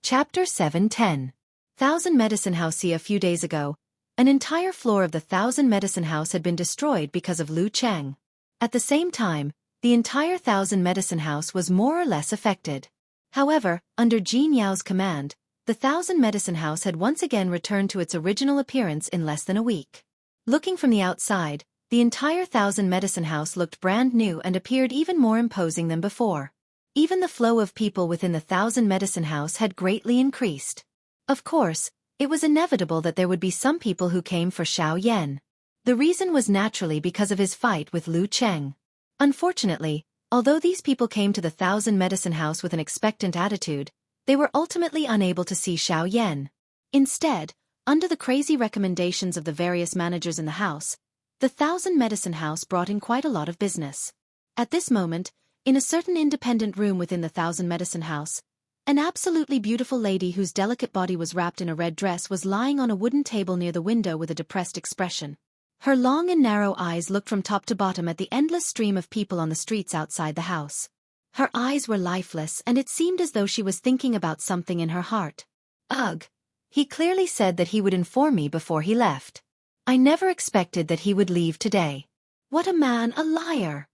Chapter 710. Thousand Medicine House. A few days ago, an entire floor of the Thousand Medicine House had been destroyed because of Lu Cheng. At the same time, the entire Thousand Medicine House was more or less affected. However, under Jin Yao's command, the Thousand Medicine House had once again returned to its original appearance in less than a week. Looking from the outside, the entire Thousand Medicine House looked brand new and appeared even more imposing than before. Even the flow of people within the Thousand Medicine House had greatly increased. Of course, it was inevitable that there would be some people who came for Xiao Yan. The reason was naturally because of his fight with Lu Cheng. Unfortunately, although these people came to the Thousand Medicine House with an expectant attitude, they were ultimately unable to see Xiao Yan. Instead, under the crazy recommendations of the various managers in the house, the Thousand Medicine House brought in quite a lot of business. At this moment, in a certain independent room within the Thousand Medicine House, an absolutely beautiful lady whose delicate body was wrapped in a red dress was lying on a wooden table near the window with a depressed expression. Her long and narrow eyes looked from top to bottom at the endless stream of people on the streets outside the house. Her eyes were lifeless and it seemed as though she was thinking about something in her heart. Ugh! He clearly said that he would inform me before he left. I never expected that he would leave today. What a man, a liar!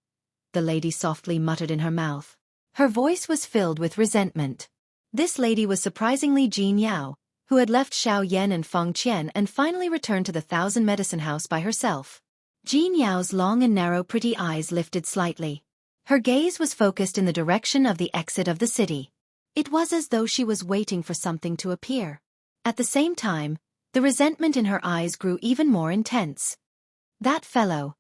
The lady softly muttered in her mouth. Her voice was filled with resentment. This lady was surprisingly Jin Yao, who had left Xiao Yan and Feng Qian and finally returned to the Thousand Medicine House by herself. Jin Yao's long and narrow pretty eyes lifted slightly. Her gaze was focused in the direction of the exit of the city. It was as though she was waiting for something to appear. At the same time, the resentment in her eyes grew even more intense. That fellow.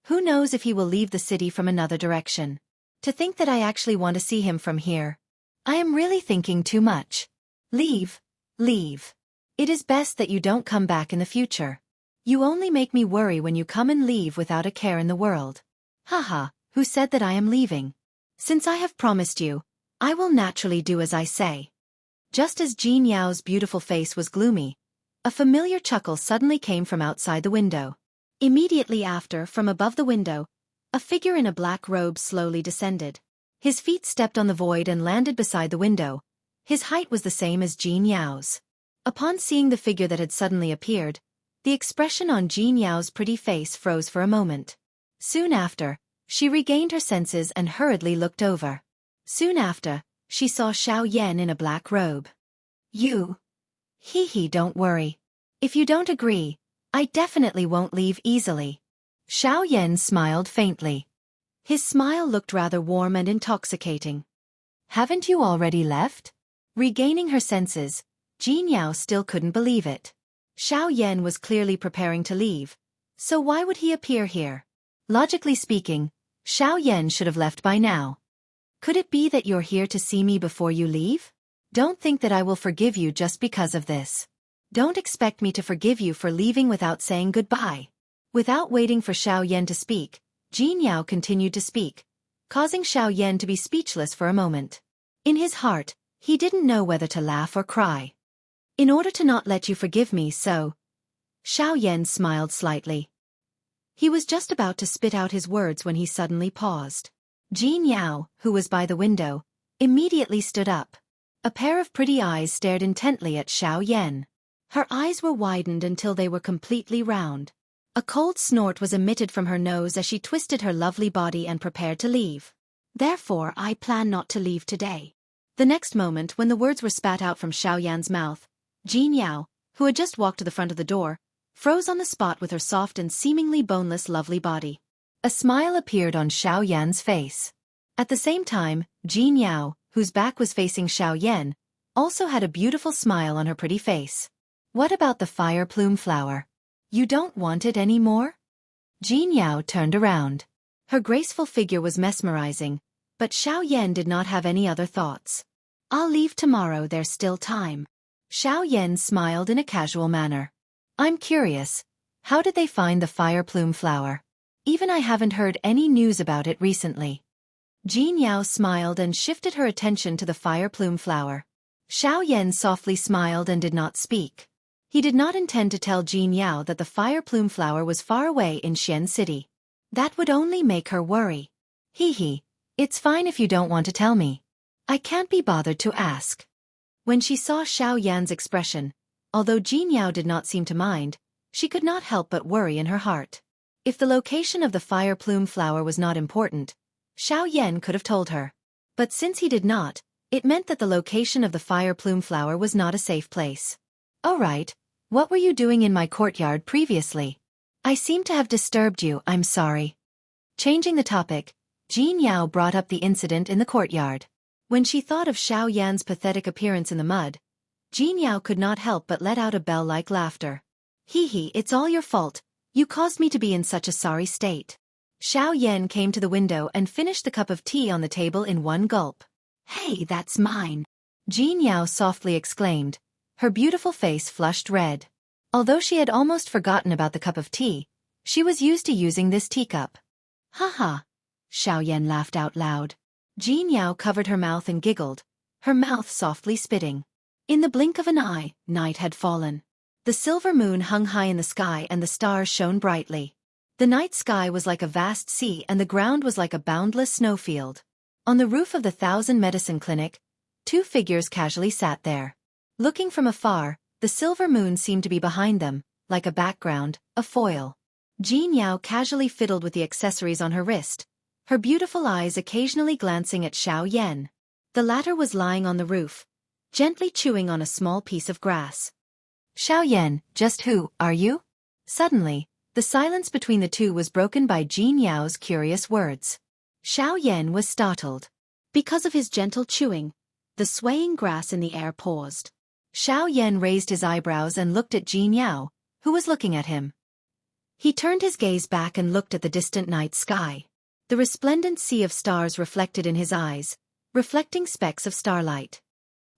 Who knows if he will leave the city from another direction? To think that I actually want to see him from here. I am really thinking too much. Leave. Leave. It is best that you don't come back in the future. You only make me worry when you come and leave without a care in the world. Haha, who said that I am leaving? Since I have promised you, I will naturally do as I say. Just as Jin Yao's beautiful face was gloomy, a familiar chuckle suddenly came from outside the window. Immediately after, from above the window, a figure in a black robe slowly descended. His feet stepped on the void and landed beside the window. His height was the same as Jin Yao's. Upon seeing the figure that had suddenly appeared, the expression on Jin Yao's pretty face froze for a moment. Soon after, she regained her senses and hurriedly looked over. Soon after, she saw Xiao Yan in a black robe. You. Hee, don't worry. If you don't agree, I definitely won't leave easily. Xiao Yan smiled faintly. His smile looked rather warm and intoxicating. Haven't you already left? Regaining her senses, Jin Yao still couldn't believe it. Xiao Yan was clearly preparing to leave, so why would he appear here? Logically speaking, Xiao Yan should have left by now. Could it be that you're here to see me before you leave? Don't think that I will forgive you just because of this. Don't expect me to forgive you for leaving without saying goodbye. Without waiting for Xiao Yan to speak, Jin Yao continued to speak, causing Xiao Yan to be speechless for a moment. In his heart, he didn't know whether to laugh or cry. In order to not let you forgive me, so... Xiao Yan smiled slightly. He was just about to spit out his words when he suddenly paused. Jin Yao, who was by the window, immediately stood up. A pair of pretty eyes stared intently at Xiao Yan. Her eyes were widened until they were completely round. A cold snort was emitted from her nose as she twisted her lovely body and prepared to leave. Therefore, I plan not to leave today. The next moment, when the words were spat out from Xiao Yan's mouth, Jin Yao, who had just walked to the front of the door, froze on the spot with her soft and seemingly boneless lovely body. A smile appeared on Xiao Yan's face. At the same time, Jin Yao, whose back was facing Xiao Yan, also had a beautiful smile on her pretty face. What about the fire plume flower? You don't want it anymore? Jin Yao turned around. Her graceful figure was mesmerizing, but Xiao Yan did not have any other thoughts. I'll leave tomorrow, there's still time. Xiao Yan smiled in a casual manner. I'm curious, how did they find the fire plume flower? Even I haven't heard any news about it recently. Jin Yao smiled and shifted her attention to the fire plume flower. Xiao Yan softly smiled and did not speak. He did not intend to tell Jin Yao that the fire plume flower was far away in Xian City. That would only make her worry. Hee, it's fine if you don't want to tell me. I can't be bothered to ask. When she saw Xiao Yan's expression, although Jin Yao did not seem to mind, she could not help but worry in her heart. If the location of the fire plume flower was not important, Xiao Yan could have told her. But since he did not, it meant that the location of the fire plume flower was not a safe place. "Oh right, what were you doing in my courtyard previously? I seem to have disturbed you, I'm sorry." Changing the topic, Jin Yao brought up the incident in the courtyard. When she thought of Xiao Yan's pathetic appearance in the mud, Jin Yao could not help but let out a bell-like laughter. "Hee hee, it's all your fault. You caused me to be in such a sorry state." Xiao Yan came to the window and finished the cup of tea on the table in one gulp. "Hey, that's mine," Jin Yao softly exclaimed. Her beautiful face flushed red. Although she had almost forgotten about the cup of tea, she was used to using this teacup. "Ha ha," Xiao Yan laughed out loud. Jin Yao covered her mouth and giggled, her mouth softly spitting. In the blink of an eye, night had fallen. The silver moon hung high in the sky and the stars shone brightly. The night sky was like a vast sea and the ground was like a boundless snowfield. On the roof of the 1,000 Medicine Clinic, 2 figures casually sat there. Looking from afar, the silver moon seemed to be behind them, like a background, a foil. Jin Yao casually fiddled with the accessories on her wrist, her beautiful eyes occasionally glancing at Xiao Yan. The latter was lying on the roof, gently chewing on a small piece of grass. "Xiao Yan, just who are you?" Suddenly, the silence between the two was broken by Jin Yao's curious words. Xiao Yan was startled. Because of his gentle chewing, the swaying grass in the air paused. Xiao Yan raised his eyebrows and looked at Jin Yao, who was looking at him. He turned his gaze back and looked at the distant night sky. The resplendent sea of stars reflected in his eyes, reflecting specks of starlight.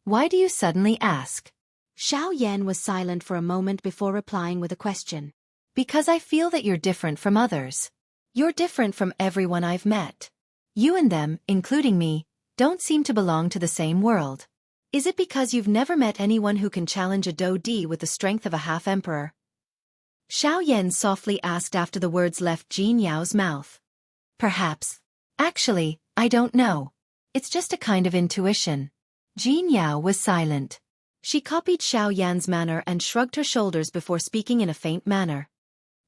"Why do you suddenly ask?" Xiao Yan was silent for a moment before replying with a question. "Because I feel that you're different from others. You're different from everyone I've met. You and them, including me, don't seem to belong to the same world. Is it because you've never met anyone who can challenge a Do Di with the strength of a half-emperor?" Xiao Yan softly asked after the words left Jin Yao's mouth. "Perhaps. Actually, I don't know. It's just a kind of intuition." Jin Yao was silent. She copied Xiao Yan's manner and shrugged her shoulders before speaking in a faint manner.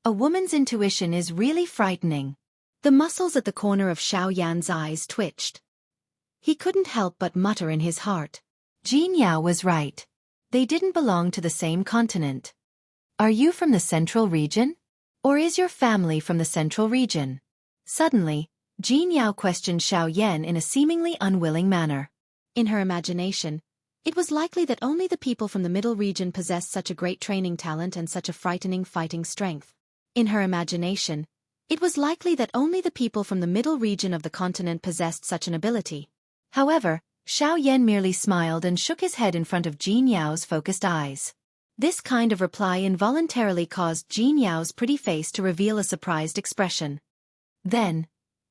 "A woman's intuition is really frightening." The muscles at the corner of Xiao Yan's eyes twitched. He couldn't help but mutter in his heart. Jin Yao was right. They didn't belong to the same continent. "Are you from the central region? Or is your family from the central region?" Suddenly, Jin Yao questioned Xiao Yan in a seemingly unwilling manner. In her imagination, it was likely that only the people from the middle region possessed such a great training talent and such a frightening fighting strength. In her imagination, it was likely that only the people from the middle region of the continent possessed such an ability. However, Xiao Yan merely smiled and shook his head in front of Jin Yao's focused eyes. This kind of reply involuntarily caused Jin Yao's pretty face to reveal a surprised expression. "Then,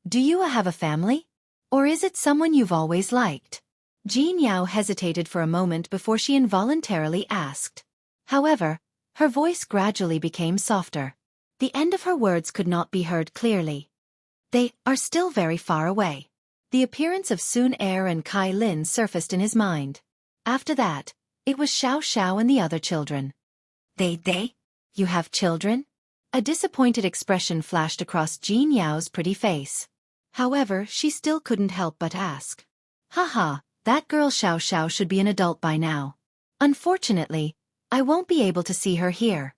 do you have a family? Or is it someone you've always liked?" Jin Yao hesitated for a moment before she involuntarily asked. However, her voice gradually became softer. The end of her words could not be heard clearly. "They are still very far away." The appearance of Sun Er and Kai Lin surfaced in his mind. After that, it was Xiao Xiao and the other children. They? You have children?" A disappointed expression flashed across Jin Yao's pretty face. However, she still couldn't help but ask. "Haha, that girl Xiao Xiao should be an adult by now. Unfortunately, I won't be able to see her here."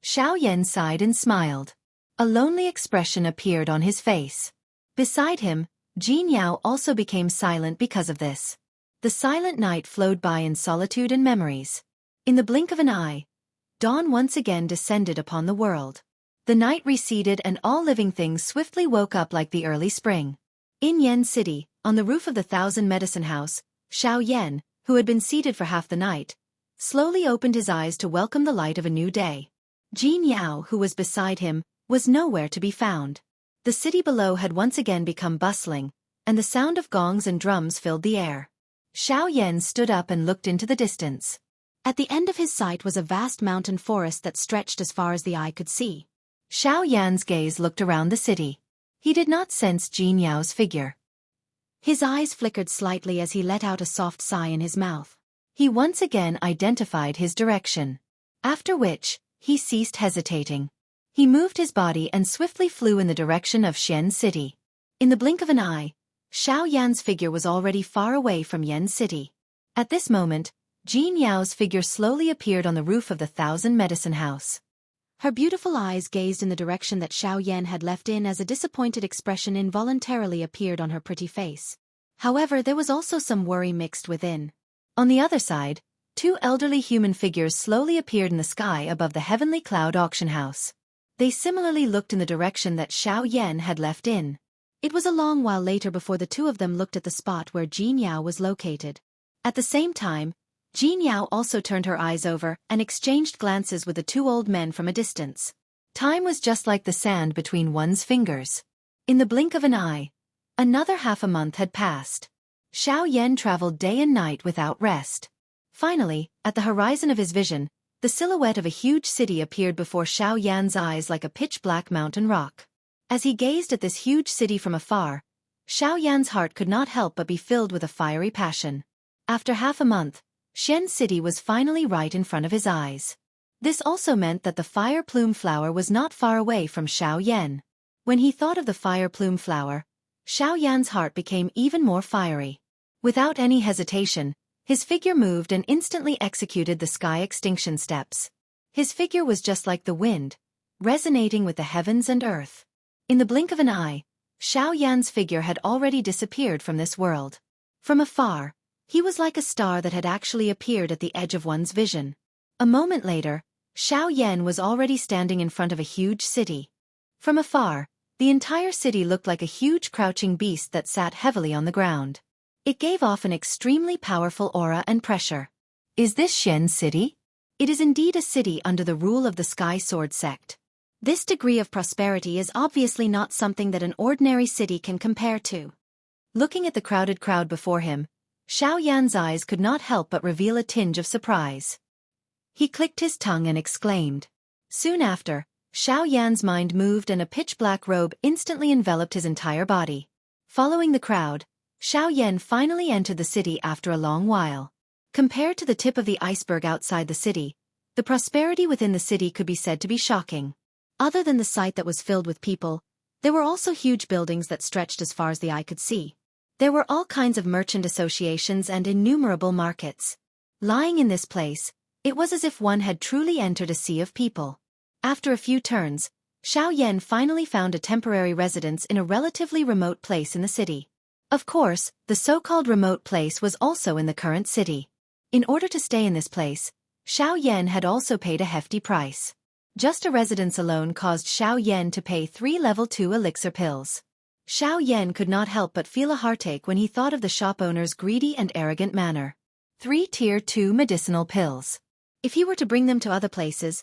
Xiao Yan sighed and smiled. A lonely expression appeared on his face. Beside him, Jin Yao also became silent because of this. The silent night flowed by in solitude and memories. In the blink of an eye, dawn once again descended upon the world. The night receded and all living things swiftly woke up like the early spring. In Yen City, on the roof of the 1,000 Medicine House, Xiao Yan, who had been seated for half the night, slowly opened his eyes to welcome the light of a new day. Jin Yao, who was beside him, was nowhere to be found. The city below had once again become bustling, and the sound of gongs and drums filled the air. Xiao Yan stood up and looked into the distance. At the end of his sight was a vast mountain forest that stretched as far as the eye could see. Xiao Yan's gaze looked around the city. He did not sense Jin Yao's figure. His eyes flickered slightly as he let out a soft sigh in his mouth. He once again identified his direction. After which, he ceased hesitating. He moved his body and swiftly flew in the direction of Xian City. In the blink of an eye, Xiao Yan's figure was already far away from Yen City. At this moment, Jean Yao's figure slowly appeared on the roof of the Thousand Medicine House. Her beautiful eyes gazed in the direction that Xiao Yan had left in as a disappointed expression involuntarily appeared on her pretty face. However, there was also some worry mixed within. On the other side, two elderly human figures slowly appeared in the sky above the heavenly cloud auction house. They similarly looked in the direction that Xiao Yan had left in. It was a long while later before the two of them looked at the spot where Jean Yao was located. At the same time, Jean Yao also turned her eyes over and exchanged glances with the two old men from a distance. Time was just like the sand between one's fingers. In the blink of an eye, another half a month had passed. Xiao Yan traveled day and night without rest. Finally, at the horizon of his vision, the silhouette of a huge city appeared before Xiao Yan's eyes like a pitch-black mountain rock. As he gazed at this huge city from afar, Xiao Yan's heart could not help but be filled with a fiery passion. After half a month, Xian City was finally right in front of his eyes. This also meant that the fire plume flower was not far away from Xiao Yan. When he thought of the fire plume flower, Xiao Yan's heart became even more fiery. Without any hesitation, his figure moved and instantly executed the sky extinction steps. His figure was just like the wind, resonating with the heavens and earth. In the blink of an eye, Xiao Yan's figure had already disappeared from this world. From afar, he was like a star that had actually appeared at the edge of one's vision. A moment later, Xiao Yan was already standing in front of a huge city. From afar, the entire city looked like a huge crouching beast that sat heavily on the ground. It gave off an extremely powerful aura and pressure. Is this Xian City? It is indeed a city under the rule of the Sky Sword sect. This degree of prosperity is obviously not something that an ordinary city can compare to. Looking at the crowded crowd before him, Xiao Yan's eyes could not help but reveal a tinge of surprise. He clicked his tongue and exclaimed. Soon after, Xiao Yan's mind moved and a pitch-black robe instantly enveloped his entire body. Following the crowd, Xiao Yan finally entered the city after a long while. Compared to the tip of the iceberg outside the city, the prosperity within the city could be said to be shocking. Other than the site that was filled with people, there were also huge buildings that stretched as far as the eye could see. There were all kinds of merchant associations and innumerable markets. Lying in this place, it was as if one had truly entered a sea of people. After a few turns, Xiao Yan finally found a temporary residence in a relatively remote place in the city. Of course, the so-called remote place was also in the current city. In order to stay in this place, Xiao Yan had also paid a hefty price. Just a residence alone caused Xiao Yan to pay 3 level 2 elixir pills. Xiao Yan could not help but feel a heartache when he thought of the shop owner's greedy and arrogant manner. 3 tier 2 medicinal pills. If he were to bring them to other places,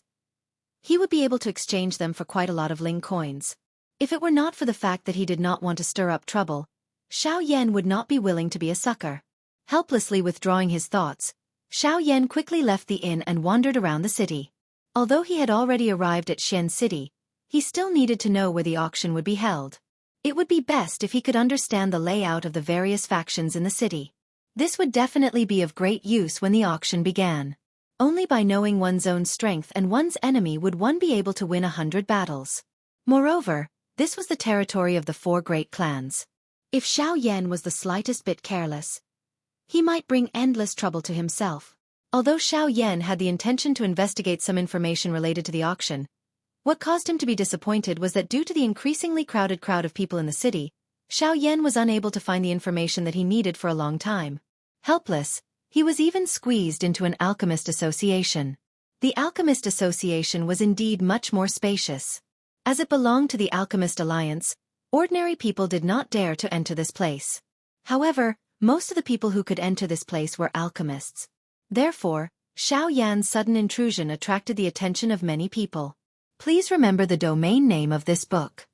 he would be able to exchange them for quite a lot of Ling coins. If it were not for the fact that he did not want to stir up trouble, Xiao Yan would not be willing to be a sucker. Helplessly withdrawing his thoughts, Xiao Yan quickly left the inn and wandered around the city. Although he had already arrived at Xian City, he still needed to know where the auction would be held. It would be best if he could understand the layout of the various factions in the city. This would definitely be of great use when the auction began. Only by knowing one's own strength and one's enemy would one be able to win 100 battles. Moreover, this was the territory of the 4 great clans. If Xiao Yan was the slightest bit careless, he might bring endless trouble to himself. Although Xiao Yan had the intention to investigate some information related to the auction, what caused him to be disappointed was that due to the increasingly crowded crowd of people in the city, Xiao Yan was unable to find the information that he needed for a long time. Helpless, he was even squeezed into an alchemist association. The alchemist association was indeed much more spacious. As it belonged to the Alchemist Alliance, ordinary people did not dare to enter this place. However, most of the people who could enter this place were alchemists. Therefore, Xiao Yan's sudden intrusion attracted the attention of many people. Please remember the domain name of this book.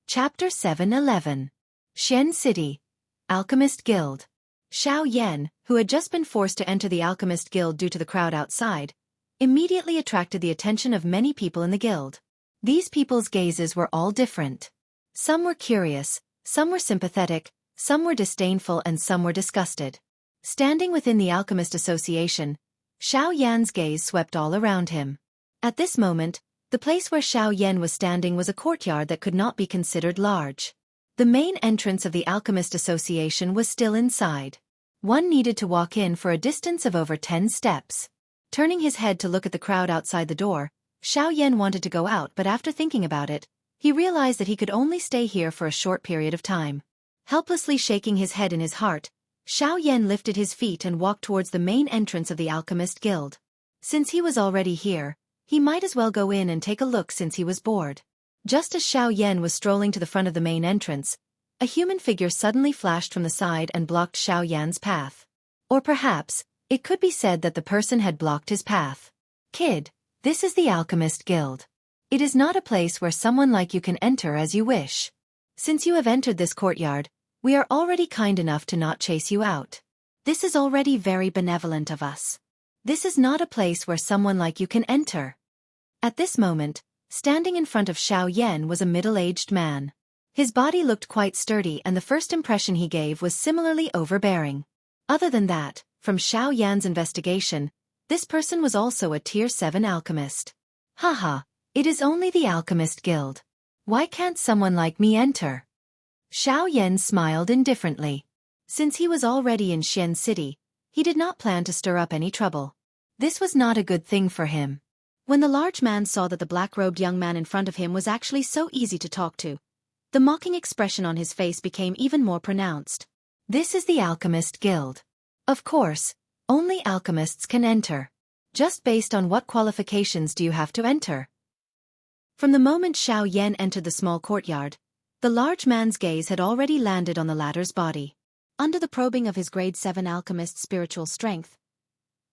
Chapter 711. Xian City. Alchemist Guild. Xiao Yan, who had just been forced to enter the Alchemist Guild due to the crowd outside, immediately attracted the attention of many people in the guild. These people's gazes were all different. Some were curious, some were sympathetic, some were disdainful and some were disgusted. Standing within the Alchemist Association, Xiao Yan's gaze swept all around him. At this moment, the place where Xiao Yan was standing was a courtyard that could not be considered large. The main entrance of the Alchemist Association was still inside. One needed to walk in for a distance of over 10 steps. Turning his head to look at the crowd outside the door, Xiao Yan wanted to go out, but after thinking about it, he realized that he could only stay here for a short period of time. Helplessly shaking his head in his heart, Xiao Yan lifted his feet and walked towards the main entrance of the Alchemist Guild. Since he was already here, he might as well go in and take a look since he was bored. Just as Xiao Yan was strolling to the front of the main entrance, a human figure suddenly flashed from the side and blocked Xiao Yan's path. Or perhaps, it could be said that the person had blocked his path. Kid, this is the Alchemist Guild. It is not a place where someone like you can enter as you wish. Since you have entered this courtyard, we are already kind enough to not chase you out. This is already very benevolent of us. This is not a place where someone like you can enter. At this moment, standing in front of Xiao Yan was a middle-aged man. His body looked quite sturdy, and the first impression he gave was similarly overbearing. Other than that, from Xiao Yan's investigation, this person was also a Tier 7 alchemist. Haha, it is only the Alchemist Guild. Why can't someone like me enter? Xiao Yan smiled indifferently. Since he was already in Xian City, he did not plan to stir up any trouble. This was not a good thing for him. When the large man saw that the black-robed young man in front of him was actually so easy to talk to, the mocking expression on his face became even more pronounced. This is the Alchemist Guild. Of course, only alchemists can enter. Just based on what qualifications do you have to enter? From the moment Xiao Yan entered the small courtyard, the large man's gaze had already landed on the latter's body. Under the probing of his grade 7 alchemist's spiritual strength,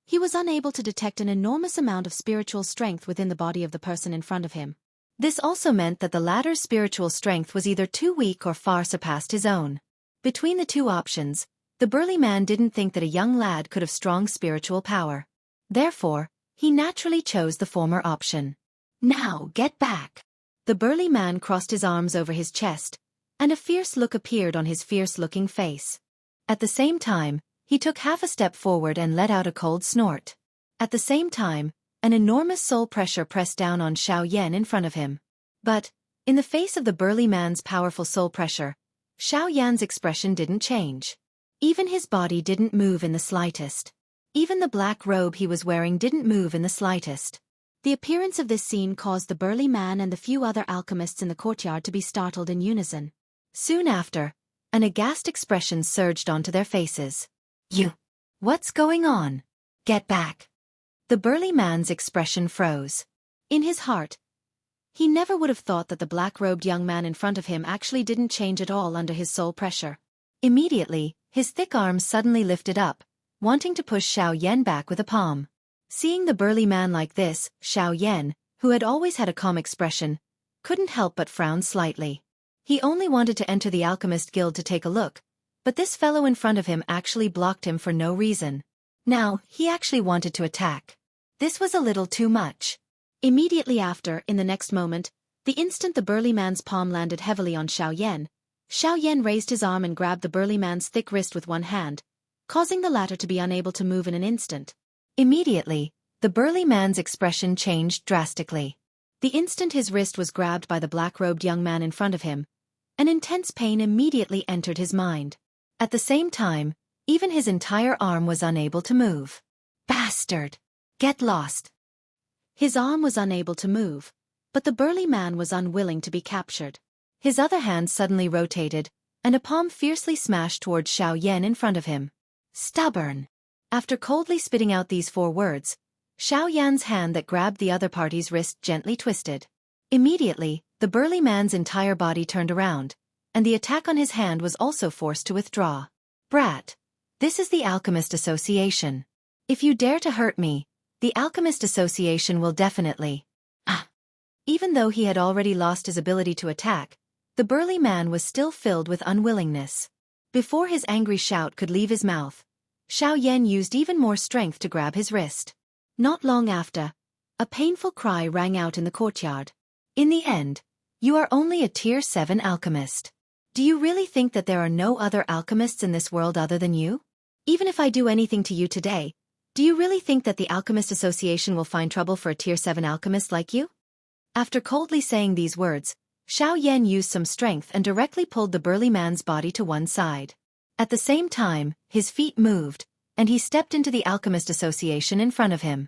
he was unable to detect an enormous amount of spiritual strength within the body of the person in front of him. This also meant that the latter's spiritual strength was either too weak or far surpassed his own. Between the two options, the burly man didn't think that a young lad could have strong spiritual power. Therefore, he naturally chose the former option. Now get back! The burly man crossed his arms over his chest, and a fierce look appeared on his fierce-looking face. At the same time, he took half a step forward and let out a cold snort. At the same time, an enormous soul pressure pressed down on Xiao Yan in front of him. But, in the face of the burly man's powerful soul pressure, Xiao Yan's expression didn't change. Even his body didn't move in the slightest. Even the black robe he was wearing didn't move in the slightest. The appearance of this scene caused the burly man and the few other alchemists in the courtyard to be startled in unison. Soon after, an aghast expression surged onto their faces. You! What's going on? Get back! The burly man's expression froze. In his heart, he never would have thought that the black-robed young man in front of him actually didn't change at all under his soul pressure. Immediately, his thick arms suddenly lifted up, wanting to push Xiao Yan back with a palm. Seeing the burly man like this, Xiao Yan, who had always had a calm expression, couldn't help but frown slightly. He only wanted to enter the Alchemist Guild to take a look, but this fellow in front of him actually blocked him for no reason. Now, he actually wanted to attack. This was a little too much. Immediately after, in the next moment, the instant the burly man's palm landed heavily on Xiao Yan raised his arm and grabbed the burly man's thick wrist with one hand, causing the latter to be unable to move in an instant. Immediately, the burly man's expression changed drastically. The instant his wrist was grabbed by the black-robed young man in front of him, an intense pain immediately entered his mind. At the same time, even his entire arm was unable to move. Bastard! Get lost! His arm was unable to move, but the burly man was unwilling to be captured. His other hand suddenly rotated, and a palm fiercely smashed towards Xiao Yan in front of him. Stubborn! After coldly spitting out these 4 words, Xiao Yan's hand that grabbed the other party's wrist gently twisted. Immediately, the burly man's entire body turned around, and the attack on his hand was also forced to withdraw. Brat! This is the Alchemist Association. If you dare to hurt me, the Alchemist Association will definitely... Even though he had already lost his ability to attack, the burly man was still filled with unwillingness. Before his angry shout could leave his mouth, Xiao Yan used even more strength to grab his wrist. Not long after, a painful cry rang out in the courtyard. In the end, you are only a Tier 7 alchemist. Do you really think that there are no other alchemists in this world other than you? Even if I do anything to you today, do you really think that the Alchemist Association will find trouble for a Tier 7 alchemist like you? After coldly saying these words, Xiao Yan used some strength and directly pulled the burly man's body to one side. At the same time, his feet moved, and he stepped into the Alchemist Association in front of him.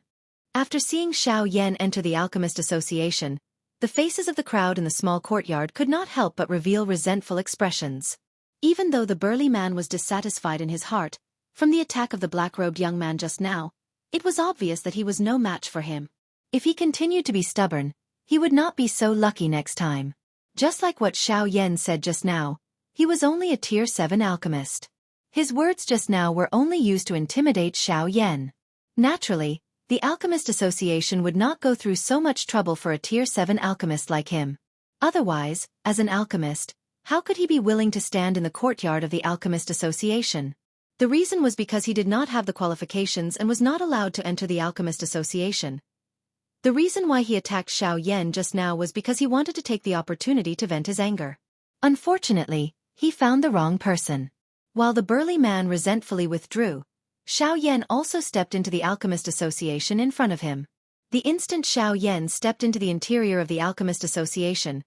After seeing Xiao Yan enter the Alchemist Association, the faces of the crowd in the small courtyard could not help but reveal resentful expressions. Even though the burly man was dissatisfied in his heart, from the attack of the black-robed young man just now, it was obvious that he was no match for him. If he continued to be stubborn, he would not be so lucky next time. Just like what Xiao Yan said just now, he was only a Tier 7 alchemist. His words just now were only used to intimidate Xiao Yan. Naturally, the Alchemist Association would not go through so much trouble for a Tier 7 alchemist like him. Otherwise, as an alchemist, how could he be willing to stand in the courtyard of the Alchemist Association? The reason was because he did not have the qualifications and was not allowed to enter the Alchemist Association. The reason why he attacked Xiao Yan just now was because he wanted to take the opportunity to vent his anger. Unfortunately, he found the wrong person. While the burly man resentfully withdrew, Xiao Yan also stepped into the Alchemist Association in front of him. The instant Xiao Yan stepped into the interior of the Alchemist Association,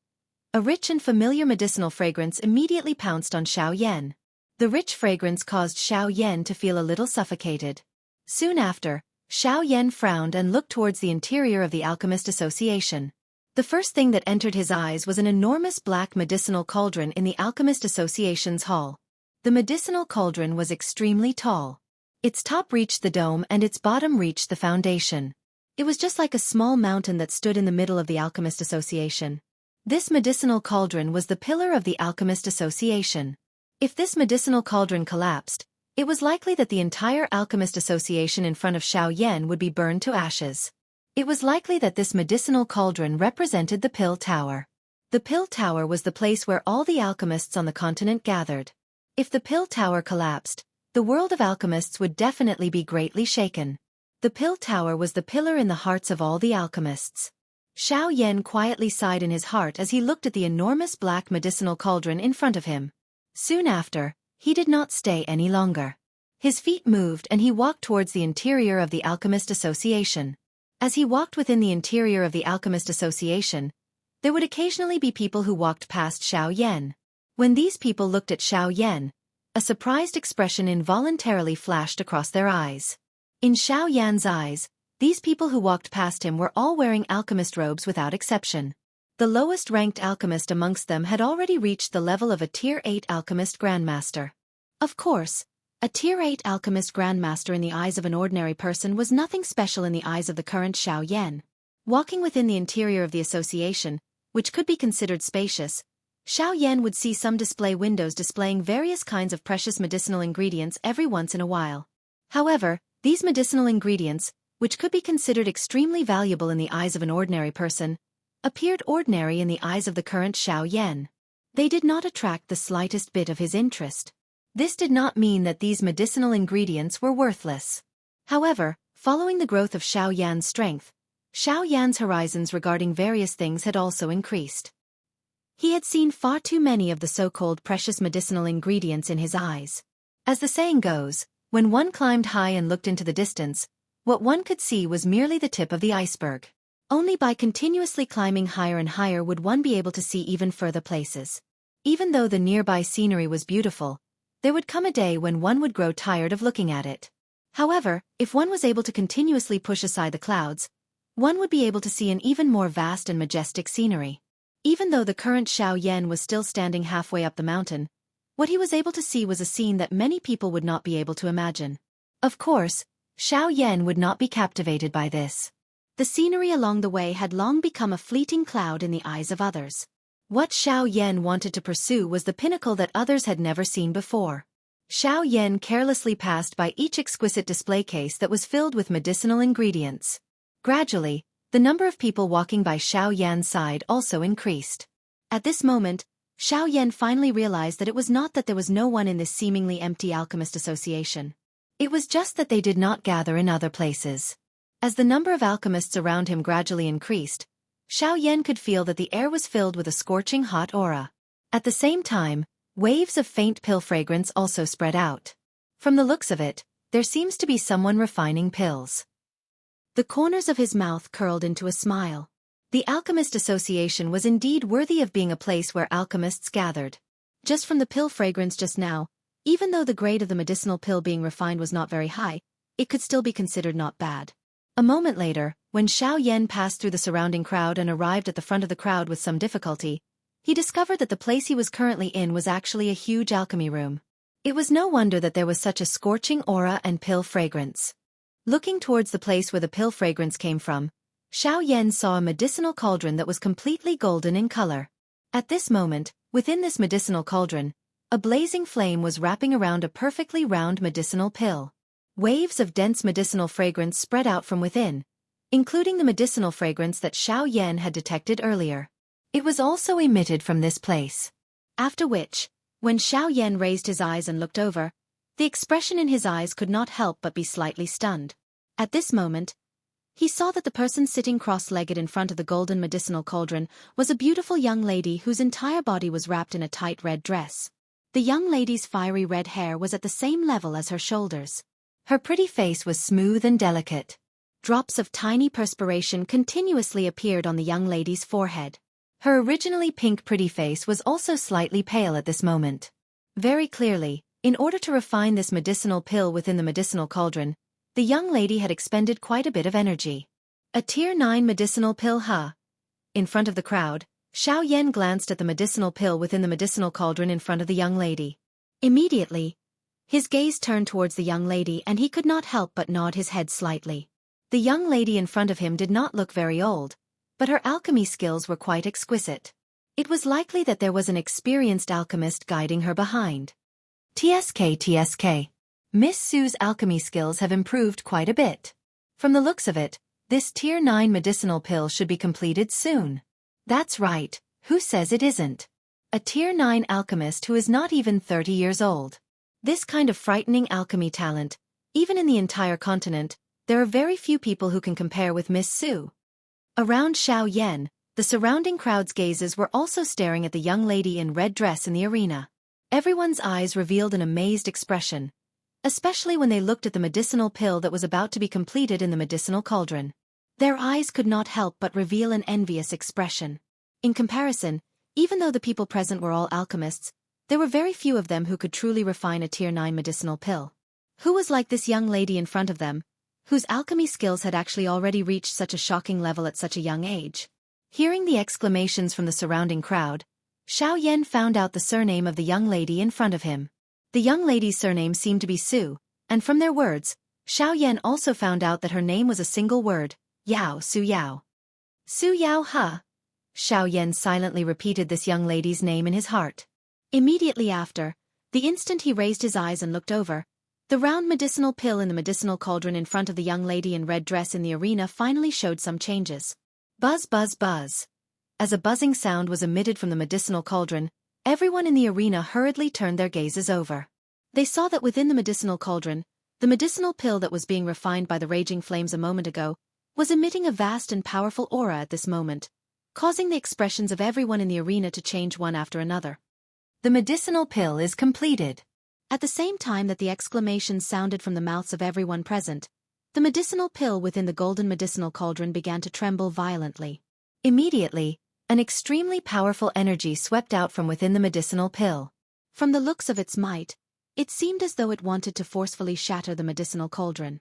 a rich and familiar medicinal fragrance immediately pounced on Xiao Yan. The rich fragrance caused Xiao Yan to feel a little suffocated. Soon after, Xiao Yan frowned and looked towards the interior of the Alchemist Association. The first thing that entered his eyes was an enormous black medicinal cauldron in the Alchemist Association's hall. The medicinal cauldron was extremely tall. Its top reached the dome and its bottom reached the foundation. It was just like a small mountain that stood in the middle of the Alchemist Association. This medicinal cauldron was the pillar of the Alchemist Association. If this medicinal cauldron collapsed, it was likely that the entire Alchemist Association in front of Xiao Yan would be burned to ashes. It was likely that this medicinal cauldron represented the Pill Tower. The Pill Tower was the place where all the alchemists on the continent gathered. If the Pill Tower collapsed, the world of alchemists would definitely be greatly shaken. The Pill Tower was the pillar in the hearts of all the alchemists. Xiao Yan quietly sighed in his heart as he looked at the enormous black medicinal cauldron in front of him. Soon after, he did not stay any longer. His feet moved and he walked towards the interior of the Alchemist Association. As he walked within the interior of the Alchemist Association, there would occasionally be people who walked past Xiao Yan. When these people looked at Xiao Yan, a surprised expression involuntarily flashed across their eyes. In Xiao Yan's eyes, these people who walked past him were all wearing alchemist robes without exception. The lowest-ranked alchemist amongst them had already reached the level of a Tier 8 alchemist grandmaster. Of course, a Tier 8 alchemist grandmaster in the eyes of an ordinary person was nothing special in the eyes of the current Xiao Yan. Walking within the interior of the association, which could be considered spacious, Xiao Yan would see some display windows displaying various kinds of precious medicinal ingredients every once in a while. However, these medicinal ingredients, which could be considered extremely valuable in the eyes of an ordinary person, appeared ordinary in the eyes of the current Xiao Yan. They did not attract the slightest bit of his interest. This did not mean that these medicinal ingredients were worthless. However, following the growth of Xiao Yan's strength, Xiao Yan's horizons regarding various things had also increased. He had seen far too many of the so-called precious medicinal ingredients in his eyes. As the saying goes, when one climbed high and looked into the distance, what one could see was merely the tip of the iceberg. Only by continuously climbing higher and higher would one be able to see even further places. Even though the nearby scenery was beautiful, there would come a day when one would grow tired of looking at it. However, if one was able to continuously push aside the clouds, one would be able to see an even more vast and majestic scenery. Even though the current Xiao Yan was still standing halfway up the mountain, what he was able to see was a scene that many people would not be able to imagine. Of course, Xiao Yan would not be captivated by this. The scenery along the way had long become a fleeting cloud in the eyes of others. What Xiao Yan wanted to pursue was the pinnacle that others had never seen before. Xiao Yan carelessly passed by each exquisite display case that was filled with medicinal ingredients. Gradually, the number of people walking by Xiao Yan's side also increased. At this moment, Xiao Yan finally realized that it was not that there was no one in this seemingly empty alchemist association. It was just that they did not gather in other places. As the number of alchemists around him gradually increased, Xiao Yan could feel that the air was filled with a scorching hot aura. At the same time, waves of faint pill fragrance also spread out. From the looks of it, there seems to be someone refining pills. The corners of his mouth curled into a smile. The Alchemist Association was indeed worthy of being a place where alchemists gathered. Just from the pill fragrance just now, even though the grade of the medicinal pill being refined was not very high, it could still be considered not bad. A moment later, when Xiao Yan passed through the surrounding crowd and arrived at the front of the crowd with some difficulty, he discovered that the place he was currently in was actually a huge alchemy room. It was no wonder that there was such a scorching aura and pill fragrance. Looking towards the place where the pill fragrance came from, Xiao Yan saw a medicinal cauldron that was completely golden in color. At this moment, within this medicinal cauldron, a blazing flame was wrapping around a perfectly round medicinal pill. Waves of dense medicinal fragrance spread out from within, including the medicinal fragrance that Xiao Yan had detected earlier. It was also emitted from this place. After which, when Xiao Yan raised his eyes and looked over, the expression in his eyes could not help but be slightly stunned. At this moment, he saw that the person sitting cross-legged in front of the golden medicinal cauldron was a beautiful young lady whose entire body was wrapped in a tight red dress. The young lady's fiery red hair was at the same level as her shoulders. Her pretty face was smooth and delicate. Drops of tiny perspiration continuously appeared on the young lady's forehead. Her originally pink pretty face was also slightly pale at this moment. Very clearly, in order to refine this medicinal pill within the medicinal cauldron, the young lady had expended quite a bit of energy. A Tier 9 medicinal pill, huh? In front of the crowd, Xiao Yan glanced at the medicinal pill within the medicinal cauldron in front of the young lady. Immediately, his gaze turned towards the young lady and he could not help but nod his head slightly. The young lady in front of him did not look very old, but her alchemy skills were quite exquisite. It was likely that there was an experienced alchemist guiding her behind. TSK. Miss Sue's alchemy skills have improved quite a bit. From the looks of it, this Tier 9 medicinal pill should be completed soon. That's right, who says it isn't? A Tier 9 alchemist who is not even 30 years old. This kind of frightening alchemy talent, even in the entire continent, there are very few people who can compare with Miss Sue. Around Xiao Yan, the surrounding crowd's gazes were also staring at the young lady in red dress in the arena. Everyone's eyes revealed an amazed expression, especially when they looked at the medicinal pill that was about to be completed in the medicinal cauldron. Their eyes could not help but reveal an envious expression. In comparison, even though the people present were all alchemists, there were very few of them who could truly refine a Tier 9 medicinal pill. Who was like this young lady in front of them, whose alchemy skills had actually already reached such a shocking level at such a young age? Hearing the exclamations from the surrounding crowd, Xiao Yan found out the surname of the young lady in front of him. The young lady's surname seemed to be Su, and from their words, Xiao Yan also found out that her name was a single word, Yao Su Yao. Su Yao, huh? Xiao Yan silently repeated this young lady's name in his heart. Immediately after, the instant he raised his eyes and looked over, the round medicinal pill in the medicinal cauldron in front of the young lady in red dress in the arena finally showed some changes. Buzz, buzz, buzz. As a buzzing sound was emitted from the medicinal cauldron, everyone in the arena hurriedly turned their gazes over. They saw that within the medicinal cauldron, the medicinal pill that was being refined by the raging flames a moment ago was emitting a vast and powerful aura at this moment, causing the expressions of everyone in the arena to change one after another. The medicinal pill is completed. At the same time that the exclamations sounded from the mouths of everyone present, the medicinal pill within the golden medicinal cauldron began to tremble violently. Immediately, an extremely powerful energy swept out from within the medicinal pill. From the looks of its might, it seemed as though it wanted to forcefully shatter the medicinal cauldron.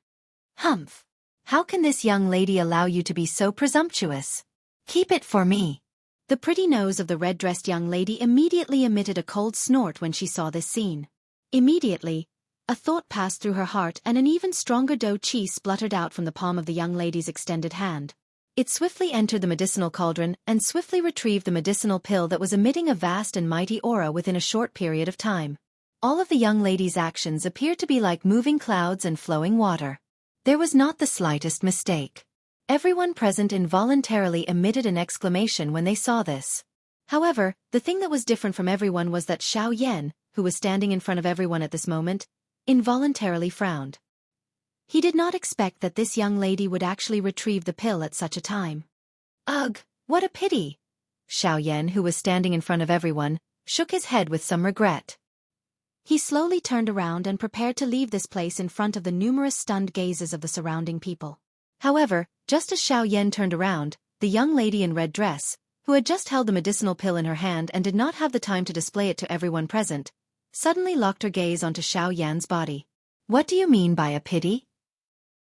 Humph! How can this young lady allow you to be so presumptuous? Keep it for me. The pretty nose of the red-dressed young lady immediately emitted a cold snort when she saw this scene. Immediately, a thought passed through her heart and an even stronger dough cheese spluttered out from the palm of the young lady's extended hand. It swiftly entered the medicinal cauldron and swiftly retrieved the medicinal pill that was emitting a vast and mighty aura within a short period of time. All of the young lady's actions appeared to be like moving clouds and flowing water. There was not the slightest mistake. Everyone present involuntarily emitted an exclamation when they saw this. However, the thing that was different from everyone was that Xiao Yan, who was standing in front of everyone at this moment, involuntarily frowned. He did not expect that this young lady would actually retrieve the pill at such a time. Ugh, what a pity! Xiao Yan, who was standing in front of everyone, shook his head with some regret. He slowly turned around and prepared to leave this place in front of the numerous stunned gazes of the surrounding people. However, just as Xiao Yan turned around, the young lady in red dress, who had just held the medicinal pill in her hand and did not have the time to display it to everyone present, suddenly locked her gaze onto Xiao Yan's body. What do you mean by a pity?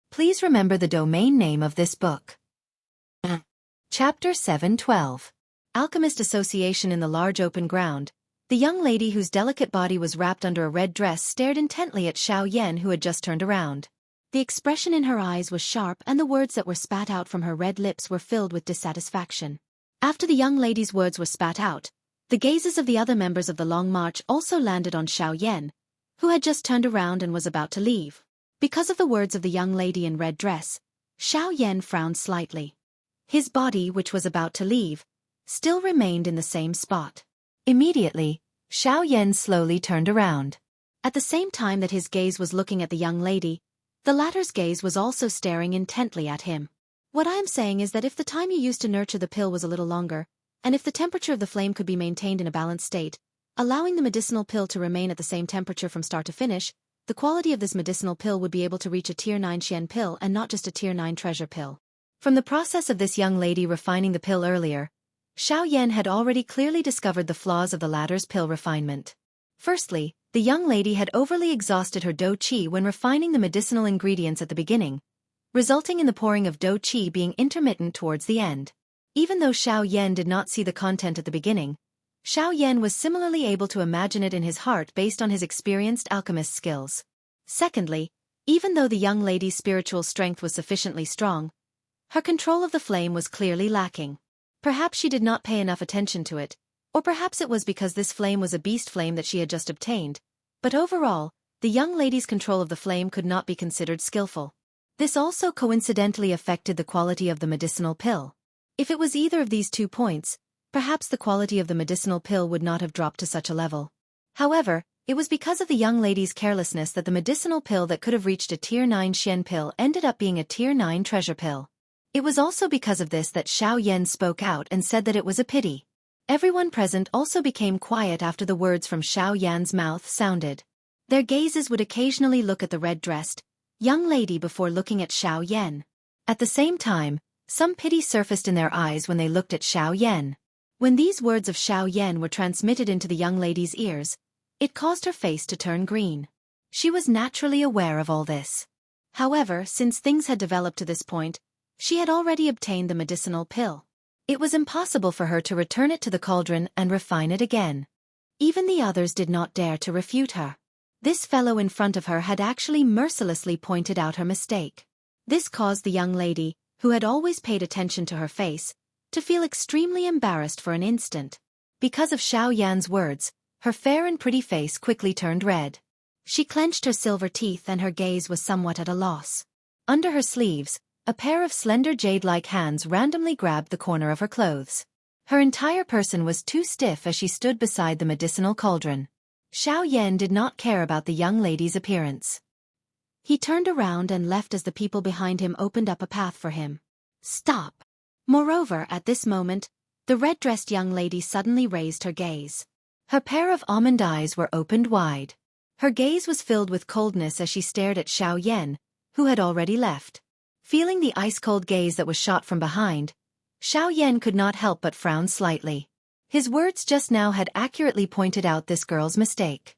Please remember the domain name of this book. Chapter 712. Alchemist Association. In the large open ground, the young lady whose delicate body was wrapped under a red dress stared intently at Xiao Yan, who had just turned around. The expression in her eyes was sharp and the words that were spat out from her red lips were filled with dissatisfaction. After the young lady's words were spat out, the gazes of the other members of the Long March also landed on Xiao Yan, who had just turned around and was about to leave. Because of the words of the young lady in red dress, Xiao Yan frowned slightly. His body, which was about to leave, still remained in the same spot. Immediately, Xiao Yan slowly turned around. At the same time that his gaze was looking at the young lady, the latter's gaze was also staring intently at him. What I am saying is that if the time you used to nurture the pill was a little longer, and if the temperature of the flame could be maintained in a balanced state, allowing the medicinal pill to remain at the same temperature from start to finish, the quality of this medicinal pill would be able to reach a Tier 9 Xian pill and not just a Tier 9 treasure pill. From the process of this young lady refining the pill earlier, Xiao Yan had already clearly discovered the flaws of the latter's pill refinement. Firstly, the young lady had overly exhausted her dou qi when refining the medicinal ingredients at the beginning, resulting in the pouring of dou qi being intermittent towards the end. Even though Xiao Yan did not see the content at the beginning, Xiao Yan was similarly able to imagine it in his heart based on his experienced alchemist skills. Secondly, even though the young lady's spiritual strength was sufficiently strong, her control of the flame was clearly lacking. Perhaps she did not pay enough attention to it, or perhaps it was because this flame was a beast flame that she had just obtained, but overall, the young lady's control of the flame could not be considered skillful. This also coincidentally affected the quality of the medicinal pill. If it was either of these 2 points, perhaps the quality of the medicinal pill would not have dropped to such a level. However, it was because of the young lady's carelessness that the medicinal pill that could have reached a Tier 9 Xian pill ended up being a Tier 9 treasure pill. It was also because of this that Xiao Yan spoke out and said that it was a pity. Everyone present also became quiet after the words from Xiao Yan's mouth sounded. Their gazes would occasionally look at the red-dressed young lady before looking at Xiao Yan. At the same time, some pity surfaced in their eyes when they looked at Xiao Yan. When these words of Xiao Yan were transmitted into the young lady's ears, it caused her face to turn green. She was naturally aware of all this. However, since things had developed to this point, she had already obtained the medicinal pill. It was impossible for her to return it to the cauldron and refine it again. Even the others did not dare to refute her. This fellow in front of her had actually mercilessly pointed out her mistake. This caused the young lady, who had always paid attention to her face, to feel extremely embarrassed for an instant. Because of Xiao Yan's words, her fair and pretty face quickly turned red. She clenched her silver teeth and her gaze was somewhat at a loss. Under her sleeves, a pair of slender jade-like hands randomly grabbed the corner of her clothes. Her entire person was too stiff as she stood beside the medicinal cauldron. Xiao Yan did not care about the young lady's appearance. He turned around and left as the people behind him opened up a path for him. Stop! Moreover, at this moment, the red-dressed young lady suddenly raised her gaze. Her pair of almond eyes were opened wide. Her gaze was filled with coldness as she stared at Xiao Yan, who had already left. Feeling the ice-cold gaze that was shot from behind, Xiao Yan could not help but frown slightly. His words just now had accurately pointed out this girl's mistake.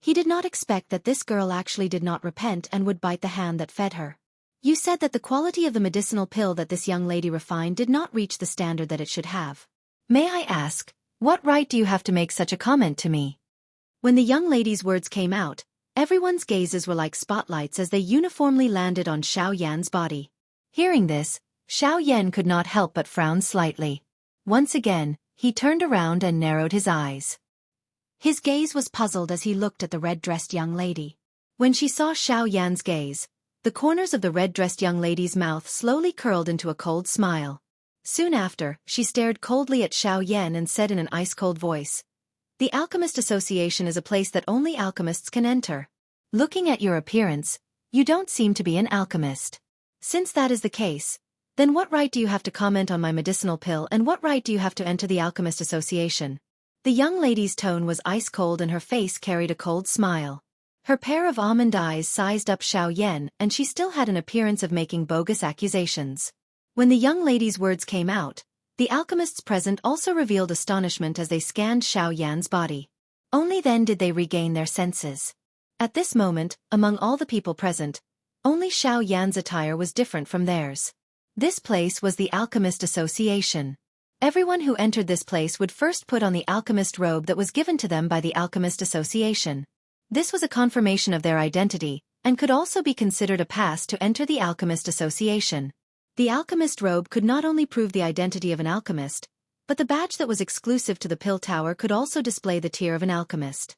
He did not expect that this girl actually did not repent and would bite the hand that fed her. You said that the quality of the medicinal pill that this young lady refined did not reach the standard that it should have. May I ask, what right do you have to make such a comment to me? When the young lady's words came out, everyone's gazes were like spotlights as they uniformly landed on Xiao Yan's body. Hearing this, Xiao Yan could not help but frown slightly. Once again, he turned around and narrowed his eyes. His gaze was puzzled as he looked at the red-dressed young lady. When she saw Xiao Yan's gaze, the corners of the red-dressed young lady's mouth slowly curled into a cold smile. Soon after, she stared coldly at Xiao Yan and said in an ice-cold voice, "The Alchemist Association is a place that only alchemists can enter. Looking at your appearance, you don't seem to be an alchemist. Since that is the case, then what right do you have to comment on my medicinal pill and what right do you have to enter the Alchemist Association?" The young lady's tone was ice-cold and her face carried a cold smile. Her pair of almond eyes sized up Xiao Yan, and she still had an appearance of making bogus accusations. When the young lady's words came out, the alchemists present also revealed astonishment as they scanned Xiao Yan's body. Only then did they regain their senses. At this moment, among all the people present, only Xiao Yan's attire was different from theirs. This place was the Alchemist Association. Everyone who entered this place would first put on the alchemist robe that was given to them by the Alchemist Association. This was a confirmation of their identity, and could also be considered a pass to enter the Alchemist Association. The alchemist robe could not only prove the identity of an alchemist, but the badge that was exclusive to the Pill Tower could also display the tier of an alchemist.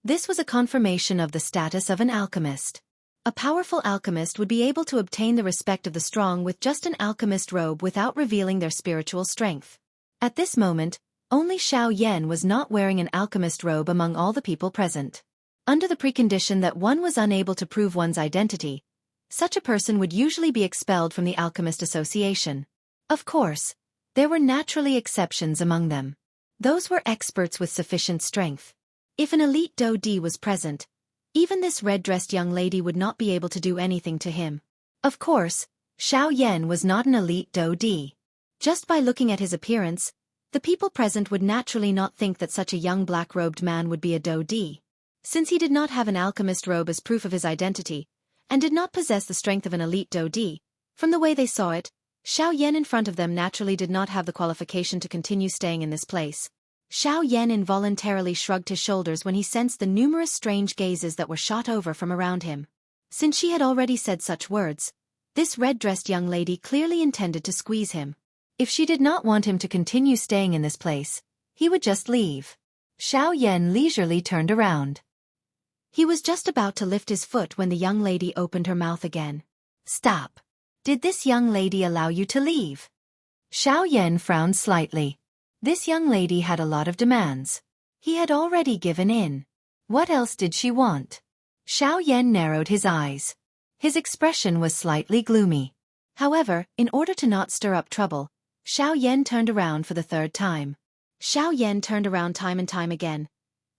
This was a confirmation of the status of an alchemist. A powerful alchemist would be able to obtain the respect of the strong with just an alchemist robe without revealing their spiritual strength. At this moment, only Xiao Yan was not wearing an alchemist robe among all the people present. Under the precondition that one was unable to prove one's identity, such a person would usually be expelled from the Alchemist Association. Of course, there were naturally exceptions among them. Those were experts with sufficient strength. If an elite Do-Di was present, even this red-dressed young lady would not be able to do anything to him. Of course, Xiao Yan was not an elite Do-Di. Just by looking at his appearance, the people present would naturally not think that such a young black-robed man would be a Do-Di. Since he did not have an alchemist robe as proof of his identity, and did not possess the strength of an elite Do-Di, from the way they saw it, Xiao Yan in front of them naturally did not have the qualification to continue staying in this place. Xiao Yan involuntarily shrugged his shoulders when he sensed the numerous strange gazes that were shot over from around him. Since she had already said such words, this red-dressed young lady clearly intended to squeeze him. If she did not want him to continue staying in this place, he would just leave. Xiao Yan leisurely turned around. He was just about to lift his foot when the young lady opened her mouth again. "Stop. Did this young lady allow you to leave?" Xiao Yan frowned slightly. This young lady had a lot of demands. He had already given in. What else did she want? Xiao Yan narrowed his eyes. His expression was slightly gloomy. However, in order to not stir up trouble, Xiao Yan turned around for the third time. Xiao Yan turned around time and time again,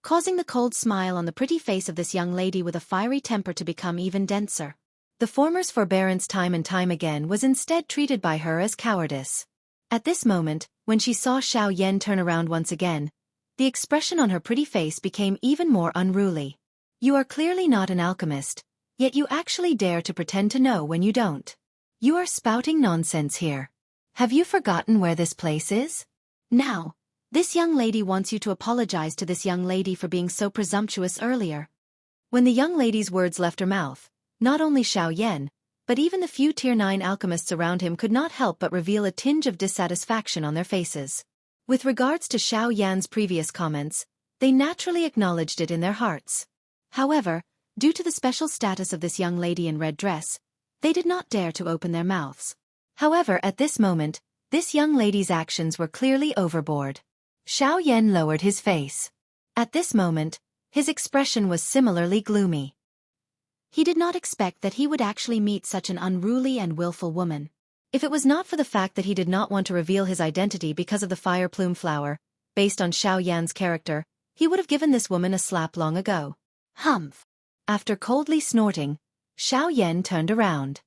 causing the cold smile on the pretty face of this young lady with a fiery temper to become even denser. The former's forbearance time and time again was instead treated by her as cowardice. At this moment, when she saw Xiao Yan turn around once again, the expression on her pretty face became even more unruly. "You are clearly not an alchemist, yet you actually dare to pretend to know when you don't. You are spouting nonsense here. Have you forgotten where this place is? Now, this young lady wants you to apologize to this young lady for being so presumptuous earlier." When the young lady's words left her mouth, not only Xiao Yan, but even the few Tier 9 alchemists around him could not help but reveal a tinge of dissatisfaction on their faces. With regards to Xiao Yan's previous comments, they naturally acknowledged it in their hearts. However, due to the special status of this young lady in red dress, they did not dare to open their mouths. However, at this moment, this young lady's actions were clearly overboard. Xiao Yan lowered his face. At this moment, his expression was similarly gloomy. He did not expect that he would actually meet such an unruly and willful woman. If it was not for the fact that he did not want to reveal his identity because of the fire plume flower, based on Xiao Yan's character, he would have given this woman a slap long ago. Humph! After coldly snorting, Xiao Yan turned around.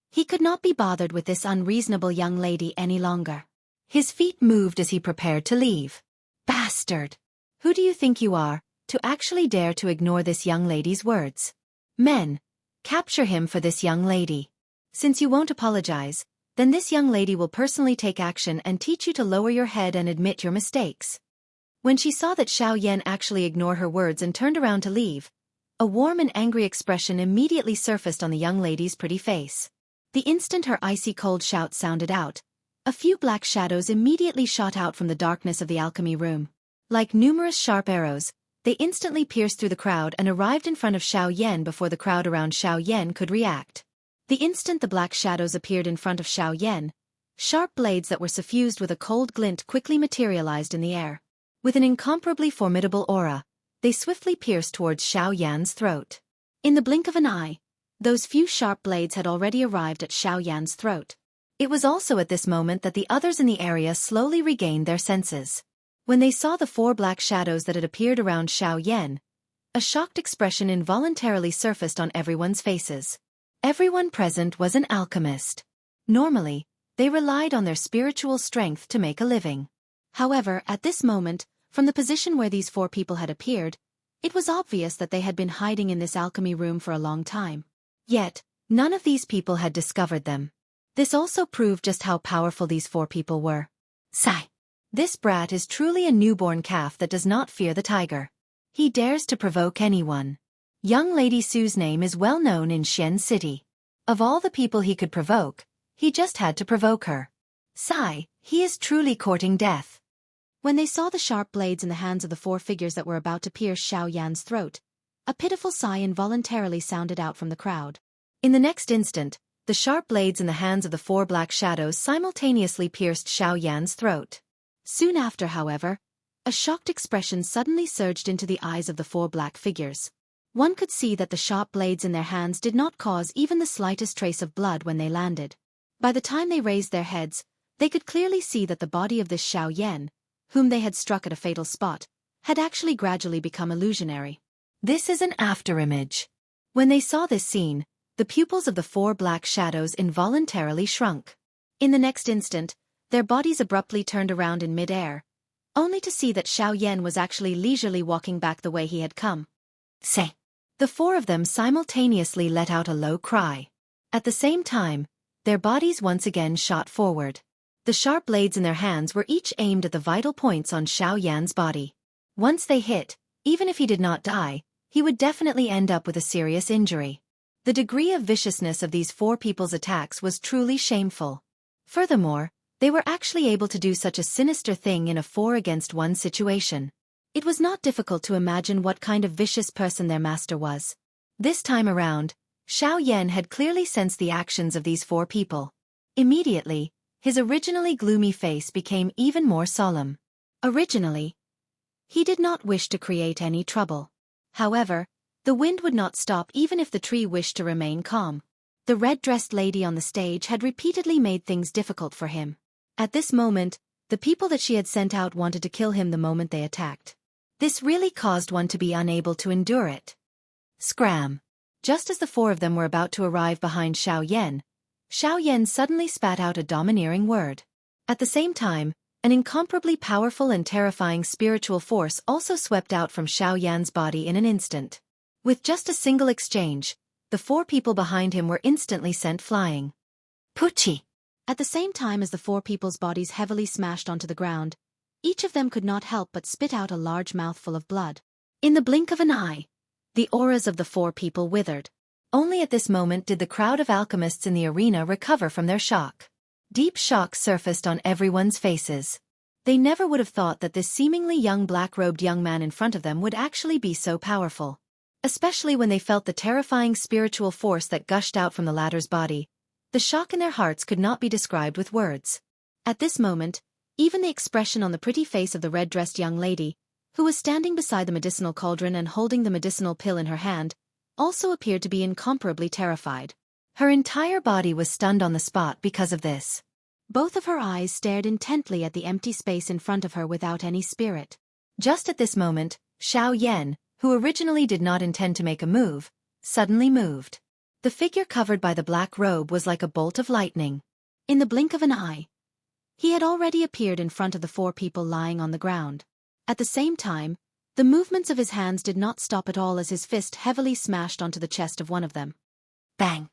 He could not be bothered with this unreasonable young lady any longer. His feet moved as he prepared to leave. Bastard! Who do you think you are, to actually dare to ignore this young lady's words? Men, capture him for this young lady. Since you won't apologize, then this young lady will personally take action and teach you to lower your head and admit your mistakes. When she saw that Xiao Yan actually ignored her words and turned around to leave, a warm and angry expression immediately surfaced on the young lady's pretty face. The instant her icy cold shout sounded out, a few black shadows immediately shot out from the darkness of the alchemy room. Like numerous sharp arrows, they instantly pierced through the crowd and arrived in front of Xiao Yan before the crowd around Xiao Yan could react. The instant the black shadows appeared in front of Xiao Yan, sharp blades that were suffused with a cold glint quickly materialized in the air. With an incomparably formidable aura, they swiftly pierced towards Xiao Yan's throat. In the blink of an eye, those few sharp blades had already arrived at Xiao Yan's throat. It was also at this moment that the others in the area slowly regained their senses. When they saw the 4 black shadows that had appeared around Xiao Yan, a shocked expression involuntarily surfaced on everyone's faces. Everyone present was an alchemist. Normally, they relied on their spiritual strength to make a living. However, at this moment, from the position where these 4 people had appeared, it was obvious that they had been hiding in this alchemy room for a long time. Yet, none of these people had discovered them. This also proved just how powerful these 4 people were. Sigh. This brat is truly a newborn calf that does not fear the tiger. He dares to provoke anyone. Young Lady Sue's name is well known in Xian City. Of all the people he could provoke, he just had to provoke her. Sigh, he is truly courting death. When they saw the sharp blades in the hands of the 4 figures that were about to pierce Xiao Yan's throat, a pitiful sigh involuntarily sounded out from the crowd. In the next instant, the sharp blades in the hands of the 4 black shadows simultaneously pierced Xiao Yan's throat. Soon after, however, a shocked expression suddenly surged into the eyes of the 4 black figures. One could see that the sharp blades in their hands did not cause even the slightest trace of blood when they landed. By the time they raised their heads, they could clearly see that the body of this Xiao Yan, whom they had struck at a fatal spot, had actually gradually become illusionary. This is an afterimage. When they saw this scene, the pupils of the 4 black shadows involuntarily shrunk. In the next instant, their bodies abruptly turned around in mid-air, only to see that Xiao Yan was actually leisurely walking back the way he had come. Say. The 4 of them simultaneously let out a low cry. At the same time, their bodies once again shot forward. The sharp blades in their hands were each aimed at the vital points on Xiao Yan's body. Once they hit, even if he did not die, he would definitely end up with a serious injury. The degree of viciousness of these 4 people's attacks was truly shameful. Furthermore, they were actually able to do such a sinister thing in a 4-against-1 situation. It was not difficult to imagine what kind of vicious person their master was. This time around, Xiao Yan had clearly sensed the actions of these 4 people. Immediately, his originally gloomy face became even more solemn. Originally, he did not wish to create any trouble. However, the wind would not stop even if the tree wished to remain calm. The red-dressed lady on the stage had repeatedly made things difficult for him. At this moment, the people that she had sent out wanted to kill him the moment they attacked. This really caused one to be unable to endure it. Scram! Just as the 4 of them were about to arrive behind Xiao Yan suddenly spat out a domineering word. At the same time, an incomparably powerful and terrifying spiritual force also swept out from Xiao Yan's body in an instant. With just a single exchange, the 4 people behind him were instantly sent flying. Pucci! At the same time as the 4 people's bodies heavily smashed onto the ground, each of them could not help but spit out a large mouthful of blood. In the blink of an eye, the auras of the 4 people withered. Only at this moment did the crowd of alchemists in the arena recover from their shock. Deep shock surfaced on everyone's faces. They never would have thought that this seemingly young black-robed young man in front of them would actually be so powerful. Especially when they felt the terrifying spiritual force that gushed out from the latter's body. The shock in their hearts could not be described with words. At this moment, even the expression on the pretty face of the red-dressed young lady, who was standing beside the medicinal cauldron and holding the medicinal pill in her hand, also appeared to be incomparably terrified. Her entire body was stunned on the spot because of this. Both of her eyes stared intently at the empty space in front of her without any spirit. Just at this moment, Xiao Yan, who originally did not intend to make a move, suddenly moved. The figure covered by the black robe was like a bolt of lightning. In the blink of an eye, he had already appeared in front of the 4 people lying on the ground. At the same time, the movements of his hands did not stop at all as his fist heavily smashed onto the chest of one of them. Bang!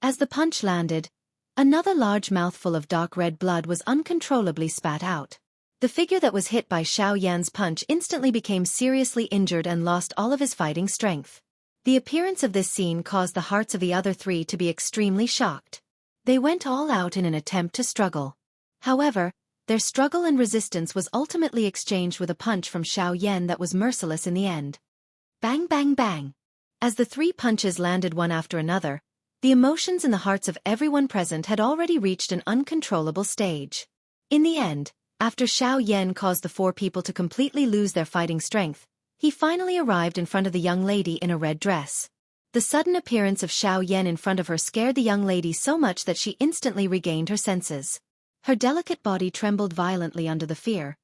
As the punch landed, another large mouthful of dark red blood was uncontrollably spat out. The figure that was hit by Xiao Yan's punch instantly became seriously injured and lost all of his fighting strength. The appearance of this scene caused the hearts of the other 3 to be extremely shocked. They went all out in an attempt to struggle. However, their struggle and resistance was ultimately exchanged with a punch from Xiao Yan that was merciless in the end. Bang bang bang! As the 3 punches landed one after another, the emotions in the hearts of everyone present had already reached an uncontrollable stage. In the end, after Xiao Yan caused the 4 people to completely lose their fighting strength, he finally arrived in front of the young lady in a red dress. The sudden appearance of Xiao Yan in front of her scared the young lady so much that she instantly regained her senses. Her delicate body trembled violently under the fear.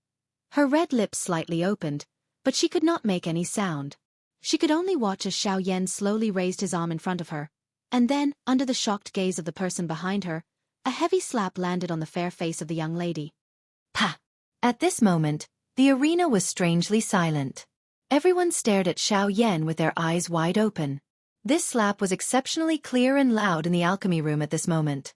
Her red lips slightly opened, but she could not make any sound. She could only watch as Xiao Yan slowly raised his arm in front of her, and then, under the shocked gaze of the person behind her, a heavy slap landed on the fair face of the young lady. Pah! At this moment, the arena was strangely silent. Everyone stared at Xiao Yan with their eyes wide open. This slap was exceptionally clear and loud in the alchemy room at this moment.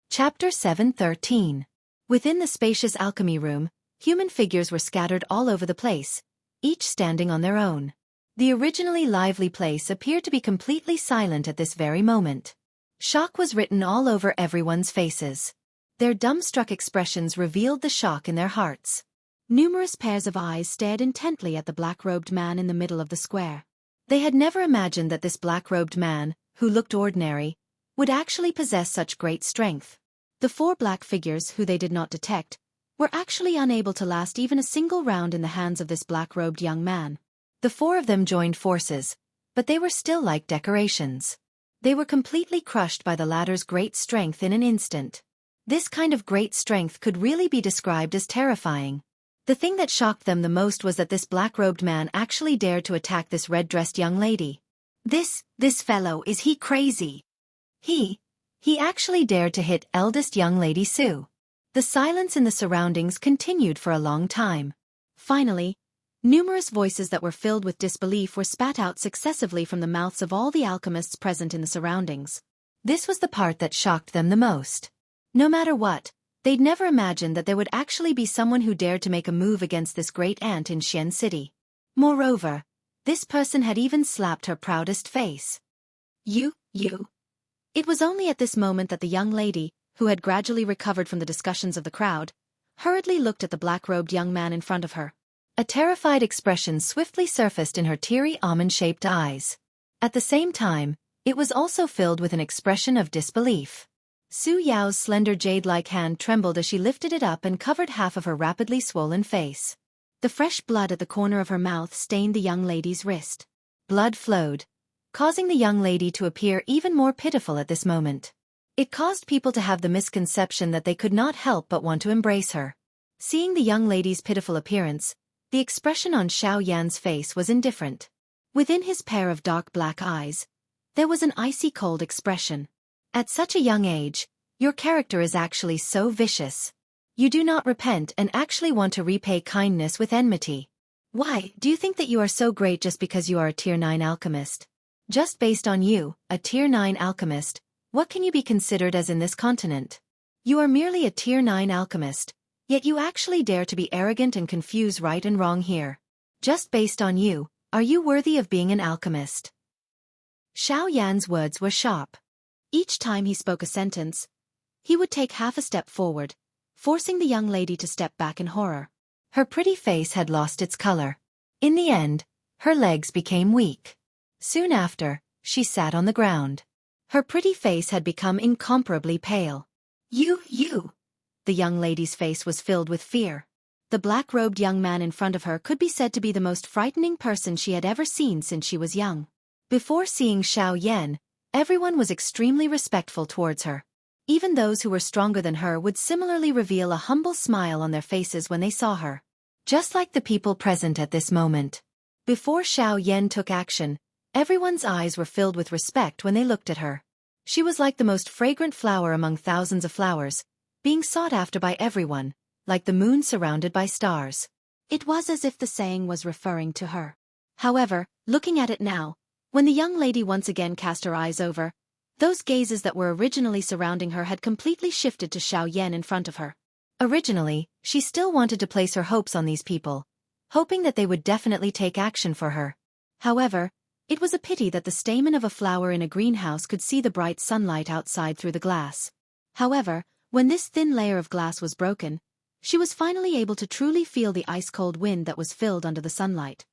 Chapter 7:13. Within the spacious alchemy room, human figures were scattered all over the place, each standing on their own. The originally lively place appeared to be completely silent at this very moment. Shock was written all over everyone's faces. Their dumbstruck expressions revealed the shock in their hearts. Numerous pairs of eyes stared intently at the black-robed man in the middle of the square. They had never imagined that this black-robed man, who looked ordinary, would actually possess such great strength. The four black figures who they did not detect were actually unable to last even a single round in the hands of this black-robed young man. The four of them joined forces, but they were still like decorations. They were completely crushed by the latter's great strength in an instant. This kind of great strength could really be described as terrifying. The thing that shocked them the most was that this black-robed man actually dared to attack this red-dressed young lady. This fellow, is he crazy? He actually dared to hit eldest young lady Sue. The silence in the surroundings continued for a long time. Finally, numerous voices that were filled with disbelief were spat out successively from the mouths of all the alchemists present in the surroundings. This was the part that shocked them the most. No matter what, they'd never imagined that there would actually be someone who dared to make a move against this great aunt in Xian City. Moreover, this person had even slapped her proudest face. You. It was only at this moment that the young lady, who had gradually recovered from the discussions of the crowd, hurriedly looked at the black-robed young man in front of her. A terrified expression swiftly surfaced in her teary almond-shaped eyes. At the same time, it was also filled with an expression of disbelief. Su Yao's slender jade-like hand trembled as she lifted it up and covered half of her rapidly swollen face. The fresh blood at the corner of her mouth stained the young lady's wrist. Blood flowed, causing the young lady to appear even more pitiful at this moment. It caused people to have the misconception that they could not help but want to embrace her. Seeing the young lady's pitiful appearance, the expression on Xiao Yan's face was indifferent. Within his pair of dark black eyes, there was an icy cold expression. At such a young age, your character is actually so vicious. You do not repent and actually want to repay kindness with enmity. Why, do you think that you are so great just because you are a Tier 9 alchemist? Just based on you, a Tier 9 alchemist, what can you be considered as in this continent? You are merely a Tier 9 alchemist, yet you actually dare to be arrogant and confuse right and wrong here. Just based on you, are you worthy of being an alchemist? Xiao Yan's words were sharp. Each time he spoke a sentence, he would take half a step forward, forcing the young lady to step back in horror. Her pretty face had lost its color. In the end, her legs became weak. Soon after, she sat on the ground. Her pretty face had become incomparably pale. You. The young lady's face was filled with fear. The black-robed young man in front of her could be said to be the most frightening person she had ever seen since she was young. Before seeing Xiao Yan, everyone was extremely respectful towards her. Even those who were stronger than her would similarly reveal a humble smile on their faces when they saw her. Just like the people present at this moment. Before Xiao Yan took action, everyone's eyes were filled with respect when they looked at her. She was like the most fragrant flower among thousands of flowers, being sought after by everyone, like the moon surrounded by stars. It was as if the saying was referring to her. However, looking at it now, when the young lady once again cast her eyes over, those gazes that were originally surrounding her had completely shifted to Xiao Yan in front of her. Originally, she still wanted to place her hopes on these people, hoping that they would definitely take action for her. However, it was a pity that the stamen of a flower in a greenhouse could see the bright sunlight outside through the glass. However, when this thin layer of glass was broken, she was finally able to truly feel the ice-cold wind that was filled under the sunlight.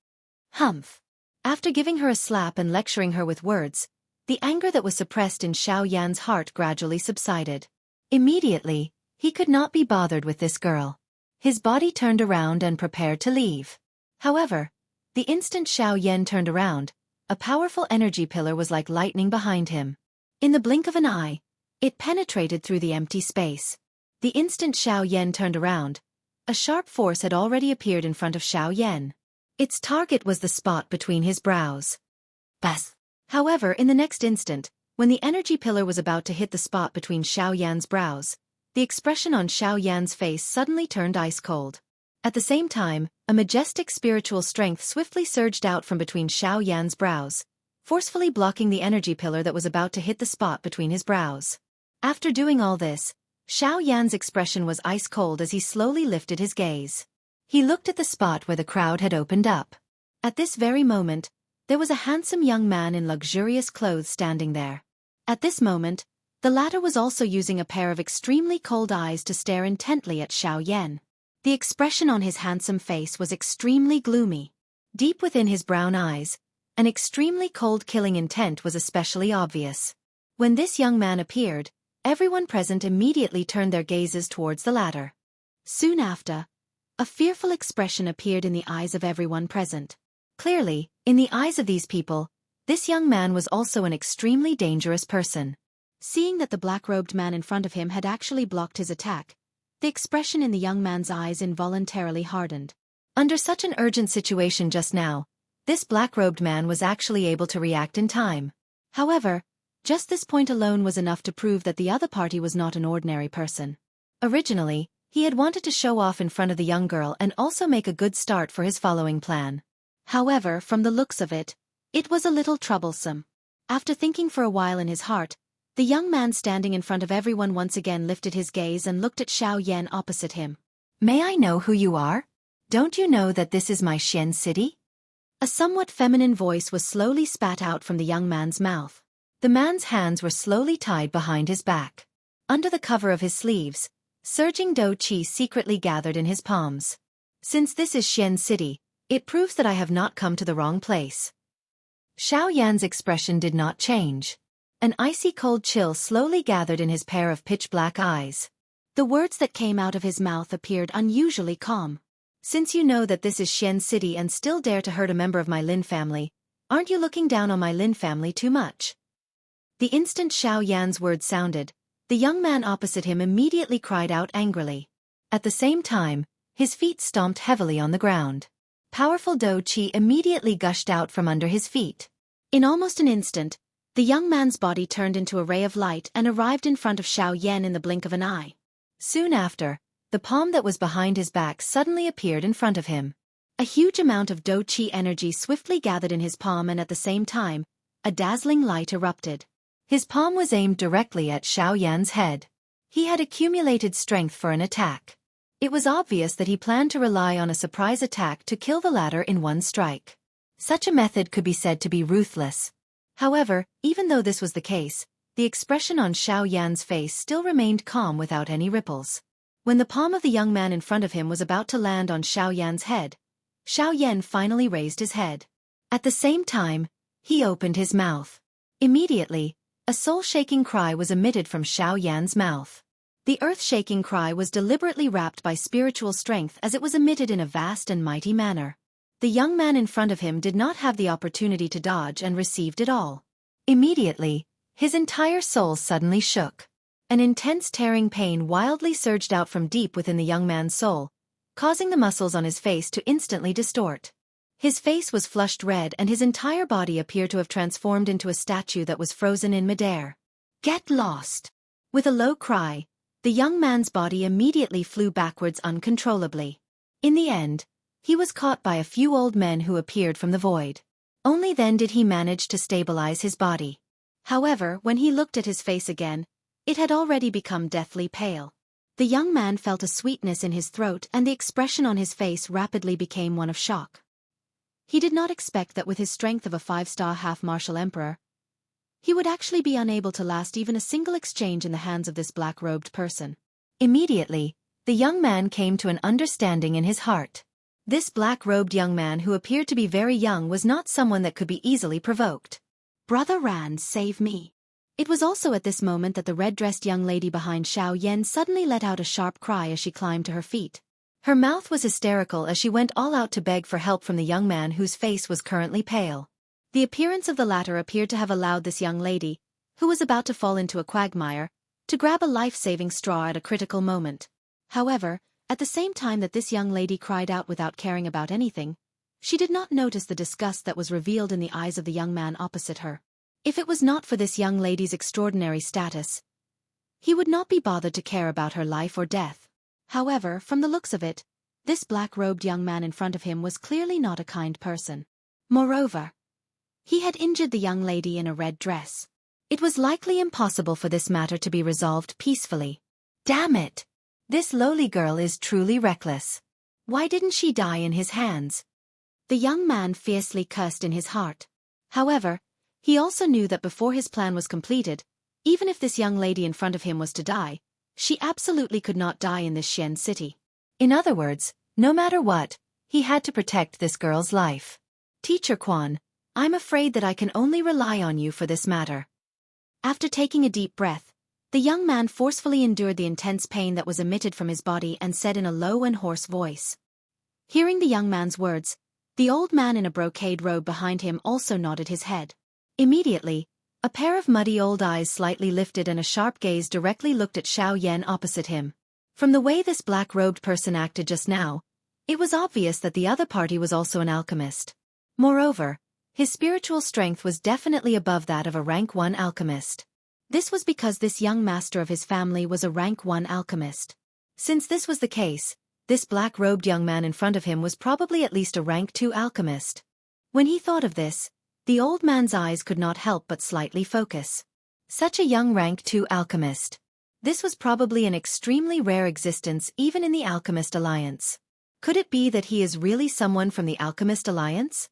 Humph! After giving her a slap and lecturing her with words, the anger that was suppressed in Xiao Yan's heart gradually subsided. Immediately, he could not be bothered with this girl. His body turned around and prepared to leave. However, the instant Xiao Yan turned around, a powerful energy pillar was like lightning behind him. In the blink of an eye, it penetrated through the empty space. The instant Xiao Yan turned around, A sharp force had already appeared in front of Xiao Yan. Its target was the spot between his brows. Bas. However, in the next instant, when the energy pillar was about to hit the spot between Xiao Yan's brows, the expression on Xiao Yan's face suddenly turned ice cold. At the same time, a majestic spiritual strength swiftly surged out from between Xiao Yan's brows, forcefully blocking the energy pillar that was about to hit the spot between his brows. After doing all this, Xiao Yan's expression was ice cold as he slowly lifted his gaze. He looked at the spot where the crowd had opened up. At this very moment, there was a handsome young man in luxurious clothes standing there. At this moment, the latter was also using a pair of extremely cold eyes to stare intently at Xiao Yan. The expression on his handsome face was extremely gloomy. Deep within his brown eyes, an extremely cold killing intent was especially obvious. When this young man appeared, everyone present immediately turned their gazes towards the latter. Soon after, a fearful expression appeared in the eyes of everyone present. Clearly, in the eyes of these people, this young man was also an extremely dangerous person. Seeing that the black-robed man in front of him had actually blocked his attack, the expression in the young man's eyes involuntarily hardened. Under such an urgent situation just now, this black-robed man was actually able to react in time. However, just this point alone was enough to prove that the other party was not an ordinary person. Originally, he had wanted to show off in front of the young girl and also make a good start for his following plan. However, from the looks of it, it was a little troublesome. After thinking for a while in his heart, the young man standing in front of everyone once again lifted his gaze and looked at Xiao Yan opposite him. "May I know who you are? Don't you know that this is my Xian city?" A somewhat feminine voice was slowly spat out from the young man's mouth. The man's hands were slowly tied behind his back. Under the cover of his sleeves, surging dou qi secretly gathered in his palms. "Since this is Xian city, it proves that I have not come to the wrong place." Xiao Yan's expression did not change. An icy cold chill slowly gathered in his pair of pitch-black eyes. The words that came out of his mouth appeared unusually calm. "Since you know that this is Xian city and still dare to hurt a member of my Lin family, aren't you looking down on my Lin family too much?" The instant Xiao Yan's words sounded, the young man opposite him immediately cried out angrily. At the same time, his feet stomped heavily on the ground. Powerful dou qi immediately gushed out from under his feet. In almost an instant, the young man's body turned into a ray of light and arrived in front of Xiao Yan in the blink of an eye. Soon after, the palm that was behind his back suddenly appeared in front of him. A huge amount of dou qi energy swiftly gathered in his palm and at the same time, a dazzling light erupted. His palm was aimed directly at Xiao Yan's head. He had accumulated strength for an attack. It was obvious that he planned to rely on a surprise attack to kill the latter in one strike. Such a method could be said to be ruthless. However, even though this was the case, the expression on Xiao Yan's face still remained calm without any ripples. When the palm of the young man in front of him was about to land on Xiao Yan's head, Xiao Yan finally raised his head. At the same time, he opened his mouth. Immediately, a soul-shaking cry was emitted from Xiao Yan's mouth. The earth-shaking cry was deliberately wrapped by spiritual strength as it was emitted in a vast and mighty manner. The young man in front of him did not have the opportunity to dodge and received it all. Immediately, his entire soul suddenly shook. An intense tearing pain wildly surged out from deep within the young man's soul, causing the muscles on his face to instantly distort. His face was flushed red and his entire body appeared to have transformed into a statue that was frozen in midair. "Get lost!" With a low cry, the young man's body immediately flew backwards uncontrollably. In the end, he was caught by a few old men who appeared from the void. Only then did he manage to stabilize his body. However, when he looked at his face again, it had already become deathly pale. The young man felt a sweetness in his throat and the expression on his face rapidly became one of shock. He did not expect that with his strength of a 5-star half-martial emperor, he would actually be unable to last even a single exchange in the hands of this black-robed person. Immediately, the young man came to an understanding in his heart. This black-robed young man who appeared to be very young was not someone that could be easily provoked. "Brother Rand, save me." It was also at this moment that the red-dressed young lady behind Xiao Yan suddenly let out a sharp cry as she climbed to her feet. Her mouth was hysterical as she went all out to beg for help from the young man whose face was currently pale. The appearance of the latter appeared to have allowed this young lady, who was about to fall into a quagmire, to grab a life-saving straw at a critical moment. However, At the same time that this young lady cried out without caring about anything, she did not notice the disgust that was revealed in the eyes of the young man opposite her. If it was not for this young lady's extraordinary status, he would not be bothered to care about her life or death. However, from the looks of it, this black-robed young man in front of him was clearly not a kind person. Moreover, he had injured the young lady in a red dress. It was likely impossible for this matter to be resolved peacefully. Damn it! This lowly girl is truly reckless. Why didn't she die in his hands? The young man fiercely cursed in his heart. However, he also knew that before his plan was completed, even if this young lady in front of him was to die, she absolutely could not die in this Xian city. In other words, no matter what, he had to protect this girl's life. Teacher Quan, I'm afraid that I can only rely on you for this matter. After taking a deep breath, the young man forcefully endured the intense pain that was emitted from his body and said in a low and hoarse voice. Hearing the young man's words, the old man in a brocade robe behind him also nodded his head. Immediately, a pair of muddy old eyes slightly lifted and a sharp gaze directly looked at Xiao Yan opposite him. From the way this black-robed person acted just now, it was obvious that the other party was also an alchemist. Moreover, his spiritual strength was definitely above that of a rank 1 alchemist. This was because this young master of his family was a rank 1 alchemist. Since this was the case, this black-robed young man in front of him was probably at least a rank 2 alchemist. When he thought of this, the old man's eyes could not help but slightly focus. Such a young rank 2 alchemist. This was probably an extremely rare existence even in the Alchemist Alliance. Could it be that he is really someone from the Alchemist Alliance?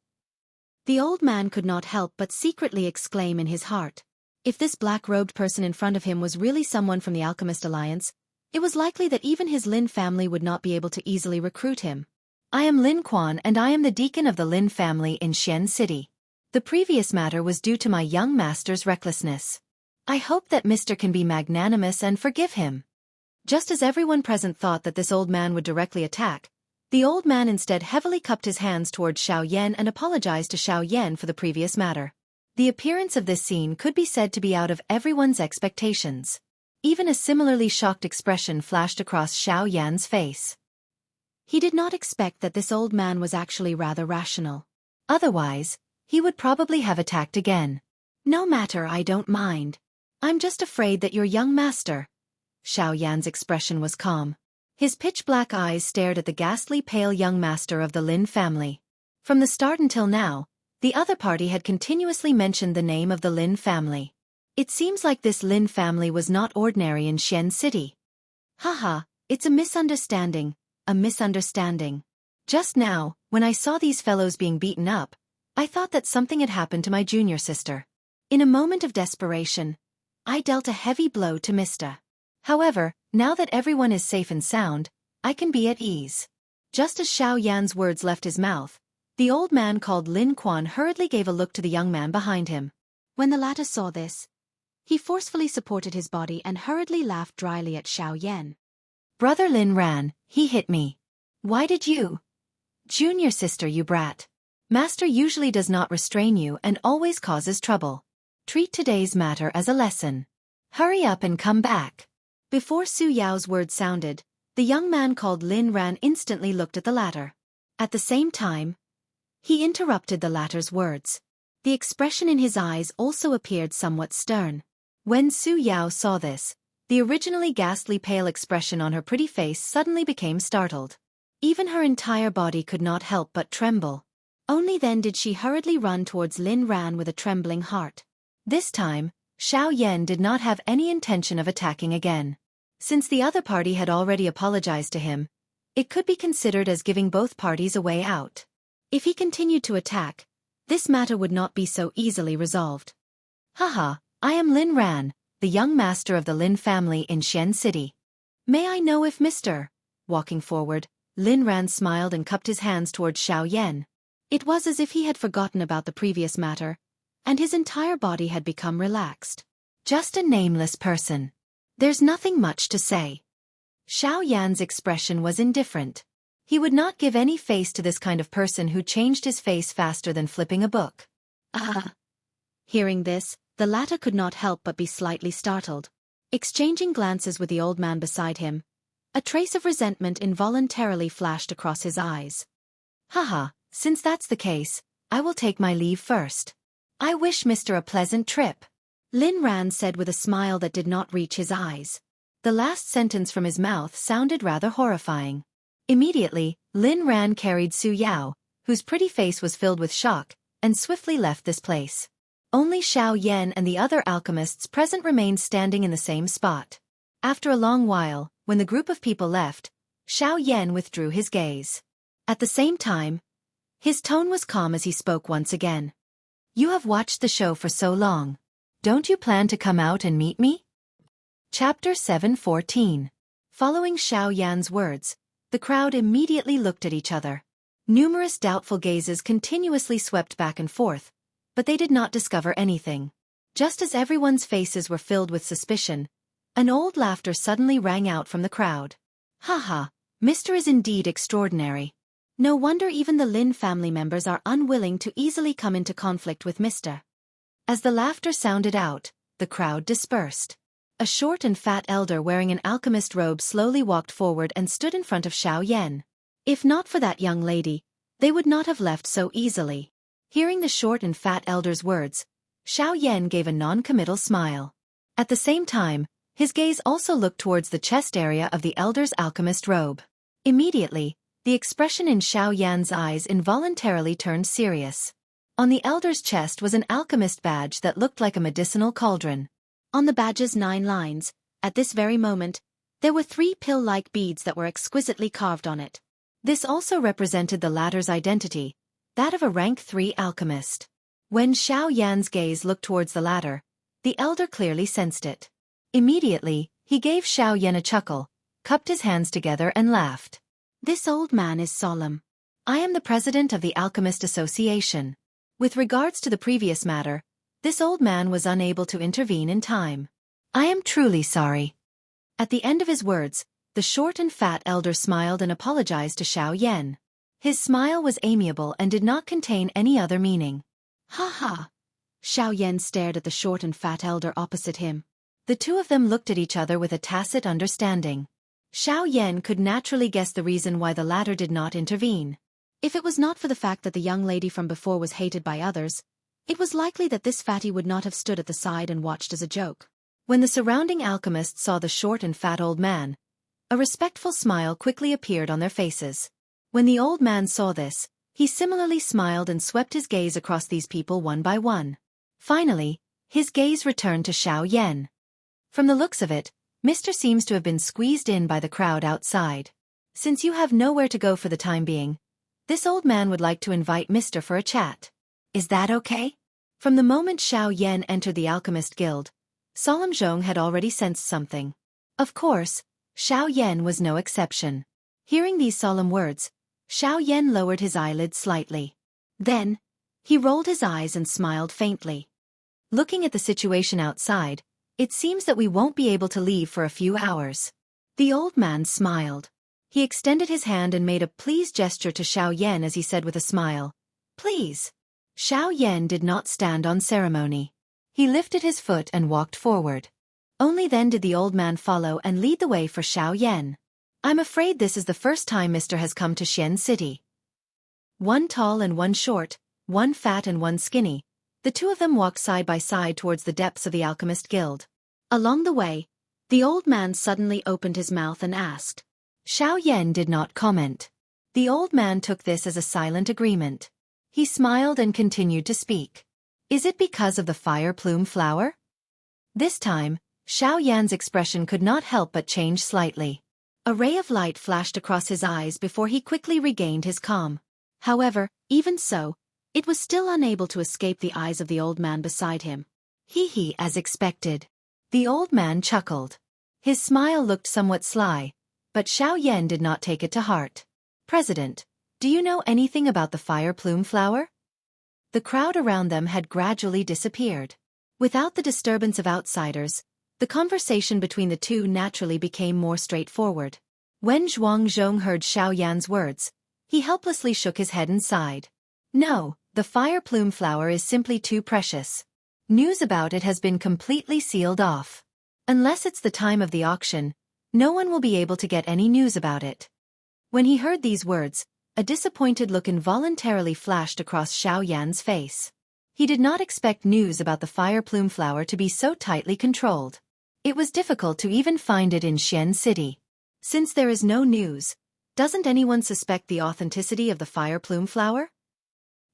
The old man could not help but secretly exclaim in his heart. If this black-robed person in front of him was really someone from the Alchemist Alliance, it was likely that even his Lin family would not be able to easily recruit him. I am Lin Quan and I am the deacon of the Lin family in Xian City. The previous matter was due to my young master's recklessness. I hope that Mr. can be magnanimous and forgive him. Just as everyone present thought that this old man would directly attack, the old man instead heavily cupped his hands towards Xiao Yan and apologized to Xiao Yan for the previous matter. The appearance of this scene could be said to be out of everyone's expectations. Even a similarly shocked expression flashed across Xiao Yan's face. He did not expect that this old man was actually rather rational. Otherwise, he would probably have attacked again. No matter, I don't mind. I'm just afraid that your young master. Xiao Yan's expression was calm. His pitch-black eyes stared at the ghastly pale young master of the Lin family. From the start until now, the other party had continuously mentioned the name of the Lin family. It seems like this Lin family was not ordinary in Xian City. Haha, it's a misunderstanding, a misunderstanding. Just now, when I saw these fellows being beaten up, I thought that something had happened to my junior sister. In a moment of desperation, I dealt a heavy blow to Mista. However, now that everyone is safe and sound, I can be at ease. Just as Xiao Yan's words left his mouth, the old man called Lin Quan hurriedly gave a look to the young man behind him. When the latter saw this, he forcefully supported his body and hurriedly laughed dryly at Xiao Yan. Brother Lin ran, he hit me. Why did you? Junior sister, you brat. Master usually does not restrain you and always causes trouble. Treat today's matter as a lesson. Hurry up and come back. Before Su Yao's words sounded, the young man called Lin Ran instantly looked at the latter. At the same time, he interrupted the latter's words. The expression in his eyes also appeared somewhat stern. When Su Yao saw this, the originally ghastly pale expression on her pretty face suddenly became startled. Even her entire body could not help but tremble. Only then did she hurriedly run towards Lin Ran with a trembling heart. This time, Xiao Yan did not have any intention of attacking again. Since the other party had already apologized to him, it could be considered as giving both parties a way out. If he continued to attack, this matter would not be so easily resolved. Haha, I am Lin Ran, the young master of the Lin family in Xian City. May I know if Mr. Walking forward, Lin Ran smiled and cupped his hands towards Xiao Yan. It was as if he had forgotten about the previous matter, and his entire body had become relaxed. Just a nameless person. There's nothing much to say. Xiao Yan's expression was indifferent. He would not give any face to this kind of person who changed his face faster than flipping a book. Hearing this, the latter could not help but be slightly startled. Exchanging glances with the old man beside him, A trace of resentment involuntarily flashed across his eyes. Haha, since that's the case, I will take my leave first. I wish Mr. a pleasant trip. Lin Ran said with a smile that did not reach his eyes. The last sentence from his mouth sounded rather horrifying. Immediately, Lin Ran carried Su Yao, whose pretty face was filled with shock, and swiftly left this place. Only Xiao Yan and the other alchemists present remained standing in the same spot. After a long while, when the group of people left, Xiao Yan withdrew his gaze. At the same time, his tone was calm as he spoke once again. You have watched the show for so long. Don't you plan to come out and meet me? Chapter 7:14. Following Xiao Yan's words, the crowd immediately looked at each other. Numerous doubtful gazes continuously swept back and forth, but they did not discover anything. Just as everyone's faces were filled with suspicion, an old laughter suddenly rang out from the crowd. Haha, Mr. is indeed extraordinary. No wonder even the Lin family members are unwilling to easily come into conflict with Mr. As the laughter sounded out, the crowd dispersed. A short and fat elder wearing an alchemist robe slowly walked forward and stood in front of Xiao Yan. If not for that young lady, they would not have left so easily. Hearing the short and fat elder's words, Xiao Yan gave a non-committal smile. At the same time, his gaze also looked towards the chest area of the elder's alchemist robe. Immediately, the expression in Xiao Yan's eyes involuntarily turned serious. On the elder's chest was an alchemist badge that looked like a medicinal cauldron. On the badge's 9 lines, at this very moment, there were 3 pill-like beads that were exquisitely carved on it. This also represented the latter's identity, that of a rank 3 alchemist. When Xiao Yan's gaze looked towards the latter, the elder clearly sensed it. Immediately, he gave Xiao Yan a chuckle, cupped his hands together and laughed. This old man is solemn. I am the president of the Alchemist Association. With regards to the previous matter, this old man was unable to intervene in time. I am truly sorry. At the end of his words, the short and fat elder smiled and apologized to Xiao Yan. His smile was amiable and did not contain any other meaning. Ha ha! Xiao Yan stared at the short and fat elder opposite him. The two of them looked at each other with a tacit understanding. Xiao Yan could naturally guess the reason why the latter did not intervene. If it was not for the fact that the young lady from before was hated by others, it was likely that this fatty would not have stood at the side and watched as a joke. When the surrounding alchemists saw the short and fat old man, a respectful smile quickly appeared on their faces. When the old man saw this, he similarly smiled and swept his gaze across these people one by one. Finally, his gaze returned to Xiao Yan. From the looks of it, Mr. seems to have been squeezed in by the crowd outside. Since you have nowhere to go for the time being, this old man would like to invite Mr. for a chat. Is that okay? From the moment Xiao Yan entered the Alchemist Guild, Solemn Zhong had already sensed something. Of course, Xiao Yan was no exception. Hearing these solemn words, Xiao Yan lowered his eyelids slightly. Then, he rolled his eyes and smiled faintly. Looking at the situation outside, it seems that we won't be able to leave for a few hours. The old man smiled. He extended his hand and made a please gesture to Xiao Yan as he said with a smile, "Please." Xiao Yan did not stand on ceremony. He lifted his foot and walked forward. Only then did the old man follow and lead the way for Xiao Yan. I'm afraid this is the first time Mr. has come to Xian City. One tall and one short, one fat and one skinny, the two of them walked side by side towards the depths of the Alchemist Guild. Along the way, the old man suddenly opened his mouth and asked. Xiao Yan did not comment. The old man took this as a silent agreement. He smiled and continued to speak. Is it because of the fire plume flower? This time, Xiao Yan's expression could not help but change slightly. A ray of light flashed across his eyes before he quickly regained his calm. However, even so, it was still unable to escape the eyes of the old man beside him. Hee, as expected. The old man chuckled. His smile looked somewhat sly, but Xiao Yan did not take it to heart. President, do you know anything about the fire plume flower? The crowd around them had gradually disappeared. Without the disturbance of outsiders, the conversation between the two naturally became more straightforward. When Zhuangzhong heard Xiao Yan's words, he helplessly shook his head and sighed. No, the fire plume flower is simply too precious. News about it has been completely sealed off. Unless it's the time of the auction, No one will be able to get any news about it. When he heard these words, a disappointed look involuntarily flashed across Xiao Yan's face. He did not expect news about the fire plume flower to be so tightly controlled. It was difficult to even find it in Xian City. Since there is no news, doesn't anyone suspect the authenticity of the fire plume flower?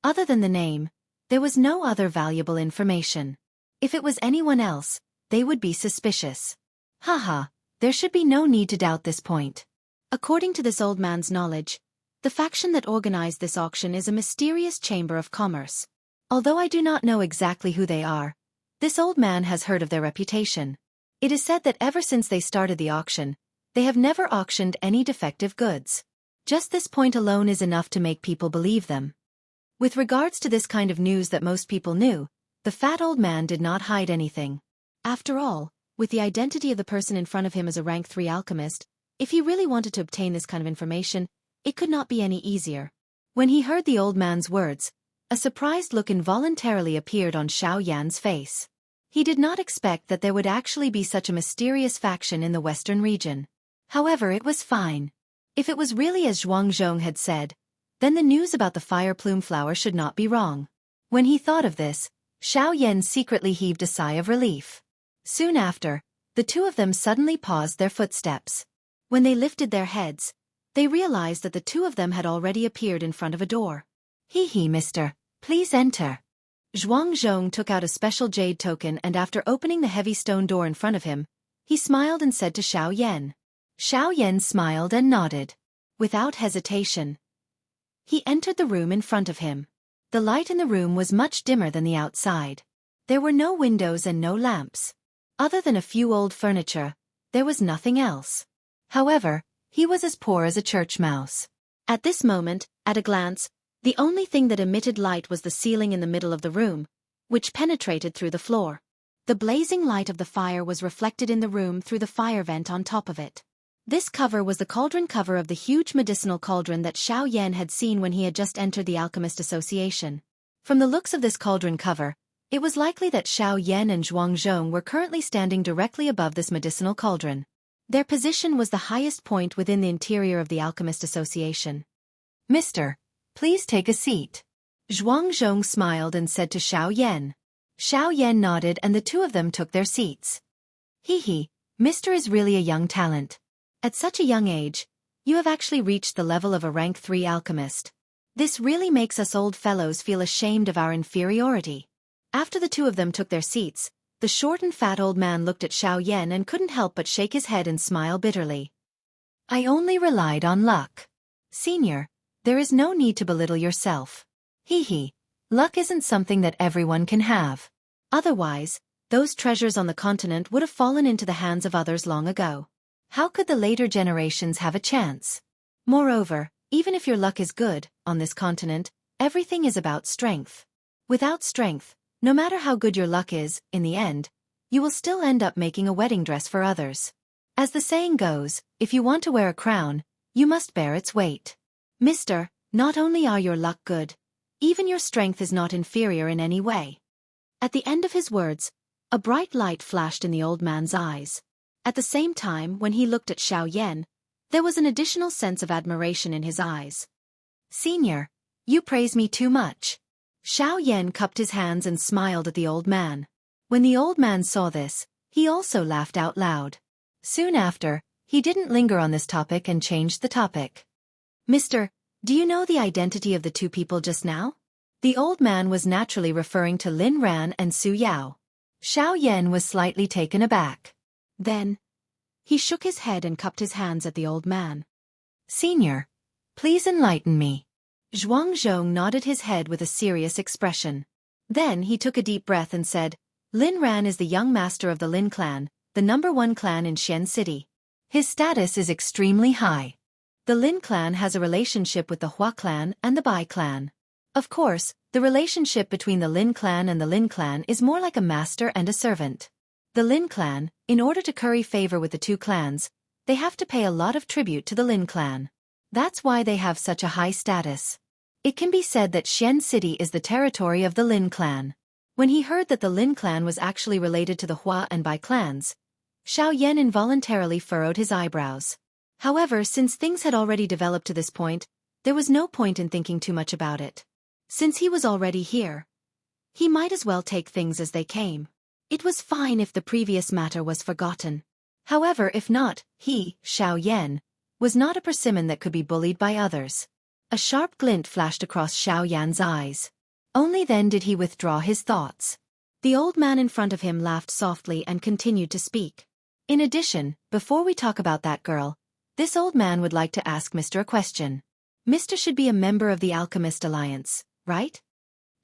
Other than the name, there was no other valuable information. If it was anyone else, they would be suspicious. Haha, there should be no need to doubt this point. According to this old man's knowledge, the faction that organized this auction is a mysterious chamber of commerce. Although I do not know exactly who they are, this old man has heard of their reputation. It is said that ever since they started the auction, they have never auctioned any defective goods. Just this point alone is enough to make people believe them. With regards to this kind of news that most people knew, the fat old man did not hide anything. After all, with the identity of the person in front of him as a rank 3 alchemist, if he really wanted to obtain this kind of information, it could not be any easier. When he heard the old man's words, a surprised look involuntarily appeared on Xiao Yan's face. He did not expect that there would actually be such a mysterious faction in the western region. However, it was fine. If it was really as Zhuangzhong had said, then the news about the fire plume flower should not be wrong. When he thought of this, Xiao Yan secretly heaved a sigh of relief. Soon after, the two of them suddenly paused their footsteps. When they lifted their heads, they realized that the two of them had already appeared in front of a door. Hee, mister, please enter. Zhuangzhong took out a special jade token and after opening the heavy stone door in front of him, he smiled and said to Xiao Yan. Xiao Yan smiled and nodded. Without hesitation, he entered the room in front of him. The light in the room was much dimmer than the outside. There were no windows and no lamps. Other than a few old furniture, there was nothing else. However, he was as poor as a church mouse. At this moment, at a glance, the only thing that emitted light was the ceiling in the middle of the room, which penetrated through the floor. The blazing light of the fire was reflected in the room through the fire vent on top of it. This cover was the cauldron cover of the huge medicinal cauldron that Xiao Yan had seen when he had just entered the Alchemist Association. From the looks of this cauldron cover, it was likely that Xiao Yan and Zhuangzhong were currently standing directly above this medicinal cauldron. Their position was the highest point within the interior of the Alchemist Association. Mister, please take a seat. Zhuangzhong smiled and said to Xiao Yan. Xiao Yan nodded and the two of them took their seats. Hee, Mister is really a young talent. At such a young age, you have actually reached the level of a rank 3 alchemist. This really makes us old fellows feel ashamed of our inferiority. After the two of them took their seats, the short and fat old man looked at Xiao Yan and couldn't help but shake his head and smile bitterly. I only relied on luck. Senior, there is no need to belittle yourself. Hee, luck isn't something that everyone can have. Otherwise, those treasures on the continent would have fallen into the hands of others long ago. How could the later generations have a chance? Moreover, even if your luck is good, on this continent, everything is about strength. Without strength, no matter how good your luck is, in the end, you will still end up making a wedding dress for others. As the saying goes, if you want to wear a crown, you must bear its weight. Mister, not only are your luck good, even your strength is not inferior in any way. At the end of his words, a bright light flashed in the old man's eyes. At the same time, when he looked at Xiao Yan, there was an additional sense of admiration in his eyes. Senior, you praise me too much. Xiao Yan cupped his hands and smiled at the old man. When the old man saw this, he also laughed out loud. Soon after, he didn't linger on this topic and changed the topic. Mister, do you know the identity of the two people just now? The old man was naturally referring to Lin Ran and Su Yao. Xiao Yan was slightly taken aback. Then, he shook his head and cupped his hands at the old man. Senior, please enlighten me. Zhuangzhong nodded his head with a serious expression. Then he took a deep breath and said, Lin Ran is the young master of the Lin clan, the #1 clan in Xian City. His status is extremely high. The Lin clan has a relationship with the Hua clan and the Bai clan. Of course, the relationship between the Lin clan and the Lin clan is more like a master and a servant. The Lin clan, in order to curry favor with the two clans, they have to pay a lot of tribute to the Lin clan. That's why they have such a high status. It can be said that Xian City is the territory of the Lin clan. When he heard that the Lin clan was actually related to the Hua and Bai clans, Xiao Yan involuntarily furrowed his eyebrows. However, since things had already developed to this point, there was no point in thinking too much about it. Since he was already here, he might as well take things as they came. It was fine if the previous matter was forgotten. However, if not, he, Xiao Yan, was not a persimmon that could be bullied by others. A sharp glint flashed across Xiao Yan's eyes. Only then did he withdraw his thoughts. The old man in front of him laughed softly and continued to speak. In addition, before we talk about that girl, this old man would like to ask Mr. a question. Mr. should be a member of the Alchemist Alliance, right?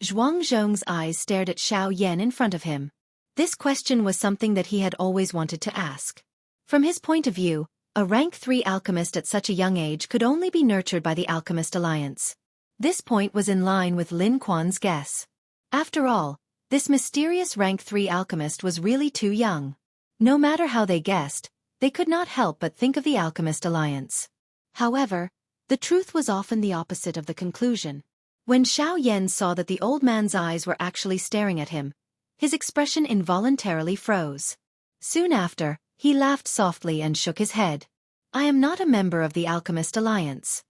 Zhuang Zhong's eyes stared at Xiao Yan in front of him. This question was something that he had always wanted to ask. From his point of view, a rank 3 alchemist at such a young age could only be nurtured by the Alchemist Alliance. This point was in line with Lin Quan's guess. After all, this mysterious rank 3 alchemist was really too young. No matter how they guessed, they could not help but think of the Alchemist Alliance. However, the truth was often the opposite of the conclusion. When Xiao Yan saw that the old man's eyes were actually staring at him, his expression involuntarily froze. Soon after, he laughed softly and shook his head. I am not a member of the Alchemist Alliance.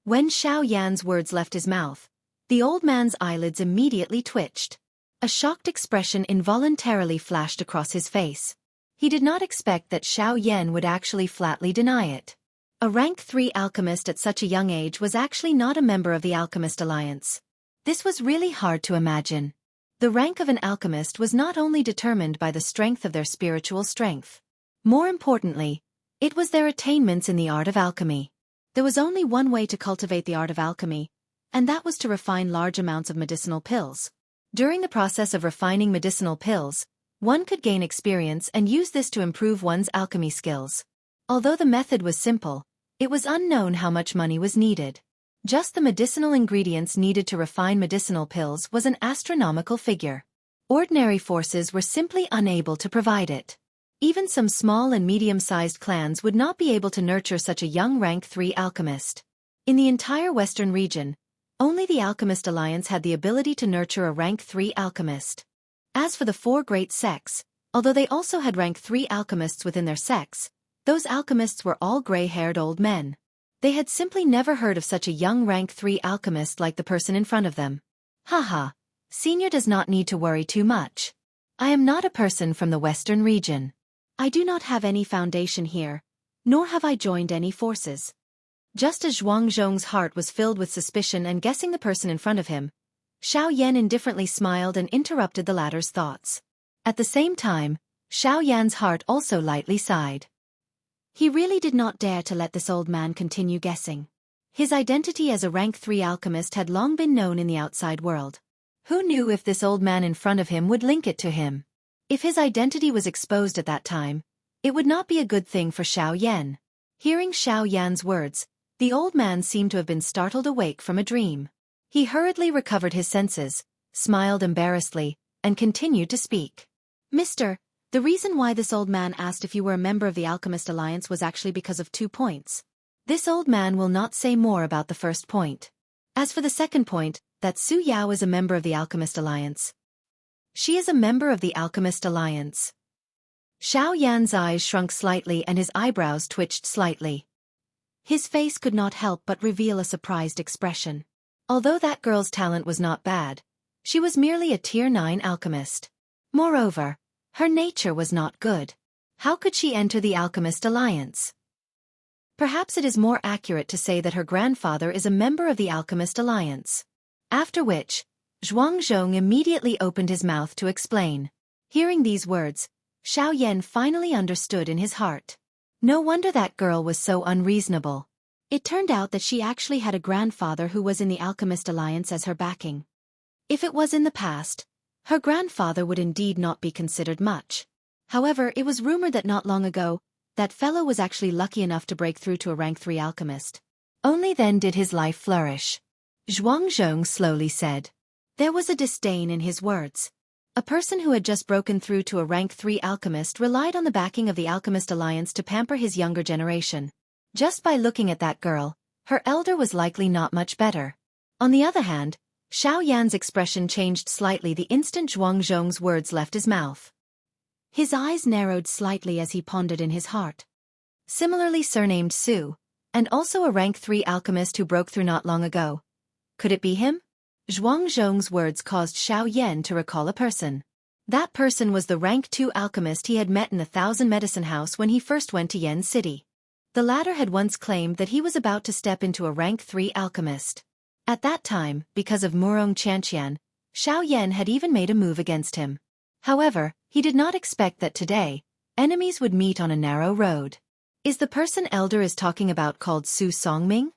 When Xiao Yan's words left his mouth, the old man's eyelids immediately twitched. A shocked expression involuntarily flashed across his face. He did not expect that Xiao Yan would actually flatly deny it. A rank 3 alchemist at such a young age was actually not a member of the Alchemist Alliance. This was really hard to imagine. The rank of an alchemist was not only determined by the strength of their spiritual strength. More importantly, it was their attainments in the art of alchemy. There was only one way to cultivate the art of alchemy, and that was to refine large amounts of medicinal pills. During the process of refining medicinal pills, one could gain experience and use this to improve one's alchemy skills. Although the method was simple, it was unknown how much money was needed. Just the medicinal ingredients needed to refine medicinal pills was an astronomical figure. Ordinary forces were simply unable to provide it. Even some small and medium-sized clans would not be able to nurture such a young rank 3 alchemist. In the entire Western region, only the Alchemist Alliance had the ability to nurture a rank 3 alchemist. As for the 4 great sects, although they also had rank 3 alchemists within their sects, those alchemists were all gray-haired old men. They had simply never heard of such a young rank 3 alchemist like the person in front of them. Haha, Senior does not need to worry too much. I am not a person from the Western region. I do not have any foundation here, nor have I joined any forces. Just as Zhuang Zhong's heart was filled with suspicion and guessing the person in front of him, Xiao Yan indifferently smiled and interrupted the latter's thoughts. At the same time, Xiao Yan's heart also lightly sighed. He really did not dare to let this old man continue guessing. His identity as a rank 3 alchemist had long been known in the outside world. Who knew if this old man in front of him would link it to him? If his identity was exposed at that time, it would not be a good thing for Xiao Yan. Hearing Xiao Yan's words, the old man seemed to have been startled awake from a dream. He hurriedly recovered his senses, smiled embarrassedly, and continued to speak. Mister, the reason why this old man asked if you were a member of the Alchemist Alliance was actually because of 2 points. This old man will not say more about the first point. As for the second point, that Su Yao is a member of the Alchemist Alliance. She is a member of the Alchemist Alliance. Xiao Yan's eyes shrunk slightly and his eyebrows twitched slightly. His face could not help but reveal a surprised expression. Although that girl's talent was not bad, she was merely a tier 9 alchemist. Moreover, her nature was not good. How could she enter the Alchemist Alliance? Perhaps it is more accurate to say that her grandfather is a member of the Alchemist Alliance. After which, Zhuang Zhong immediately opened his mouth to explain. Hearing these words, Xiao Yan finally understood in his heart. No wonder that girl was so unreasonable. It turned out that she actually had a grandfather who was in the Alchemist Alliance as her backing. If it was in the past, her grandfather would indeed not be considered much. However, it was rumored that not long ago, that fellow was actually lucky enough to break through to a rank 3 alchemist. Only then did his life flourish. Zhuang Zhong slowly said. There was a disdain in his words. A person who had just broken through to a rank 3 alchemist relied on the backing of the Alchemist Alliance to pamper his younger generation. Just by looking at that girl, her elder was likely not much better. On the other hand, Xiao Yan's expression changed slightly the instant Zhuang Zhong's words left his mouth. His eyes narrowed slightly as he pondered in his heart. Similarly surnamed Su, and also a rank 3 alchemist who broke through not long ago. Could it be him? Zhuang Zhong's words caused Xiao Yan to recall a person. That person was the rank 2 alchemist he had met in the Thousand Medicine House when he first went to Yen City. The latter had once claimed that he was about to step into a rank 3 alchemist. At that time, because of Murong Chanqian, Xiao Yan had even made a move against him. However, he did not expect that today, enemies would meet on a narrow road. Is the person Elder is talking about called Su Songming?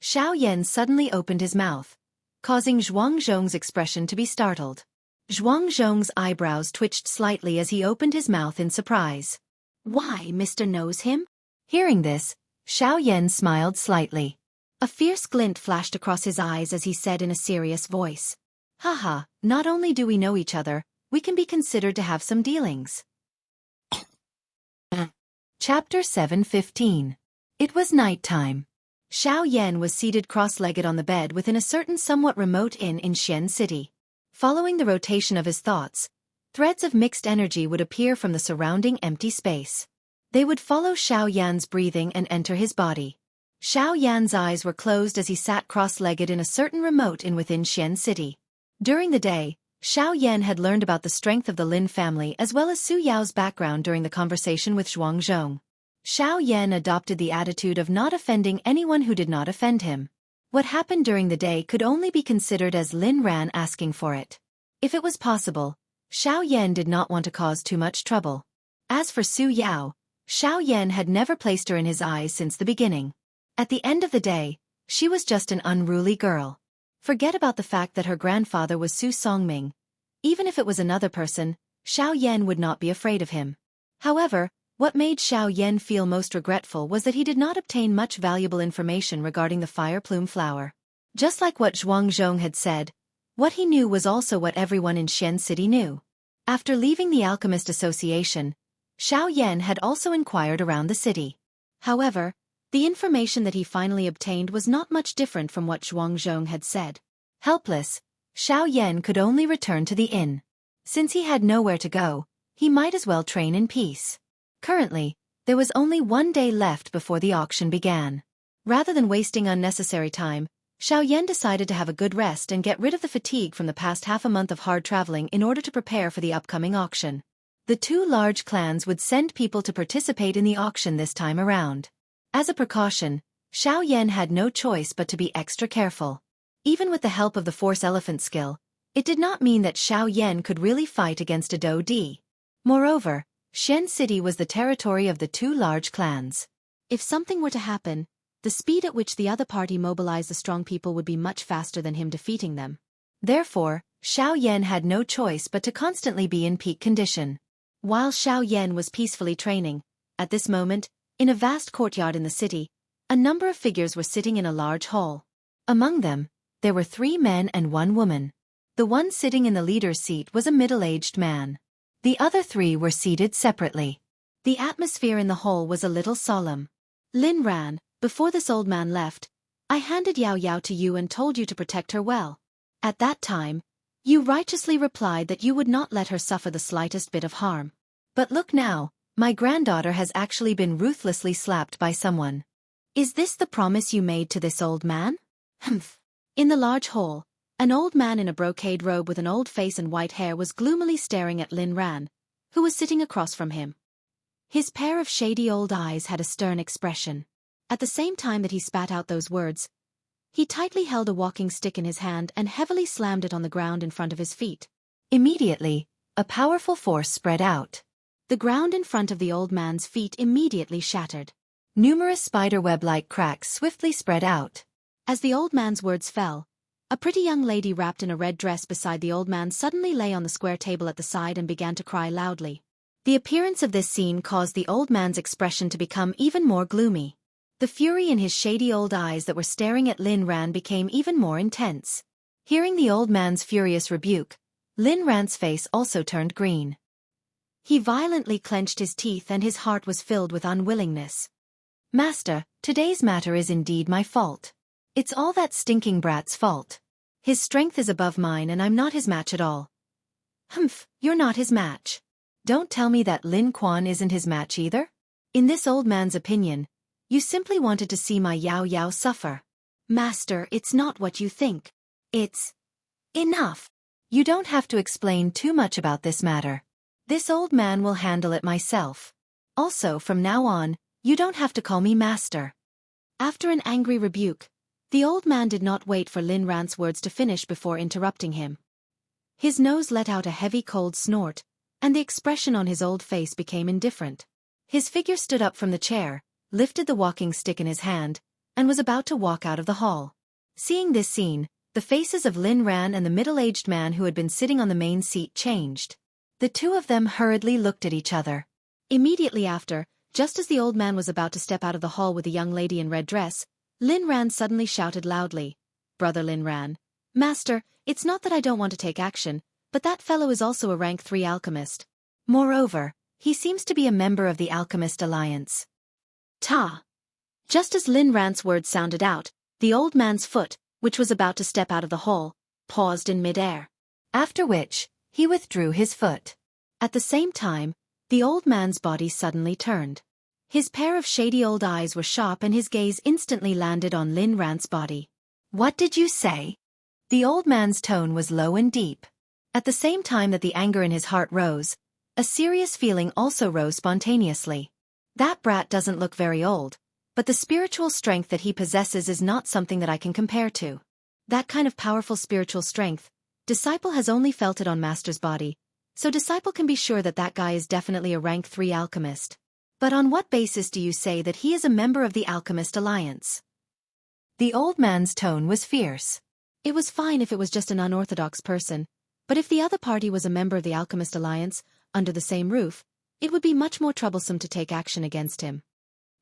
Xiao Yan suddenly opened his mouth, causing Zhuang Zhong's expression to be startled. Zhuang Zhong's eyebrows twitched slightly as he opened his mouth in surprise. Why, Mr. knows him? Hearing this, Xiao Yan smiled slightly. A fierce glint flashed across his eyes as he said in a serious voice. Haha, not only do we know each other, we can be considered to have some dealings. Chapter 7:15. It was night time. Xiao Yan was seated cross-legged on the bed within a certain somewhat remote inn in Xian City. Following the rotation of his thoughts, threads of mixed energy would appear from the surrounding empty space. They would follow Xiao Yan's breathing and enter his body. Xiao Yan's eyes were closed as he sat cross-legged in a certain remote inn within Xian City. During the day, Xiao Yan had learned about the strength of the Lin family as well as Su Yao's background during the conversation with Zhuang Zhong. Xiao Yan adopted the attitude of not offending anyone who did not offend him. What happened during the day could only be considered as Lin Ran asking for it. If it was possible, Xiao Yan did not want to cause too much trouble. As for Su Yao, Xiao Yan had never placed her in his eyes since the beginning. At the end of the day, she was just an unruly girl. Forget about the fact that her grandfather was Su Songming. Even if it was another person, Xiao Yan would not be afraid of him. However, what made Xiao Yan feel most regretful was that he did not obtain much valuable information regarding the fire plume flower. Just like what Zhuang Zhong had said, what he knew was also what everyone in Xian City knew. After leaving the Alchemist Association, Xiao Yan had also inquired around the city. However, the information that he finally obtained was not much different from what Zhuang Zhong had said. Helpless, Xiao Yan could only return to the inn. Since he had nowhere to go, he might as well train in peace. Currently, there was only one day left before the auction began. Rather than wasting unnecessary time, Xiao Yan decided to have a good rest and get rid of the fatigue from the past half a month of hard traveling in order to prepare for the upcoming auction. The two large clans would send people to participate in the auction this time around. As a precaution, Xiao Yan had no choice but to be extra careful. Even with the help of the Force Elephant skill, it did not mean that Xiao Yan could really fight against a Dou Di. Moreover, Xian City was the territory of the two large clans. If something were to happen, the speed at which the other party mobilized the strong people would be much faster than him defeating them. Therefore, Xiao Yan had no choice but to constantly be in peak condition. While Xiao Yan was peacefully training, at this moment, in a vast courtyard in the city, a number of figures were sitting in a large hall. Among them, there were 3 men and 1 woman. The one sitting in the leader's seat was a middle-aged man. The other 3 were seated separately. The atmosphere in the hall was a little solemn. Lin Ran, before this old man left, I handed Yao Yao to you and told you to protect her well. At that time, you righteously replied that you would not let her suffer the slightest bit of harm. But look now, my granddaughter has actually been ruthlessly slapped by someone. Is this the promise you made to this old man? Humph. In the large hall, an old man in a brocade robe with an old face and white hair was gloomily staring at Lin Ran, who was sitting across from him. His pair of shady old eyes had a stern expression. At the same time that he spat out those words, he tightly held a walking stick in his hand and heavily slammed it on the ground in front of his feet. Immediately, a powerful force spread out. The ground in front of the old man's feet immediately shattered. Numerous spiderweb-like cracks swiftly spread out. As the old man's words fell, a pretty young lady wrapped in a red dress beside the old man suddenly lay on the square table at the side and began to cry loudly. The appearance of this scene caused the old man's expression to become even more gloomy. The fury in his shady old eyes that were staring at Lin Ran became even more intense. Hearing the old man's furious rebuke, Lin Ran's face also turned green. He violently clenched his teeth and his heart was filled with unwillingness. Master, today's matter is indeed my fault. It's all that stinking brat's fault. His strength is above mine and I'm not his match at all. Humph, you're not his match. Don't tell me that Lin Quan isn't his match either? In this old man's opinion, you simply wanted to see my Yao Yao suffer. Master, it's not what you think. It's enough. You don't have to explain too much about this matter. This old man will handle it myself. Also, from now on, you don't have to call me master. After an angry rebuke, the old man did not wait for Lin Ran's words to finish before interrupting him. His nose let out a heavy cold snort, and the expression on his old face became indifferent. His figure stood up from the chair, lifted the walking stick in his hand, and was about to walk out of the hall. Seeing this scene, the faces of Lin Ran and the middle-aged man who had been sitting on the main seat changed. The two of them hurriedly looked at each other. Immediately after, just as the old man was about to step out of the hall with a young lady in red dress, Lin Ran suddenly shouted loudly, "Brother Lin Ran, Master, it's not that I don't want to take action, but that fellow is also a rank 3 alchemist. Moreover, he seems to be a member of the Alchemist Alliance." Ta! Just as Lin Ran's words sounded out, the old man's foot, which was about to step out of the hall, paused in midair. After which, he withdrew his foot. At the same time, the old man's body suddenly turned. His pair of shady old eyes were sharp and his gaze instantly landed on Lin Ran's body. "What did you say?" The old man's tone was low and deep. At the same time that the anger in his heart rose, a serious feeling also rose spontaneously. That brat doesn't look very old, but the spiritual strength that he possesses is not something that I can compare to. That kind of powerful spiritual strength, Disciple has only felt it on Master's body, so Disciple can be sure that that guy is definitely a rank 3 alchemist. But on what basis do you say that he is a member of the Alchemist Alliance? The old man's tone was fierce. It was fine if it was just an unorthodox person, but if the other party was a member of the Alchemist Alliance, under the same roof, it would be much more troublesome to take action against him.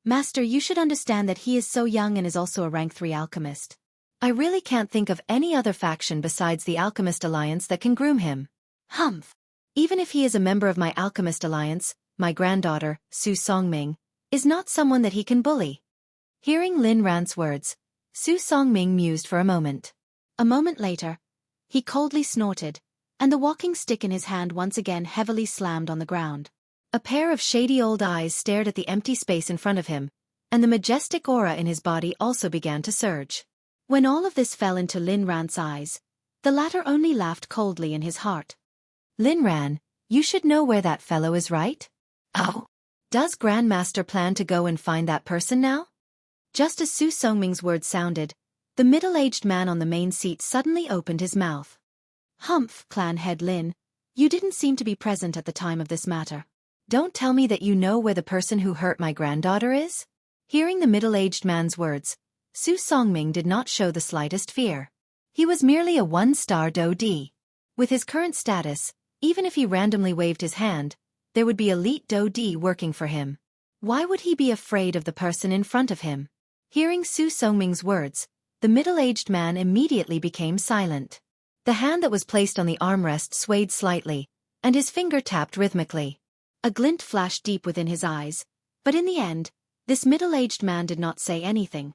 Master, you should understand that he is so young and is also a rank 3 alchemist. I really can't think of any other faction besides the Alchemist Alliance that can groom him. Humph! Even if he is a member of my Alchemist Alliance, my granddaughter, Su Songming, is not someone that he can bully. Hearing Lin Ran's words, Su Songming mused for a moment. A moment later, he coldly snorted, and the walking stick in his hand once again heavily slammed on the ground. A pair of shady old eyes stared at the empty space in front of him, and the majestic aura in his body also began to surge. When all of this fell into Lin Ran's eyes, the latter only laughed coldly in his heart. Lin Ran, you should know where that fellow is, right? Oh? Does Grandmaster plan to go and find that person now? Just as Su Songming's words sounded, the middle-aged man on the main seat suddenly opened his mouth. Humph, clan head Lin, you didn't seem to be present at the time of this matter. Don't tell me that you know where the person who hurt my granddaughter is? Hearing the middle-aged man's words, Su Songming did not show the slightest fear. He was merely a 1-star Do D. With his current status, even if he randomly waved his hand, there would be elite Do D working for him. Why would he be afraid of the person in front of him? Hearing Su Songming's words, the middle-aged man immediately became silent. The hand that was placed on the armrest swayed slightly, and his finger tapped rhythmically. A glint flashed deep within his eyes, but in the end, this middle-aged man did not say anything.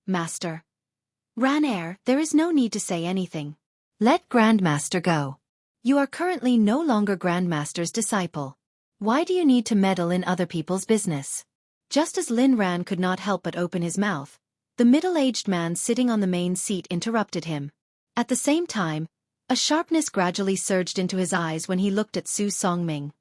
Master. Ran-air, there is no need to say anything. Let Grandmaster go. You are currently no longer Grandmaster's disciple. Why do you need to meddle in other people's business? Just as Lin Ran could not help but open his mouth, the middle-aged man sitting on the main seat interrupted him. At the same time, a sharpness gradually surged into his eyes when he looked at Su Songming.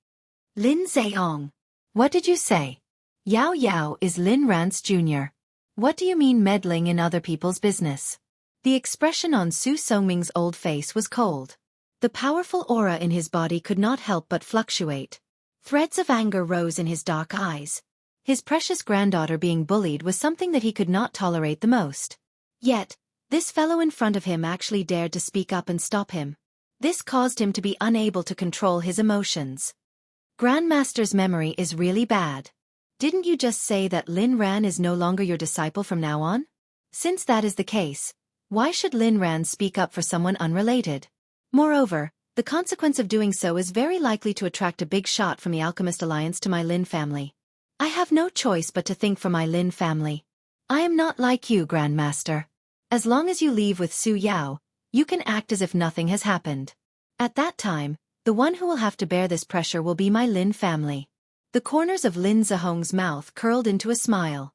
Lin Zheong. What did you say? Yao Yao is Lin Ran's junior. What do you mean meddling in other people's business? The expression on Su Songming's old face was cold. The powerful aura in his body could not help but fluctuate. Threads of anger rose in his dark eyes. His precious granddaughter being bullied was something that he could not tolerate the most. Yet, this fellow in front of him actually dared to speak up and stop him. This caused him to be unable to control his emotions. Grandmaster's memory is really bad. Didn't you just say that Lin Ran is no longer your disciple from now on? Since that is the case, why should Lin Ran speak up for someone unrelated? Moreover, the consequence of doing so is very likely to attract a big shot from the Alchemist Alliance to my Lin family. I have no choice but to think for my Lin family. I am not like you, Grandmaster. As long as you leave with Su Yao, you can act as if nothing has happened. At that time, The one who will have to bear this pressure will be my Lin family. The corners of Lin Zihong's mouth curled into a smile.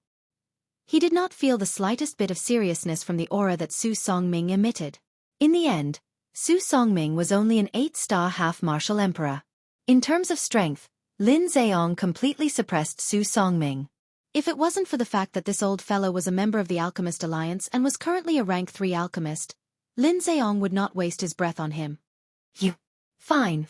He did not feel the slightest bit of seriousness from the aura that Su Songming emitted. In the end, Su Songming was only an 8-star half-martial emperor. In terms of strength, Lin Zheong completely suppressed Su Songming. If it wasn't for the fact that this old fellow was a member of the Alchemist Alliance and was currently a rank 3 alchemist, Lin Zheong would not waste his breath on him. You. Fine.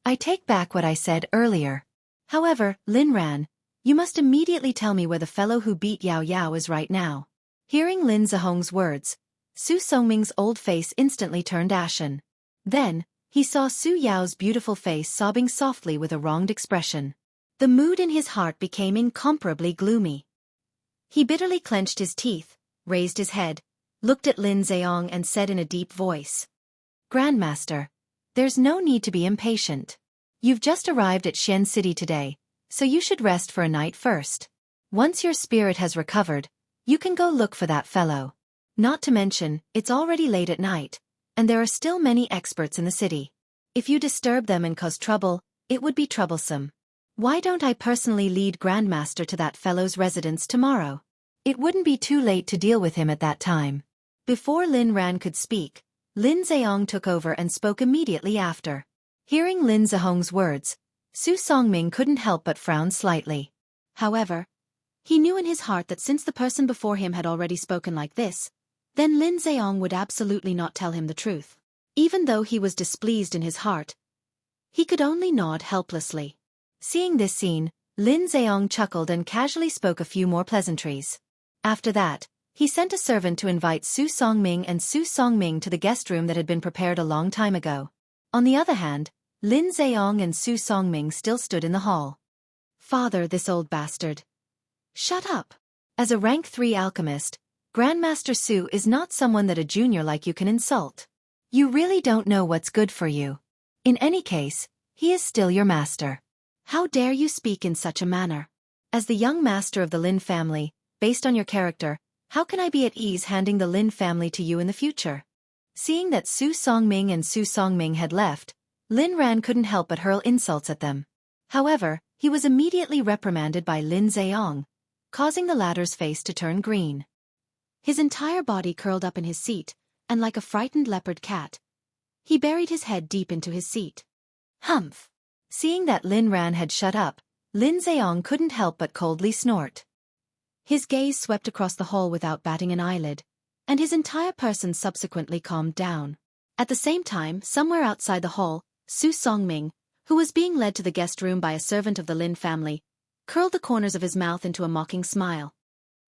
I take back what I said earlier. However, Lin Ran, you must immediately tell me where the fellow who beat Yao Yao is right now. Hearing Lin Zihong's words, Su Songming's old face instantly turned ashen. Then, he saw Su Yao's beautiful face sobbing softly with a wronged expression. The mood in his heart became incomparably gloomy. He bitterly clenched his teeth, raised his head, looked at Lin Zheong and said in a deep voice, "Grandmaster, there's no need to be impatient. You've just arrived at Xian City today, so you should rest for a night first. Once your spirit has recovered, you can go look for that fellow. Not to mention, it's already late at night, and there are still many experts in the city. If you disturb them and cause trouble, it would be troublesome. Why don't I personally lead Grandmaster to that fellow's residence tomorrow? It wouldn't be too late to deal with him at that time." Before Lin Ran could speak, Lin Zheong took over and spoke immediately after. Hearing Lin Zihong's words, Su Songming couldn't help but frown slightly. However, he knew in his heart that since the person before him had already spoken like this, then Lin Zheong would absolutely not tell him the truth. Even though he was displeased in his heart, he could only nod helplessly. Seeing this scene, Lin Zheong chuckled and casually spoke a few more pleasantries. After that, he sent a servant to invite Su Songming and Su Songming to the guest room that had been prepared a long time ago. On the other hand, Lin Zheong and Su Songming still stood in the hall. "Father, this old bastard." "Shut up. As a rank 3 alchemist, Grandmaster Su is not someone that a junior like you can insult. You really don't know what's good for you. In any case, he is still your master. How dare you speak in such a manner? As the young master of the Lin family, based on your character, how can I be at ease handing the Lin family to you in the future?" Seeing that Su Songming and Su Songming had left, Lin Ran couldn't help but hurl insults at them. However, he was immediately reprimanded by Lin Zheong, causing the latter's face to turn green. His entire body curled up in his seat, and like a frightened leopard cat, he buried his head deep into his seat. Humph! Seeing that Lin Ran had shut up, Lin Zheong couldn't help but coldly snort. His gaze swept across the hall without batting an eyelid, and his entire person subsequently calmed down. At the same time, somewhere outside the hall, Su Songming, who was being led to the guest room by a servant of the Lin family, curled the corners of his mouth into a mocking smile.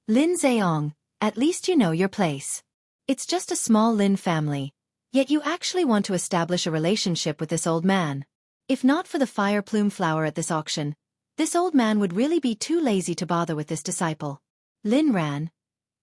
"Lin Zheong, at least you know your place. It's just a small Lin family, yet you actually want to establish a relationship with this old man. If not for the fire plume flower at this auction, this old man would really be too lazy to bother with this disciple. Lin Ran.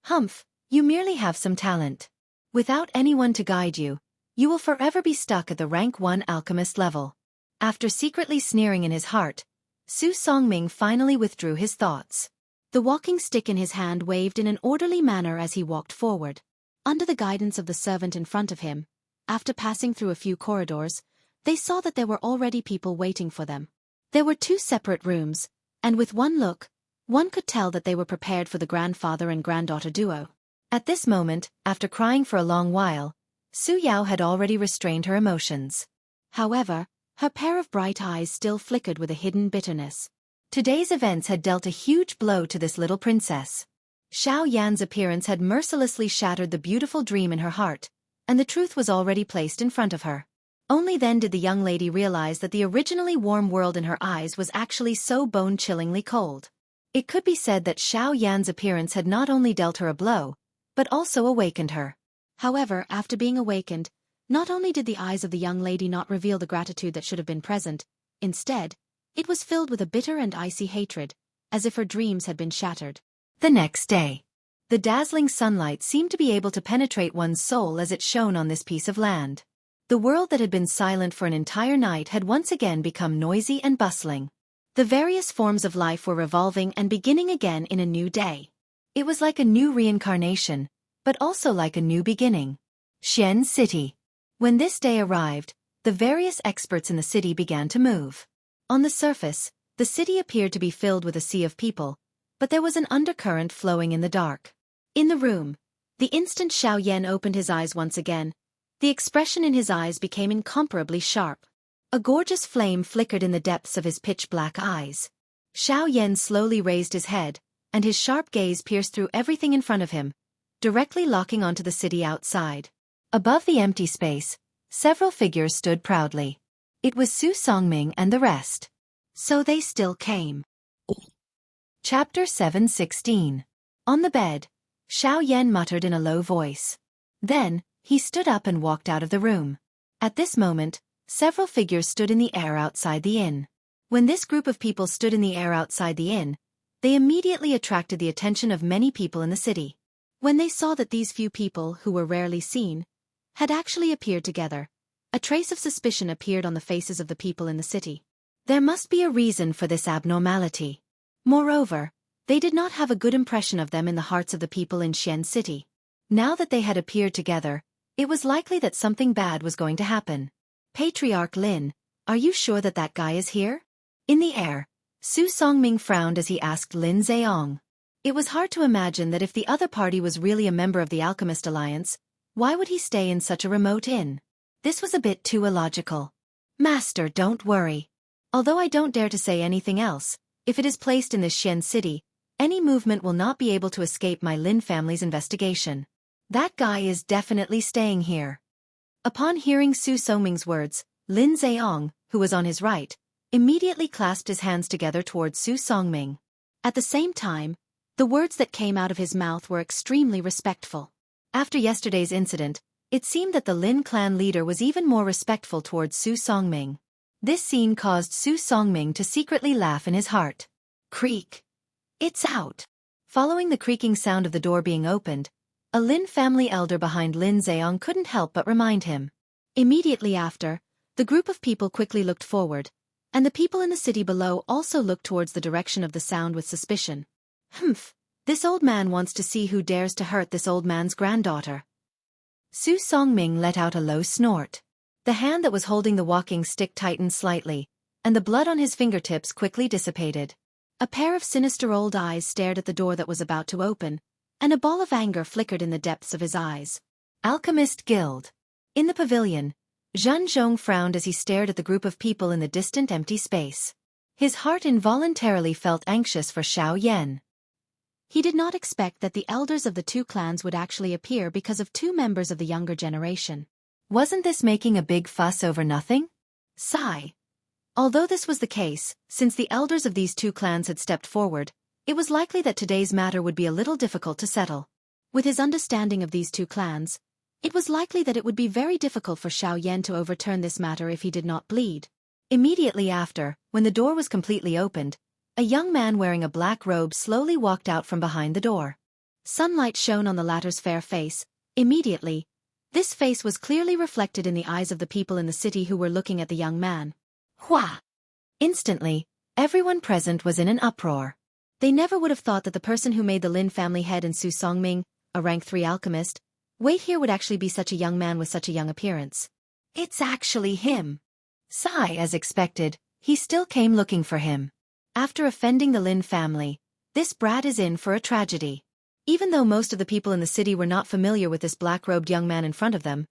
Humph, you merely have some talent. Without anyone to guide you, you will forever be stuck at the rank 1 alchemist level." After secretly sneering in his heart, Su Songming finally withdrew his thoughts. The walking stick in his hand waved in an orderly manner as he walked forward. Under the guidance of the servant in front of him, after passing through a few corridors, they saw that there were already people waiting for them. There were 2 separate rooms, and with one look, one could tell that they were prepared for the grandfather and granddaughter duo. At this moment, after crying for a long while, Su Yao had already restrained her emotions. However, her pair of bright eyes still flickered with a hidden bitterness. Today's events had dealt a huge blow to this little princess. Xiao Yan's appearance had mercilessly shattered the beautiful dream in her heart, and the truth was already placed in front of her. Only then did the young lady realize that the originally warm world in her eyes was actually so bone-chillingly cold. It could be said that Xiao Yan's appearance had not only dealt her a blow, but also awakened her. However, after being awakened, not only did the eyes of the young lady not reveal the gratitude that should have been present, instead, it was filled with a bitter and icy hatred, as if her dreams had been shattered. The next day, the dazzling sunlight seemed to be able to penetrate one's soul as it shone on this piece of land. The world that had been silent for an entire night had once again become noisy and bustling. The various forms of life were revolving and beginning again in a new day. It was like a new reincarnation, but also like a new beginning. Xian City. When this day arrived, the various experts in the city began to move. On the surface, the city appeared to be filled with a sea of people, but there was an undercurrent flowing in the dark. In the room, the instant Xiao Yan opened his eyes once again, the expression in his eyes became incomparably sharp. A gorgeous flame flickered in the depths of his pitch-black eyes. Xiao Yan slowly raised his head, and his sharp gaze pierced through everything in front of him, directly locking onto the city outside. Above the empty space, several figures stood proudly. It was Su Songming and the rest. So they still came. Chapter 7:16. On the bed, Xiao Yan muttered in a low voice. Then, he stood up and walked out of the room. At this moment, several figures stood in the air outside the inn. When this group of people stood in the air outside the inn, they immediately attracted the attention of many people in the city. When they saw that these few people, who were rarely seen, had actually appeared together, a trace of suspicion appeared on the faces of the people in the city. There must be a reason for this abnormality. Moreover, they did not have a good impression of them in the hearts of the people in Xian City. Now that they had appeared together, it was likely that something bad was going to happen. Patriarch Lin, are you sure that that guy is here? In the air, Su Songming frowned as he asked Lin Zheong. It was hard to imagine that if the other party was really a member of the Alchemist Alliance, why would he stay in such a remote inn? This was a bit too illogical. Master, don't worry. Although I don't dare to say anything else, if it is placed in this Xian city, any movement will not be able to escape my Lin family's investigation. That guy is definitely staying here. Upon hearing Su Songming's words, Lin Zheong, who was on his right, immediately clasped his hands together towards Su Songming. At the same time, the words that came out of his mouth were extremely respectful. After yesterday's incident, it seemed that the Lin clan leader was even more respectful towards Su Songming. This scene caused Su Songming to secretly laugh in his heart. Creak. It's out. Following the creaking sound of the door being opened, a Lin family elder behind Lin Zheong couldn't help but remind him. Immediately after, the group of people quickly looked forward, and the people in the city below also looked towards the direction of the sound with suspicion. Humph, this old man wants to see who dares to hurt this old man's granddaughter. Su Songming let out a low snort. The hand that was holding the walking stick tightened slightly, and the blood on his fingertips quickly dissipated. A pair of sinister old eyes stared at the door that was about to open, and a ball of anger flickered in the depths of his eyes. Alchemist Guild. In the pavilion, Zhan Zhong frowned as he stared at the group of people in the distant empty space. His heart involuntarily felt anxious for Xiao Yan. He did not expect that the elders of the two clans would actually appear because of two members of the younger generation. Wasn't this making a big fuss over nothing? Sigh. Although this was the case, since the elders of these two clans had stepped forward, it was likely that today's matter would be a little difficult to settle. With his understanding of these two clans, it was likely that it would be very difficult for Xiao Yan to overturn this matter if he did not bleed. Immediately after, when the door was completely opened, a young man wearing a black robe slowly walked out from behind the door. Sunlight shone on the latter's fair face. Immediately, this face was clearly reflected in the eyes of the people in the city who were looking at the young man. Hua! Instantly, everyone present was in an uproar. They never would have thought that the person who made the Lin family head in Su Songming, a rank 3 alchemist, wait here would actually be such a young man with such a young appearance. It's actually him. Sigh, as expected, he still came looking for him. After offending the Lin family, this brat is in for a tragedy. Even though most of the people in the city were not familiar with this black-robed young man in front of them,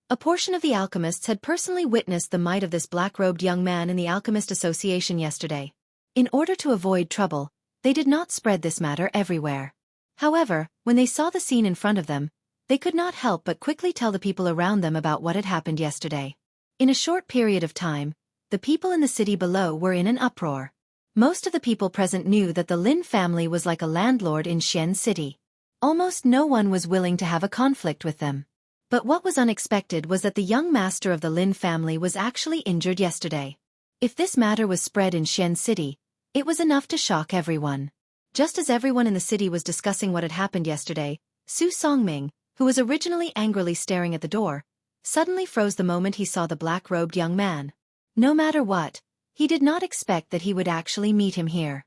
a portion of the alchemists had personally witnessed the might of this black-robed young man in the Alchemist Association yesterday. In order to avoid trouble, they did not spread this matter everywhere. However, when they saw the scene in front of them, they could not help but quickly tell the people around them about what had happened yesterday. In a short period of time, the people in the city below were in an uproar. Most of the people present knew that the Lin family was like a landlord in Xian City. Almost no one was willing to have a conflict with them. But what was unexpected was that the young master of the Lin family was actually injured yesterday. If this matter was spread in Xian City, it was enough to shock everyone. Just as everyone in the city was discussing what had happened yesterday, Su Songming, who was originally angrily staring at the door, suddenly froze the moment he saw the black-robed young man. No matter what, he did not expect that he would actually meet him here.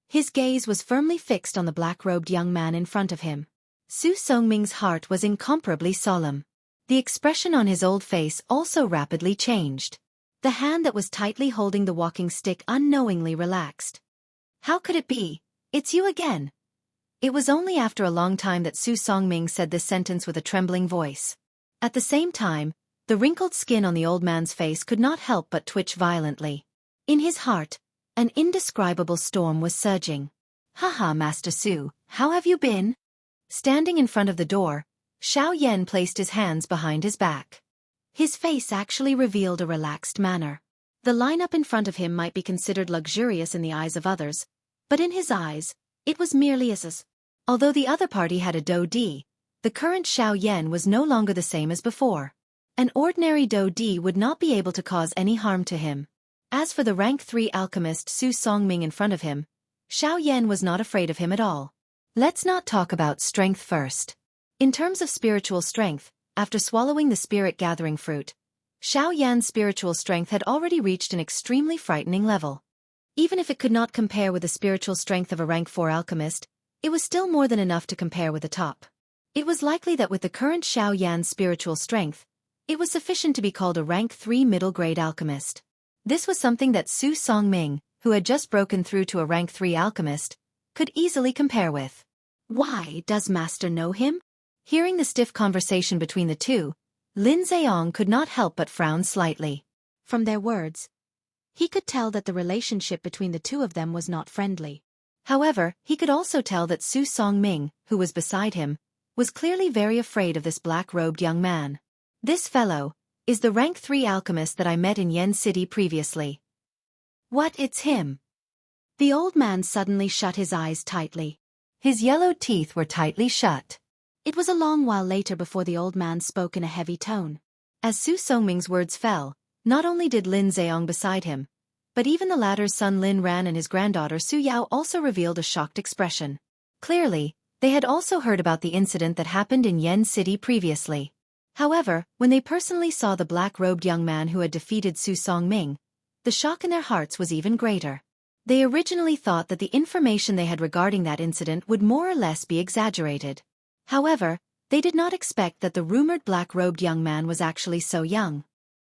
His gaze was firmly fixed on the black-robed young man in front of him. Su Songming's heart was incomparably solemn. The expression on his old face also rapidly changed. The hand that was tightly holding the walking stick unknowingly relaxed. How could it be? It's you again. It was only after a long time that Su Songming said this sentence with a trembling voice. At the same time, the wrinkled skin on the old man's face could not help but twitch violently. In his heart, an indescribable storm was surging. Haha, Master Su, how have you been? Standing in front of the door, Xiao Yan placed his hands behind his back. His face actually revealed a relaxed manner. The lineup in front of him might be considered luxurious in the eyes of others, but in his eyes, it was merely as. Although the other party had a Do Di, the current Xiao Yan was no longer the same as before. An ordinary Do Di would not be able to cause any harm to him. As for the rank 3 alchemist Su Songming in front of him, Xiao Yan was not afraid of him at all. Let's not talk about strength first. In terms of spiritual strength, after swallowing the spirit-gathering fruit, Xiao Yan's spiritual strength had already reached an extremely frightening level. Even if it could not compare with the spiritual strength of a rank 4 alchemist, it was still more than enough to compare with the top. It was likely that with the current Xiao Yan's spiritual strength, it was sufficient to be called a rank 3 middle-grade alchemist. This was something that Su Songming, who had just broken through to a rank 3 alchemist, could easily compare with. Why, does Master know him? Hearing the stiff conversation between the two, Lin Zheong could not help but frown slightly. From their words, he could tell that the relationship between the two of them was not friendly. However, he could also tell that Su Songming, who was beside him, was clearly very afraid of this black-robed young man. This fellow is the rank 3 alchemist that I met in Yen City previously. What, it's him? The old man suddenly shut his eyes tightly. His yellowed teeth were tightly shut. It was a long while later before the old man spoke in a heavy tone. As Su Songming's words fell, not only did Lin Zheong beside him, but even the latter's son Lin Ran and his granddaughter Su Yao also revealed a shocked expression. Clearly, they had also heard about the incident that happened in Yen City previously. However, when they personally saw the black-robed young man who had defeated Su Songming, the shock in their hearts was even greater. They originally thought that the information they had regarding that incident would more or less be exaggerated. However, they did not expect that the rumored black-robed young man was actually so young.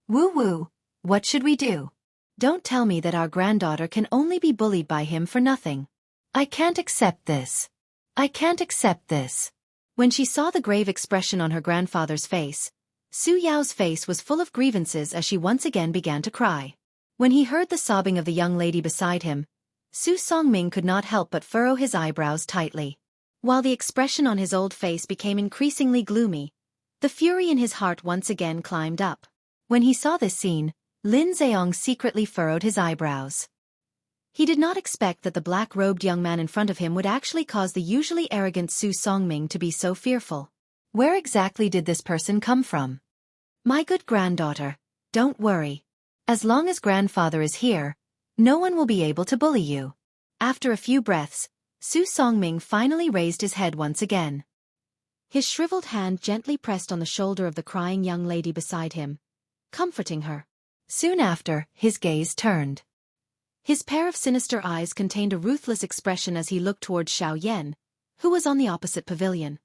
Woo-woo, what should we do? Don't tell me that our granddaughter can only be bullied by him for nothing. I can't accept this. I can't accept this. When she saw the grave expression on her grandfather's face, Su Yao's face was full of grievances as she once again began to cry. When he heard the sobbing of the young lady beside him, Su Songming could not help but furrow his eyebrows tightly. While the expression on his old face became increasingly gloomy, the fury in his heart once again climbed up. When he saw this scene, Lin Zheong secretly furrowed his eyebrows. He did not expect that the black-robed young man in front of him would actually cause the usually arrogant Su Songming to be so fearful. Where exactly did this person come from? My good granddaughter, don't worry. As long as grandfather is here, no one will be able to bully you. After a few breaths, Su Songming finally raised his head once again. His shriveled hand gently pressed on the shoulder of the crying young lady beside him, comforting her. Soon after, his gaze turned. His pair of sinister eyes contained a ruthless expression as he looked towards Xiao Yan, who was on the opposite pavilion.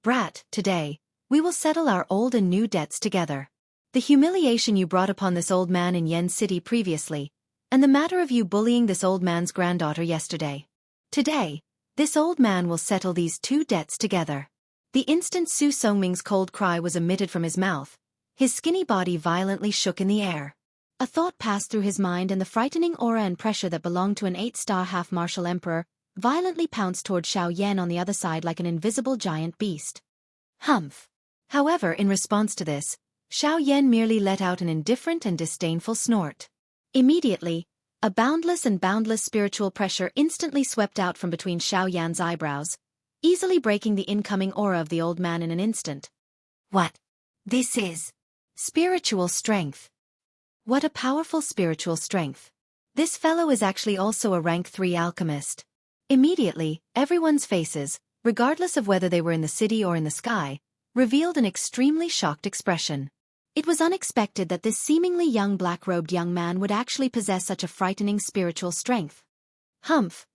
Brat, today, we will settle our old and new debts together. The humiliation you brought upon this old man in Yen City previously, and the matter of you bullying this old man's granddaughter yesterday. Today, this old man will settle these two debts together. The instant Su Songming's cold cry was emitted from his mouth, his skinny body violently shook in the air. A thought passed through his mind, and the frightening aura and pressure that belonged to an 8-star half-martial emperor violently pounced toward Xiao Yan on the other side like an invisible giant beast. Humph. However, in response to this, Xiao Yan merely let out an indifferent and disdainful snort. Immediately, a boundless and boundless spiritual pressure instantly swept out from between Xiao Yan's eyebrows, easily breaking the incoming aura of the old man in an instant. What? This is spiritual strength. What a powerful spiritual strength. This fellow is actually also a rank 3 alchemist. Immediately, everyone's faces, regardless of whether they were in the city or in the sky, revealed an extremely shocked expression. It was unexpected that this seemingly young black-robed young man would actually possess such a frightening spiritual strength. Humph.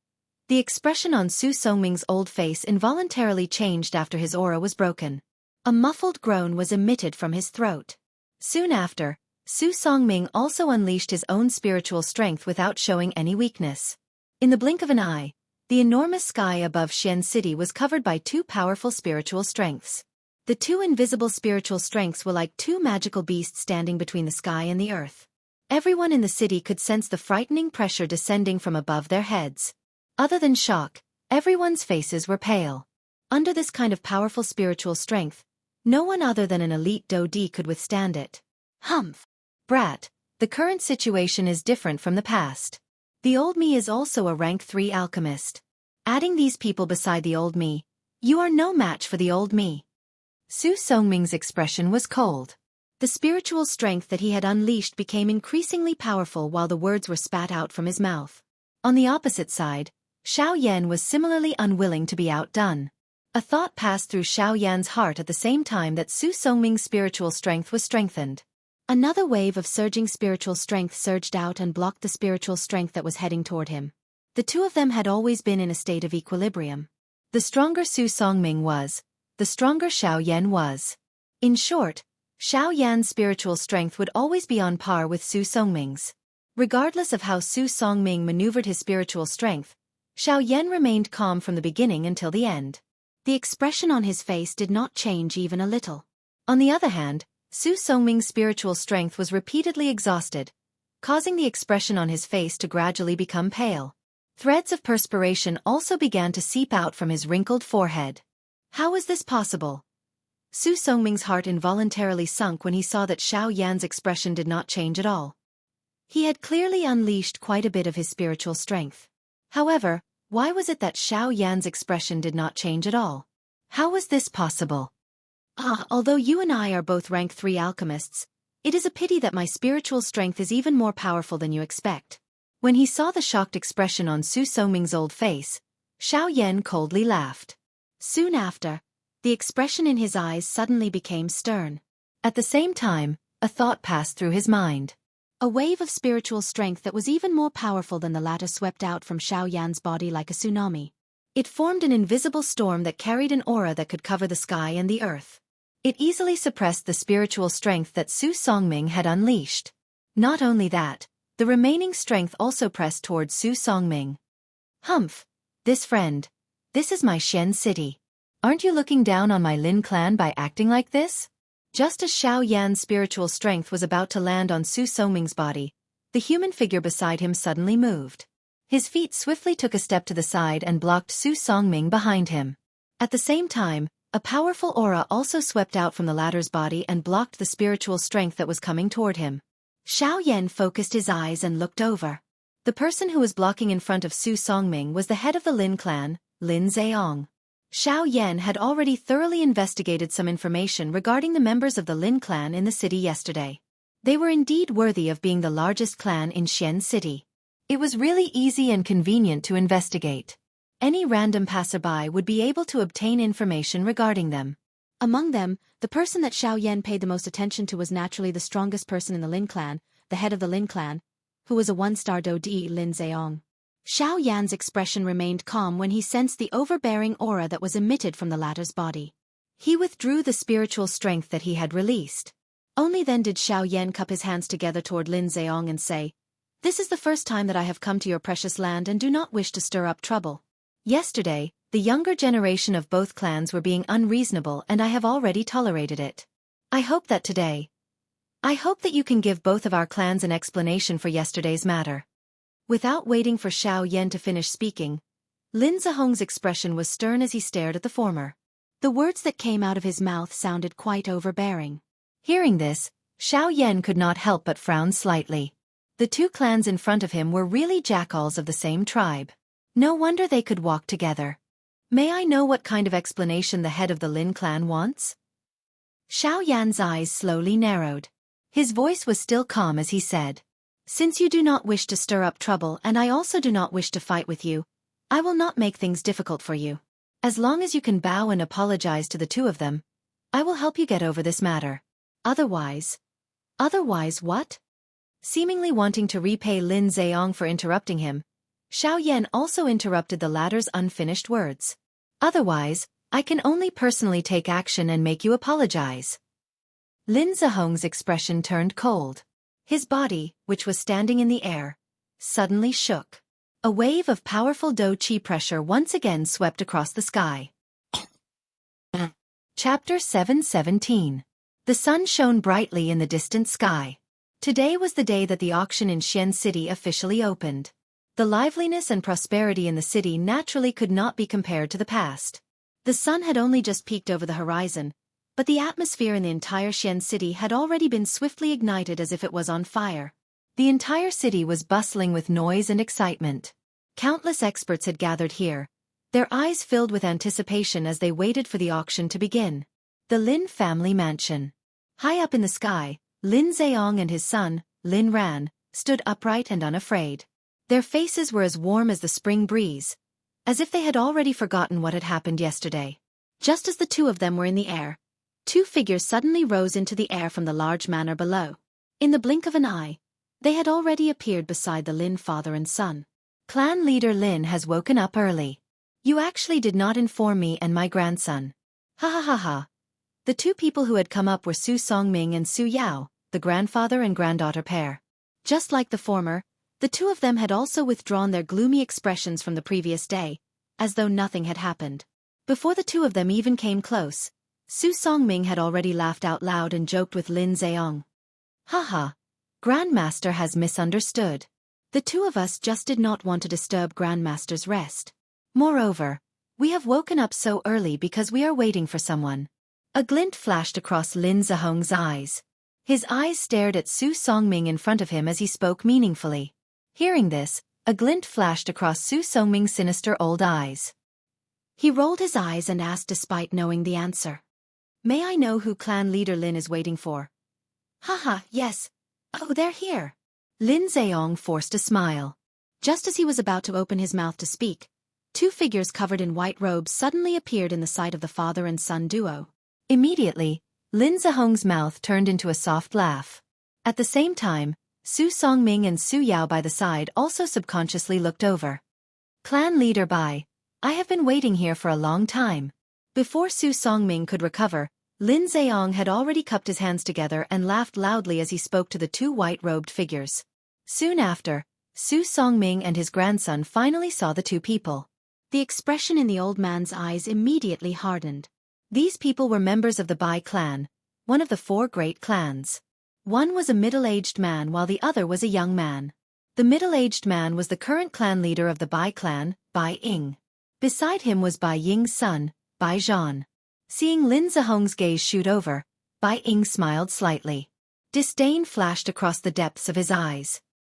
The expression on Su Songming's old face involuntarily changed after his aura was broken. A muffled groan was emitted from his throat. Soon after, Su Songming also unleashed his own spiritual strength without showing any weakness. In the blink of an eye, the enormous sky above Xian City was covered by two powerful spiritual strengths. The two invisible spiritual strengths were like two magical beasts standing between the sky and the earth. Everyone in the city could sense the frightening pressure descending from above their heads. Other than shock, everyone's faces were pale. Under this kind of powerful spiritual strength, no one other than an elite Dodi could withstand it. Humph! Brat, the current situation is different from the past. The old me is also a rank 3 alchemist. Adding these people beside the old me, you are no match for the old me. Su Songming's expression was cold. The spiritual strength that he had unleashed became increasingly powerful while the words were spat out from his mouth. On the opposite side, Xiao Yan was similarly unwilling to be outdone. A thought passed through Xiao Yan's heart at the same time that Su Songming's spiritual strength was strengthened. Another wave of surging spiritual strength surged out and blocked the spiritual strength that was heading toward him. The two of them had always been in a state of equilibrium. The stronger Su Songming was, the stronger Xiao Yan was. In short, Xiao Yan's spiritual strength would always be on par with Su Songming's. Regardless of how Su Songming maneuvered his spiritual strength, Xiao Yan remained calm from the beginning until the end. The expression on his face did not change even a little. On the other hand, Su Songming's spiritual strength was repeatedly exhausted, causing the expression on his face to gradually become pale. Threads of perspiration also began to seep out from his wrinkled forehead. How was this possible? Su Songming's heart involuntarily sunk when he saw that Xiao Yan's expression did not change at all. He had clearly unleashed quite a bit of his spiritual strength. However, why was it that Xiao Yan's expression did not change at all? How was this possible? Although you and I are both rank 3 alchemists, it is a pity that my spiritual strength is even more powerful than you expect. When he saw the shocked expression on Su Songming's old face, Xiao Yan coldly laughed. Soon after, the expression in his eyes suddenly became stern. At the same time, a thought passed through his mind. A wave of spiritual strength that was even more powerful than the latter swept out from Xiao Yan's body like a tsunami. It formed an invisible storm that carried an aura that could cover the sky and the earth. It easily suppressed the spiritual strength that Su Songming had unleashed. Not only that, the remaining strength also pressed towards Su Songming. Humph! This is my Xian City. Aren't you looking down on my Lin clan by acting like this? Just as Xiao Yan's spiritual strength was about to land on Su Songming's body, the human figure beside him suddenly moved. His feet swiftly took a step to the side and blocked Su Songming behind him. At the same time, a powerful aura also swept out from the latter's body and blocked the spiritual strength that was coming toward him. Xiao Yan focused his eyes and looked over. The person who was blocking in front of Su Songming was the head of the Lin clan, Lin Zheong. Xiao Yan had already thoroughly investigated some information regarding the members of the Lin clan in the city yesterday. They were indeed worthy of being the largest clan in Xian City. It was really easy and convenient to investigate. Any random passerby would be able to obtain information regarding them. Among them, the person that Xiao Yan paid the most attention to was naturally the strongest person in the Lin clan, the head of the Lin clan, who was a one-star Dodi Lin Zheong. Xiao Yan's expression remained calm when he sensed the overbearing aura that was emitted from the latter's body. He withdrew the spiritual strength that he had released. Only then did Xiao Yan cup his hands together toward Lin Zheong and say, "This is the first time that I have come to your precious land and do not wish to stir up trouble. Yesterday, the younger generation of both clans were being unreasonable and I have already tolerated it. I hope that you can give both of our clans an explanation for yesterday's matter." Without waiting for Xiao Yan to finish speaking, Lin Zheong's expression was stern as he stared at the former. The words that came out of his mouth sounded quite overbearing. Hearing this, Xiao Yan could not help but frown slightly. The two clans in front of him were really jackals of the same tribe. No wonder they could walk together. May I know what kind of explanation the head of the Lin clan wants? Xiao Yan's eyes slowly narrowed. His voice was still calm as he said, "Since you do not wish to stir up trouble and I also do not wish to fight with you, I will not make things difficult for you. As long as you can bow and apologize to the two of them, I will help you get over this matter. Otherwise what?" Seemingly wanting to repay Lin Zheong for interrupting him, Xiao Yan also interrupted the latter's unfinished words. I can only personally take action and make you apologize. Lin Zhehong's expression turned cold. His body, which was standing in the air, suddenly shook. A wave of powerful Do Chi pressure once again swept across the sky. Chapter 717. The sun shone brightly in the distant sky. Today was the day that the auction in Xian City officially opened. The liveliness and prosperity in the city naturally could not be compared to the past. The sun had only just peeked over the horizon, but the atmosphere in the entire Xian City had already been swiftly ignited as if it was on fire. The entire city was bustling with noise and excitement. Countless experts had gathered here, their eyes filled with anticipation as they waited for the auction to begin. The Lin family mansion. High up in the sky, Lin Zhehong and his son, Lin Ran, stood upright and unafraid. Their faces were as warm as the spring breeze, as if they had already forgotten what had happened yesterday. Just as the two of them were in the air, two figures suddenly rose into the air from the large manor below. In the blink of an eye, they had already appeared beside the Lin father and son. Clan leader Lin has woken up early. You actually did not inform me and my grandson. Ha ha ha ha. The two people who had come up were Su Songming and Su Yao, the grandfather and granddaughter pair. Just like the former, the two of them had also withdrawn their gloomy expressions from the previous day, as though nothing had happened. Before the two of them even came close, Su Songming had already laughed out loud and joked with Lin Zhehong. Haha, Grandmaster has misunderstood. The two of us just did not want to disturb Grandmaster's rest. Moreover, we have woken up so early because we are waiting for someone. A glint flashed across Lin Zhehong's eyes. His eyes stared at Su Songming in front of him as he spoke meaningfully. Hearing this, a glint flashed across Su Songming's sinister old eyes. He rolled his eyes and asked despite knowing the answer. May I know who clan leader Lin is waiting for? Haha, yes. Oh, they're here. Lin Zhehong forced a smile. Just as he was about to open his mouth to speak, two figures covered in white robes suddenly appeared in the sight of the father and son duo. Immediately, Lin Zhehong's mouth turned into a soft laugh. At the same time, Su Songming and Su Yao by the side also subconsciously looked over. Clan leader Bai, I have been waiting here for a long time. Before Su Songming could recover, Lin Zhehong had already cupped his hands together and laughed loudly as he spoke to the two white-robed figures. Soon after, Su Songming and his grandson finally saw the two people. The expression in the old man's eyes immediately hardened. These people were members of the Bai clan, one of the four great clans. One was a middle-aged man while the other was a young man. The middle-aged man was the current clan leader of the Bai clan, Bai Ying. Beside him was Bai Ying's son, Bai Zhan. Seeing Lin Zhehong's gaze shoot over, Bai Ying smiled slightly. Disdain flashed across the depths of his eyes.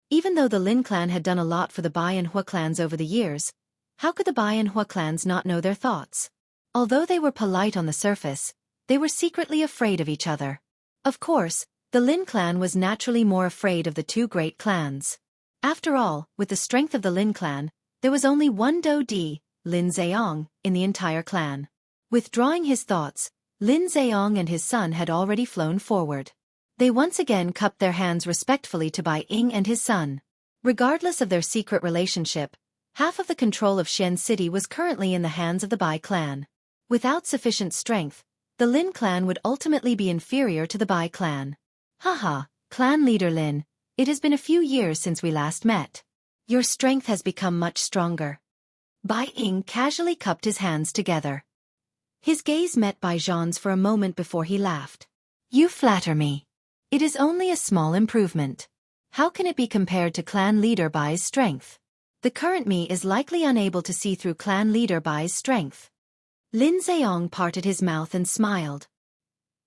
Even though the Lin clan had done a lot for the Bai and Hua clans over the years, how could the Bai and Hua clans not know their thoughts? Although they were polite on the surface, they were secretly afraid of each other. Of course, the Lin clan was naturally more afraid of the two great clans. After all, with the strength of the Lin clan, there was only one Do Di, Lin Zhehong, in the entire clan. Withdrawing his thoughts, Lin Zhehong and his son had already flown forward. They once again cupped their hands respectfully to Bai Ying and his son. Regardless of their secret relationship, half of the control of Xian City was currently in the hands of the Bai clan. Without sufficient strength, the Lin clan would ultimately be inferior to the Bai clan. Haha, clan leader Lin, it has been a few years since we last met. Your strength has become much stronger. Bai Ying casually cupped his hands together. His gaze met Bai Zhan's for a moment before he laughed. You flatter me. It is only a small improvement. How can it be compared to clan leader Bai's strength? The current me is likely unable to see through clan leader Bai's strength. Lin Zhehong parted his mouth and smiled.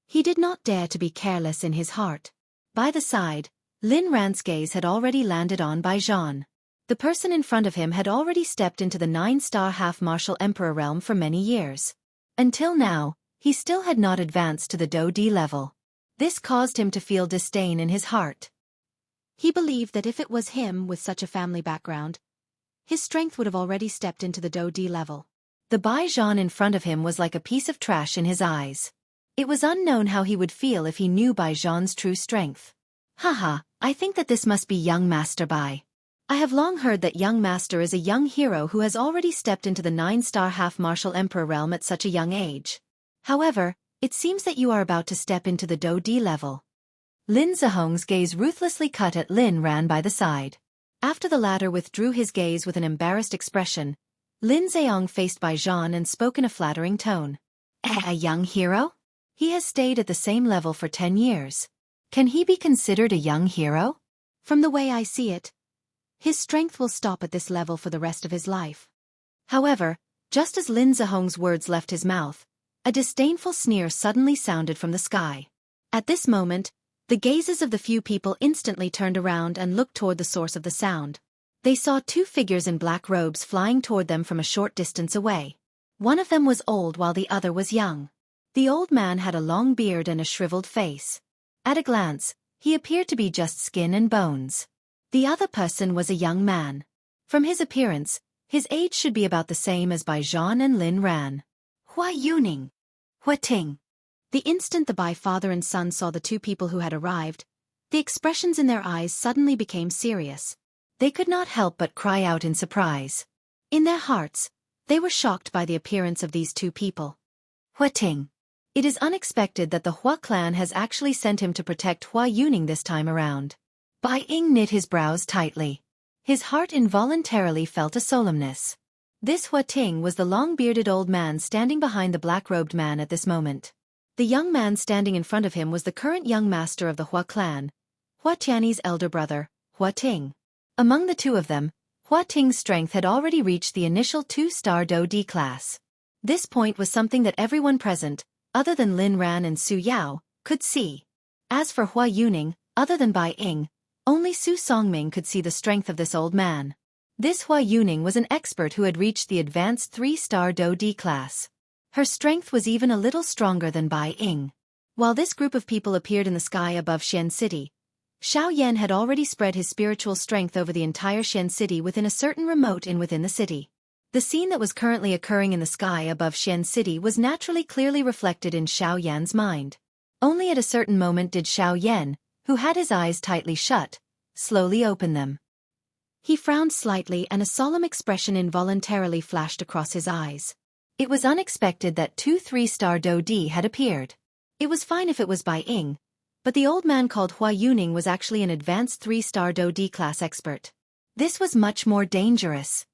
He did not dare to be careless in his heart. By the side, Lin Ran's gaze had already landed on Bai Zhan. The person in front of him had already stepped into the 9-star half-martial emperor realm for many years. Until now, he still had not advanced to the Do Di level. This caused him to feel disdain in his heart. He believed that if it was him with such a family background, his strength would have already stepped into the Do Di level. The Bai Zhan in front of him was like a piece of trash in his eyes. It was unknown how he would feel if he knew Bai Zhan's true strength. Haha, I think that this must be young Master Bai. I have long heard that young master is a young hero who has already stepped into the 9-star half-martial emperor realm at such a young age. However, it seems that you are about to step into the Do D level. Lin Zhehong's gaze ruthlessly cut at Lin Ran by the side. After the latter withdrew his gaze with an embarrassed expression, Lin Zheong faced Bai Zhan and spoke in a flattering tone. A young hero? He has stayed at the same level for 10 years. Can he be considered a young hero? From the way I see it, his strength will stop at this level for the rest of his life. However, just as Lin Zhehong's words left his mouth, a disdainful sneer suddenly sounded from the sky. At this moment, the gazes of the few people instantly turned around and looked toward the source of the sound. They saw 2 figures in black robes flying toward them from a short distance away. One of them was old while the other was young. The old man had a long beard and a shriveled face. At a glance, he appeared to be just skin and bones. The other person was a young man. From his appearance, his age should be about the same as Bai Zhan and Lin Ran. Hua Yuning. Hua Ting. The instant the Bai father and son saw the 2 people who had arrived, the expressions in their eyes suddenly became serious. They could not help but cry out in surprise. In their hearts, they were shocked by the appearance of these 2 people. Hua Ting. It is unexpected that the Hua clan has actually sent him to protect Hua Yuning this time around. Bai Ying knit his brows tightly. His heart involuntarily felt a solemnness. This Hua Ting was the long-bearded old man standing behind the black-robed man at this moment. The young man standing in front of him was the current young master of the Hua clan, Hua Tianyi's elder brother, Hua Ting. Among the 2 of them, Hua Ting's strength had already reached the initial 2-star Do D class. This point was something that everyone present, other than Lin Ran and Su Yao, could see. As for Hua Yuning, other than Bai Ying, only Su Songming could see the strength of this old man. This Hua Yuning was an expert who had reached the advanced 3-star Do D class. Her strength was even a little stronger than Bai Ying. While this group of people appeared in the sky above Xian City, Xiao Yan had already spread his spiritual strength over the entire Xian City within a certain remote inn within the city. The scene that was currently occurring in the sky above Xian City was naturally clearly reflected in Xiao Yan's mind. Only at a certain moment did Xiao Yan, who had his eyes tightly shut, slowly open them. He frowned slightly and a solemn expression involuntarily flashed across his eyes. It was unexpected that 2 3-star Do D had appeared. It was fine if it was Bai Ying, but the old man called Hua Yuning was actually an advanced 3-star Do D class expert. This was much more dangerous.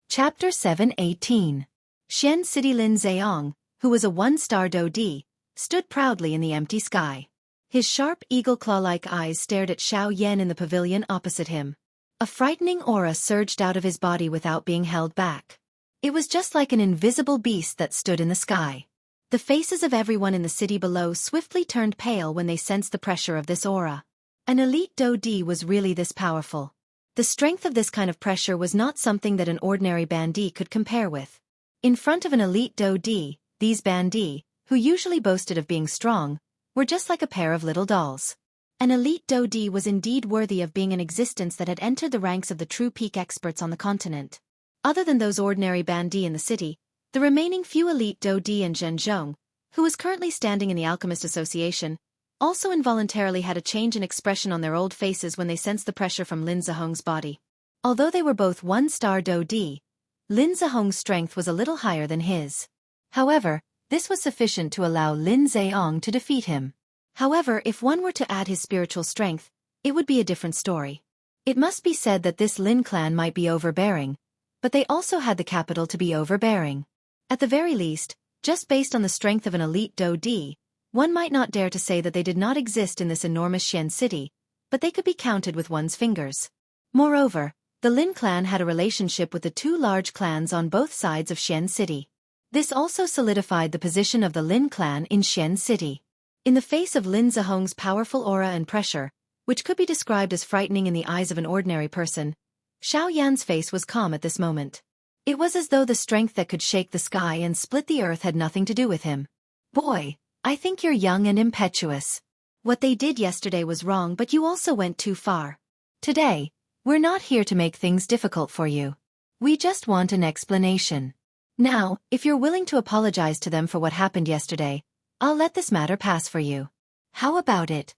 Chapter 7:18. Xian City. Lin Zheong, who was a 1-star Do D, stood proudly in the empty sky. His sharp eagle-claw-like eyes stared at Xiao Yan in the pavilion opposite him. A frightening aura surged out of his body without being held back. It was just like an invisible beast that stood in the sky. The faces of everyone in the city below swiftly turned pale when they sensed the pressure of this aura. An elite Do D was really this powerful. The strength of this kind of pressure was not something that an ordinary bandit could compare with. In front of an elite Do D, these bandits, who usually boasted of being strong, were just like a pair of little dolls. An elite Do D was indeed worthy of being an existence that had entered the ranks of the true peak experts on the continent. Other than those ordinary bandits in the city, the remaining few elite Do D and Zhenzhong, who was currently standing in the Alchemist Association, also involuntarily had a change in expression on their old faces when they sensed the pressure from Lin Zhehong's body. Although they were both 1-star Do D, Lin Zhehong's strength was a little higher than his. However, this was sufficient to allow Lin Zheong to defeat him. However, if one were to add his spiritual strength, it would be a different story. It must be said that this Lin clan might be overbearing, but they also had the capital to be overbearing. At the very least, just based on the strength of an elite Do D, one might not dare to say that they did not exist in this enormous Xian city, but they could be counted with one's fingers. Moreover, the Lin clan had a relationship with the 2 large clans on both sides of Xian city. This also solidified the position of the Lin clan in Xian city. In the face of Lin Zhehong's powerful aura and pressure, which could be described as frightening in the eyes of an ordinary person, Xiao Yan's face was calm at this moment. It was as though the strength that could shake the sky and split the earth had nothing to do with him. Boy, I think you're young and impetuous. What they did yesterday was wrong, but you also went too far. Today, we're not here to make things difficult for you. We just want an explanation. Now, if you're willing to apologize to them for what happened yesterday, I'll let this matter pass for you. How about it?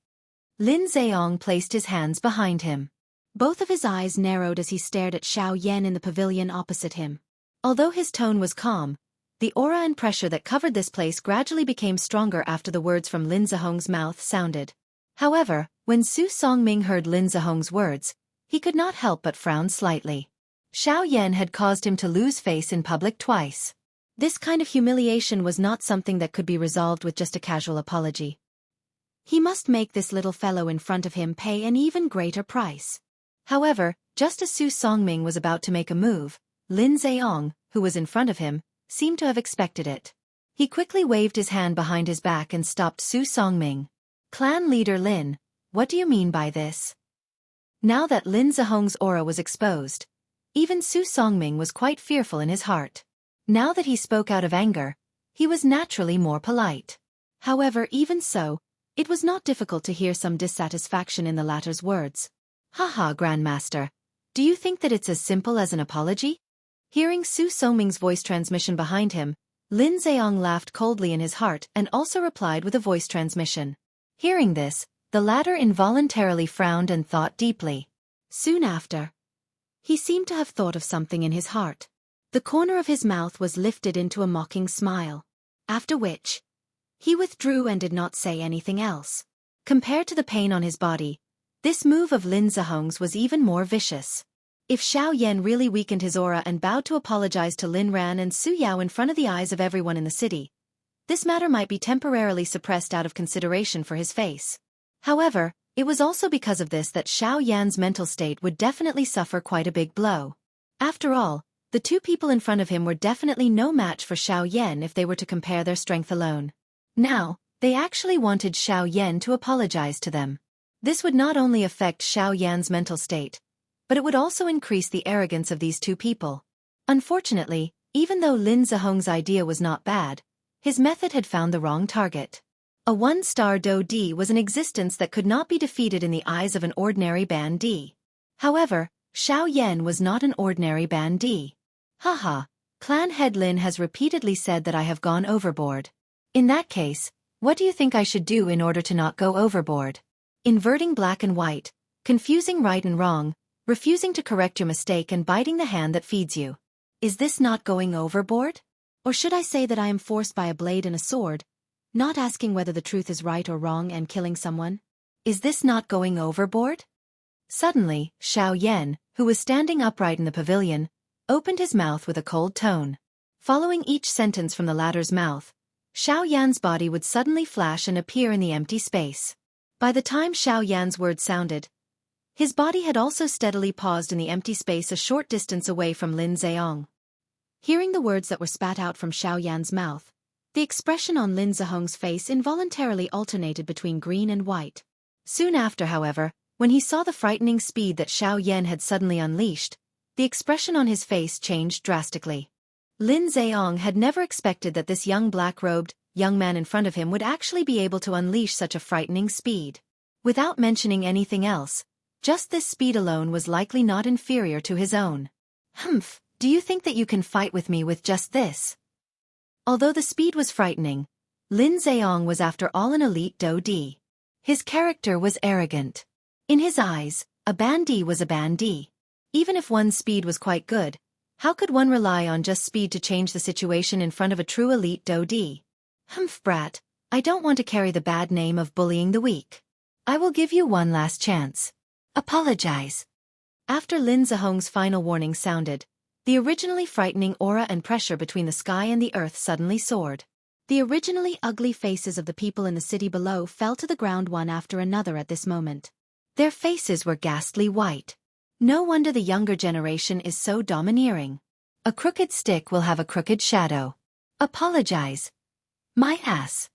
Lin Zheong placed his hands behind him. Both of his eyes narrowed as he stared at Xiao Yan in the pavilion opposite him. Although his tone was calm, the aura and pressure that covered this place gradually became stronger after the words from Lin Zihong's mouth sounded. However, when Su Songming heard Lin Zihong's words, he could not help but frown slightly. Xiao Yan had caused him to lose face in public twice. This kind of humiliation was not something that could be resolved with just a casual apology. He must make this little fellow in front of him pay an even greater price. However, just as Su Songming was about to make a move, Lin Zheong, who was in front of him, seemed to have expected it. He quickly waved his hand behind his back and stopped Su Songming. Clan leader Lin, what do you mean by this? Now that Lin Zihong's aura was exposed, even Su Songming was quite fearful in his heart. Now that he spoke out of anger, he was naturally more polite. However, even so, it was not difficult to hear some dissatisfaction in the latter's words. Haha, Grandmaster, do you think that it's as simple as an apology? Hearing Su Songming's voice transmission behind him, Lin Zheong laughed coldly in his heart and also replied with a voice transmission. Hearing this, the latter involuntarily frowned and thought deeply. Soon after, he seemed to have thought of something in his heart. The corner of his mouth was lifted into a mocking smile. After which, he withdrew and did not say anything else. Compared to the pain on his body, this move of Lin Zihong's was even more vicious. If Xiao Yan really weakened his aura and bowed to apologize to Lin Ran and Su Yao in front of the eyes of everyone in the city, this matter might be temporarily suppressed out of consideration for his face. However, it was also because of this that Xiao Yan's mental state would definitely suffer quite a big blow. After all, the two people in front of him were definitely no match for Xiao Yan if they were to compare their strength alone. Now, they actually wanted Xiao Yan to apologize to them. This would not only affect Xiao Yan's mental state, but it would also increase the arrogance of these two people. Unfortunately, even though Lin Zihong's idea was not bad, his method had found the wrong target. A one-star Do Di was an existence that could not be defeated in the eyes of an ordinary Ban Di. However, Xiao Yan was not an ordinary Ban Di. Haha, Clan Head Lin has repeatedly said that I have gone overboard. In that case, what do you think I should do in order to not go overboard? Inverting black and white, confusing right and wrong, refusing to correct your mistake and biting the hand that feeds you. Is this not going overboard? Or should I say that I am forced by a blade and a sword, not asking whether the truth is right or wrong and killing someone? Is this not going overboard? Suddenly, Xiao Yan, who was standing upright in the pavilion, opened his mouth with a cold tone. Following each sentence from the latter's mouth, Xiao Yan's body would suddenly flash and appear in the empty space. By the time Xiao Yan's words sounded, his body had also steadily paused in the empty space a short distance away from Lin Zheong. Hearing the words that were spat out from Xiao Yan's mouth, the expression on Lin Zihong's face involuntarily alternated between green and white. Soon after, however, when he saw the frightening speed that Xiao Yan had suddenly unleashed, the expression on his face changed drastically. Lin Zheong had never expected that this young black-robed, young man in front of him would actually be able to unleash such a frightening speed. Without mentioning anything else, just this speed alone was likely not inferior to his own. Humph, do you think that you can fight with me with just this? Although the speed was frightening, Lin Zheong was after all an elite Do Di. His character was arrogant. In his eyes, a Ban Di was a Ban Di. Even if one's speed was quite good, how could one rely on just speed to change the situation in front of a true elite Do Di? Humph, brat, I don't want to carry the bad name of bullying the weak. I will give you one last chance. Apologize. After Lin Zihong's final warning sounded, the originally frightening aura and pressure between the sky and the earth suddenly soared. The originally ugly faces of the people in the city below fell to the ground one after another at this moment. Their faces were ghastly white. No wonder the younger generation is so domineering. A crooked stick will have a crooked shadow. Apologize. My ass.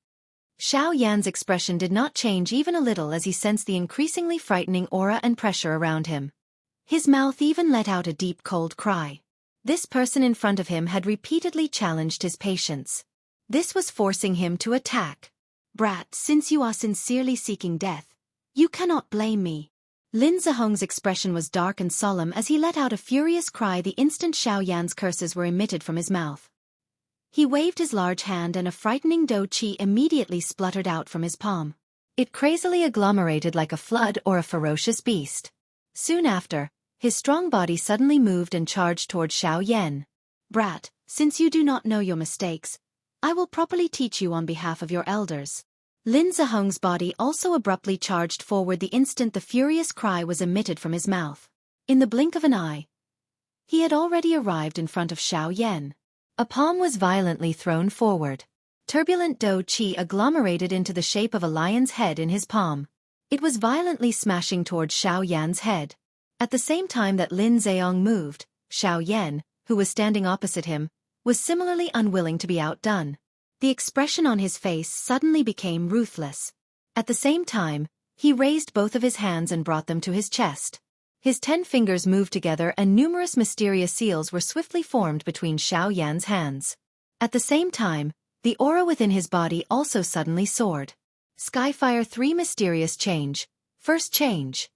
Xiao Yan's expression did not change even a little as he sensed the increasingly frightening aura and pressure around him. His mouth even let out a deep cold cry. This person in front of him had repeatedly challenged his patience. This was forcing him to attack. Brat, since you are sincerely seeking death, you cannot blame me. Lin Zihong's expression was dark and solemn as he let out a furious cry the instant Xiao Yan's curses were emitted from his mouth. He waved his large hand and a frightening Do Chi immediately spluttered out from his palm. It crazily agglomerated like a flood or a ferocious beast. Soon after, his strong body suddenly moved and charged toward Xiao Yan. Brat, since you do not know your mistakes, I will properly teach you on behalf of your elders. Lin Zihong's body also abruptly charged forward the instant the furious cry was emitted from his mouth. In the blink of an eye, he had already arrived in front of Xiao Yan. A palm was violently thrown forward. Turbulent dou qi agglomerated into the shape of a lion's head in his palm. It was violently smashing toward Xiao Yan's head. At the same time that Lin Zheong moved, Xiao Yan, who was standing opposite him, was similarly unwilling to be outdone. The expression on his face suddenly became ruthless. At the same time, he raised both of his hands and brought them to his chest. His 10 fingers moved together and numerous mysterious seals were swiftly formed between Xiao Yan's hands. At the same time, the aura within his body also suddenly soared. Skyfire 3 Mysterious Change. First change.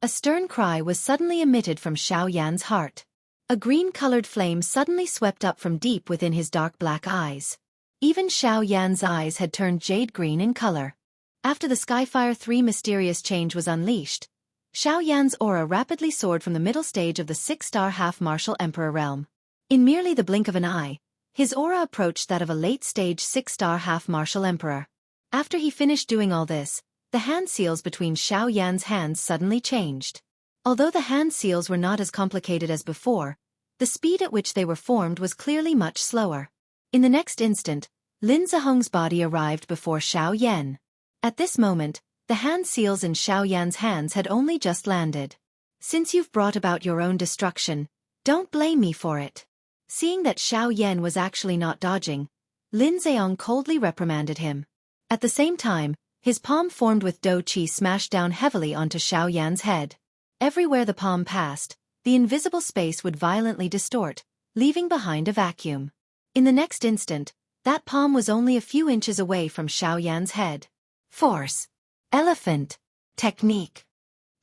A stern cry was suddenly emitted from Xiao Yan's heart. A green-colored flame suddenly swept up from deep within his dark black eyes. Even Xiao Yan's eyes had turned jade green in color. After the Skyfire 3 Mysterious Change was unleashed, Xiao Yan's aura rapidly soared from the middle stage of the 6-star half-martial emperor realm. In merely the blink of an eye, his aura approached that of a late-stage 6-star half-martial emperor. After he finished doing all this, the hand seals between Xiao Yan's hands suddenly changed. Although the hand seals were not as complicated as before, the speed at which they were formed was clearly much slower. In the next instant, Lin Zihong's body arrived before Xiao Yan. At this moment, the hand seals in Xiao Yan's hands had only just landed. Since you've brought about your own destruction, don't blame me for it. Seeing that Xiao Yan was actually not dodging, Lin Zheong coldly reprimanded him. At the same time, his palm formed with dou qi smashed down heavily onto Xiao Yan's head. Everywhere the palm passed, the invisible space would violently distort, leaving behind a vacuum. In the next instant, that palm was only a few inches away from Xiao Yan's head. Force. Elephant. Technique.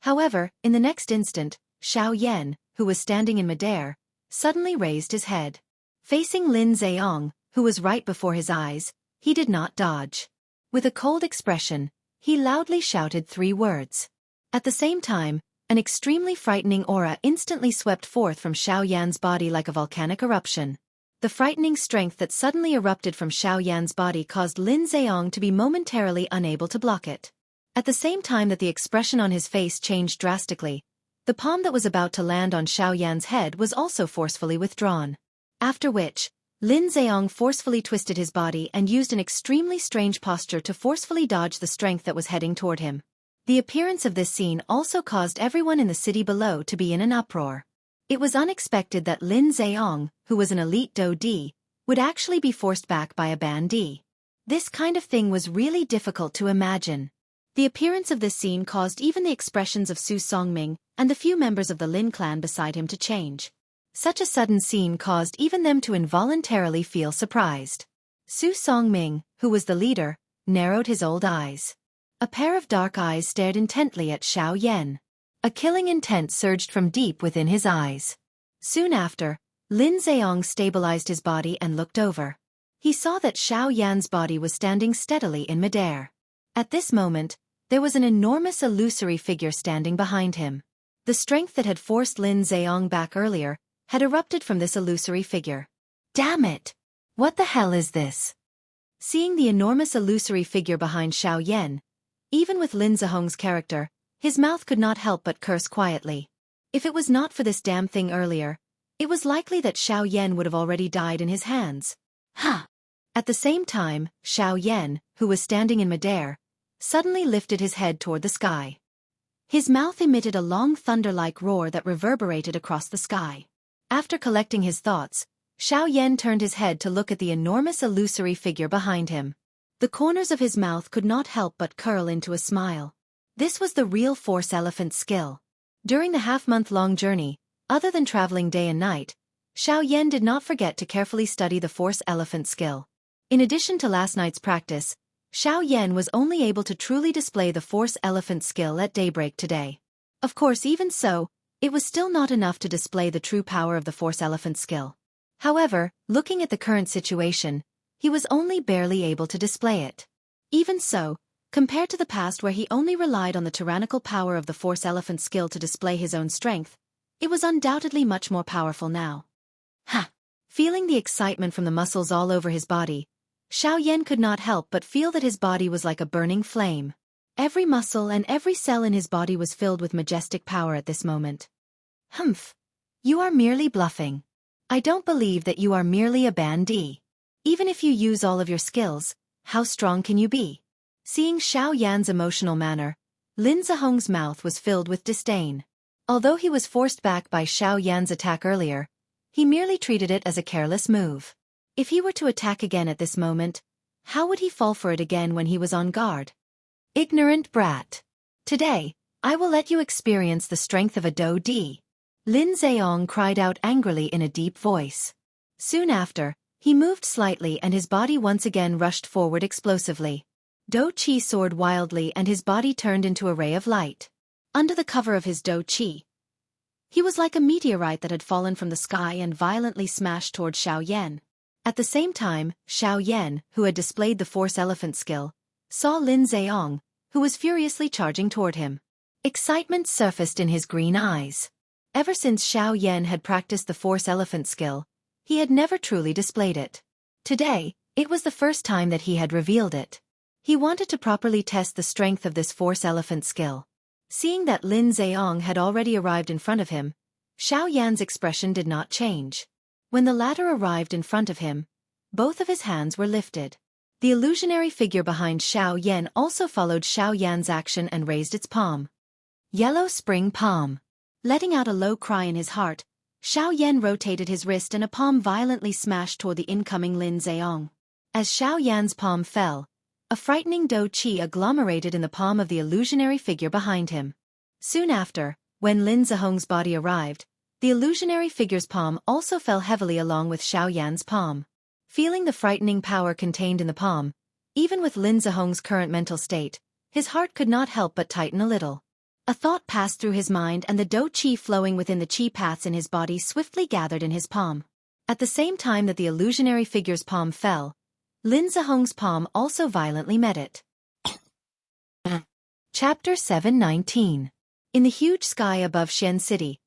However, in the next instant, Xiao Yan, who was standing in midair, suddenly raised his head. Facing Lin Zheong, who was right before his eyes, he did not dodge. With a cold expression, he loudly shouted 3 words. At the same time, an extremely frightening aura instantly swept forth from Xiao Yan's body like a volcanic eruption. The frightening strength that suddenly erupted from Xiao Yan's body caused Lin Zheong to be momentarily unable to block it. At the same time that the expression on his face changed drastically, the palm that was about to land on Xiao Yan's head was also forcefully withdrawn. After which, Lin Zheong forcefully twisted his body and used an extremely strange posture to forcefully dodge the strength that was heading toward him. The appearance of this scene also caused everyone in the city below to be in an uproar. It was unexpected that Lin Zheong, who was an elite dou di, would actually be forced back by a ban di. This kind of thing was really difficult to imagine. The appearance of this scene caused even the expressions of Su Songming and the few members of the Lin clan beside him to change. Such a sudden scene caused even them to involuntarily feel surprised. Su Songming, who was the leader, narrowed his old eyes. A pair of dark eyes stared intently at Xiao Yan. A killing intent surged from deep within his eyes. Soon after, Lin Zheong stabilized his body and looked over. He saw that Xiao Yan's body was standing steadily in midair. At this moment, there was an enormous illusory figure standing behind him. The strength that had forced Lin Zheong back earlier had erupted from this illusory figure. Damn it! What the hell is this? Seeing the enormous illusory figure behind Xiao Yan, even with Lin Zheong's character, his mouth could not help but curse quietly. If it was not for this damn thing earlier, it was likely that Xiao Yan would have already died in his hands. Huh! At the same time, Xiao Yan, who was standing in midair, suddenly lifted his head toward the sky. His mouth emitted a long thunder-like roar that reverberated across the sky. After collecting his thoughts, Xiao Yan turned his head to look at the enormous illusory figure behind him. The corners of his mouth could not help but curl into a smile. This was the real Force Elephant skill. During the half-month-long journey, other than traveling day and night, Xiao Yan did not forget to carefully study the Force Elephant skill. In addition to last night's practice, Xiao Yan was only able to truly display the Force Elephant skill at daybreak today. Of course, even so, it was still not enough to display the true power of the Force Elephant skill. However, looking at the current situation, he was only barely able to display it. Even so, Compared to the past where he only relied on the tyrannical power of the Force Elephant skill to display his own strength, it was undoubtedly much more powerful now. Ha! Feeling the excitement from the muscles all over his body, Xiao Yan could not help but feel that his body was like a burning flame. Every muscle and every cell in his body was filled with majestic power at this moment. Humph! You are merely bluffing. I don't believe that you are merely a bandit. Even if you use all of your skills, how strong can you be? Seeing Xiao Yan's emotional manner, Lin Zihong's mouth was filled with disdain. Although he was forced back by Xiao Yan's attack earlier, he merely treated it as a careless move. If he were to attack again at this moment, how would he fall for it again when he was on guard? Ignorant brat. Today, I will let you experience the strength of a Do Di. Lin Zheong cried out angrily in a deep voice. Soon after, he moved slightly and his body once again rushed forward explosively. Do Qi soared wildly and his body turned into a ray of light. Under the cover of his Do Qi, he was like a meteorite that had fallen from the sky and violently smashed toward Xiao Yan. At the same time, Xiao Yan, who had displayed the Force Elephant skill, saw Lin Zheong, who was furiously charging toward him. Excitement surfaced in his green eyes. Ever since Xiao Yan had practiced the Force Elephant skill, he had never truly displayed it. Today, it was the first time that he had revealed it. He wanted to properly test the strength of this Force Elephant skill. Seeing that Lin Zheong had already arrived in front of him, Xiao Yan's expression did not change. When the latter arrived in front of him, both of his hands were lifted. The illusionary figure behind Xiao Yan also followed Xiao Yan's action and raised its palm. Yellow Spring Palm. Letting out a low cry in his heart, Xiao Yan rotated his wrist and a palm violently smashed toward the incoming Lin Zheong. As Xiao Yan's palm fell, a frightening Do Qi agglomerated in the palm of the illusionary figure behind him. Soon after, when Lin Zheong's body arrived, the illusionary figure's palm also fell heavily along with Xiao Yan's palm. Feeling the frightening power contained in the palm, even with Lin Zheong's current mental state, his heart could not help but tighten a little. A thought passed through his mind and the Do Qi flowing within the Qi paths in his body swiftly gathered in his palm. At the same time that the illusionary figure's palm fell, Lin Zheong's palm also violently met it. Chapter 719. In the huge sky above Xian City,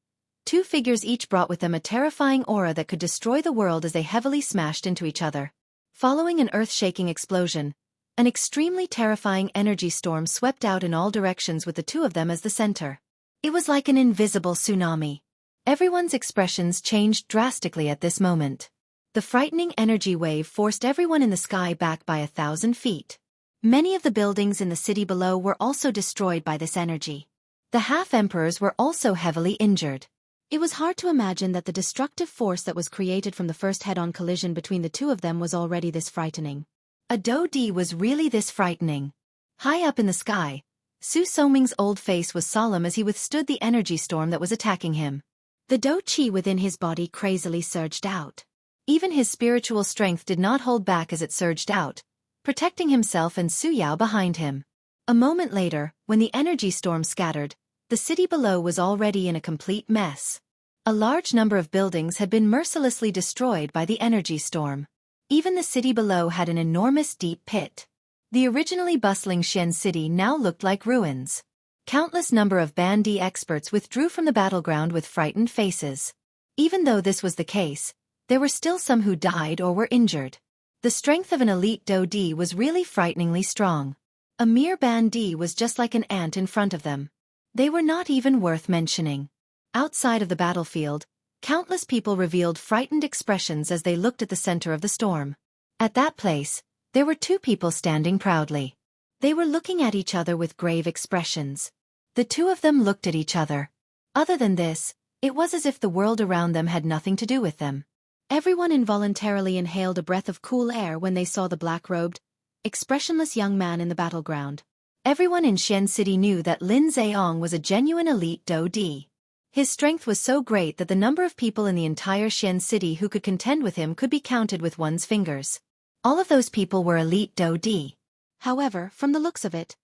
two figures each brought with them a terrifying aura that could destroy the world as they heavily smashed into each other. Following an earth-shaking explosion, an extremely terrifying energy storm swept out in all directions with the two of them as the center. It was like an invisible tsunami. Everyone's expressions changed drastically at this moment. The frightening energy wave forced everyone in the sky back by 1,000 feet. Many of the buildings in the city below were also destroyed by this energy. The half-emperors were also heavily injured. It was hard to imagine that the destructive force that was created from the first head-on collision between the two of them was already this frightening. A Do Di was really this frightening. High up in the sky, Su Soming's old face was solemn as he withstood the energy storm that was attacking him. The Do Qi within his body crazily surged out. Even his spiritual strength did not hold back as it surged out, protecting himself and Su Yao behind him. A moment later, when the energy storm scattered, the city below was already in a complete mess. A large number of buildings had been mercilessly destroyed by the energy storm. Even the city below had an enormous deep pit. The originally bustling Xian City now looked like ruins. Countless number of Bandi experts withdrew from the battleground with frightened faces. Even though this was the case, there were still some who died or were injured. The strength of an elite Do Di was really frighteningly strong. A mere Bandi was just like an ant in front of them. They were not even worth mentioning. Outside of the battlefield, countless people revealed frightened expressions as they looked at the center of the storm. At that place, there were two people standing proudly. They were looking at each other with grave expressions. The two of them looked at each other. Other than this, it was as if the world around them had nothing to do with them. Everyone involuntarily inhaled a breath of cool air when they saw the black-robed, expressionless young man in the battleground. Everyone in Xian City knew that Lin Zheong was a genuine elite Do Di. His strength was so great that the number of people in the entire Xian City who could contend with him could be counted with one's fingers. All of those people were elite Do Di. However, from the looks of it,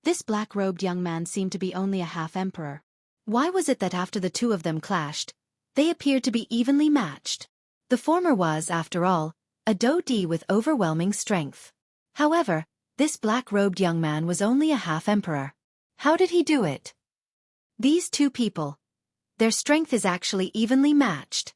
this black-robed young man seemed to be only a half-emperor. Why was it that after the two of them clashed, they appeared to be evenly matched? The former was, after all, a Do Di with overwhelming strength. However, this black-robed young man was only a half-emperor. How did he do it? These two people, their strength is actually evenly matched.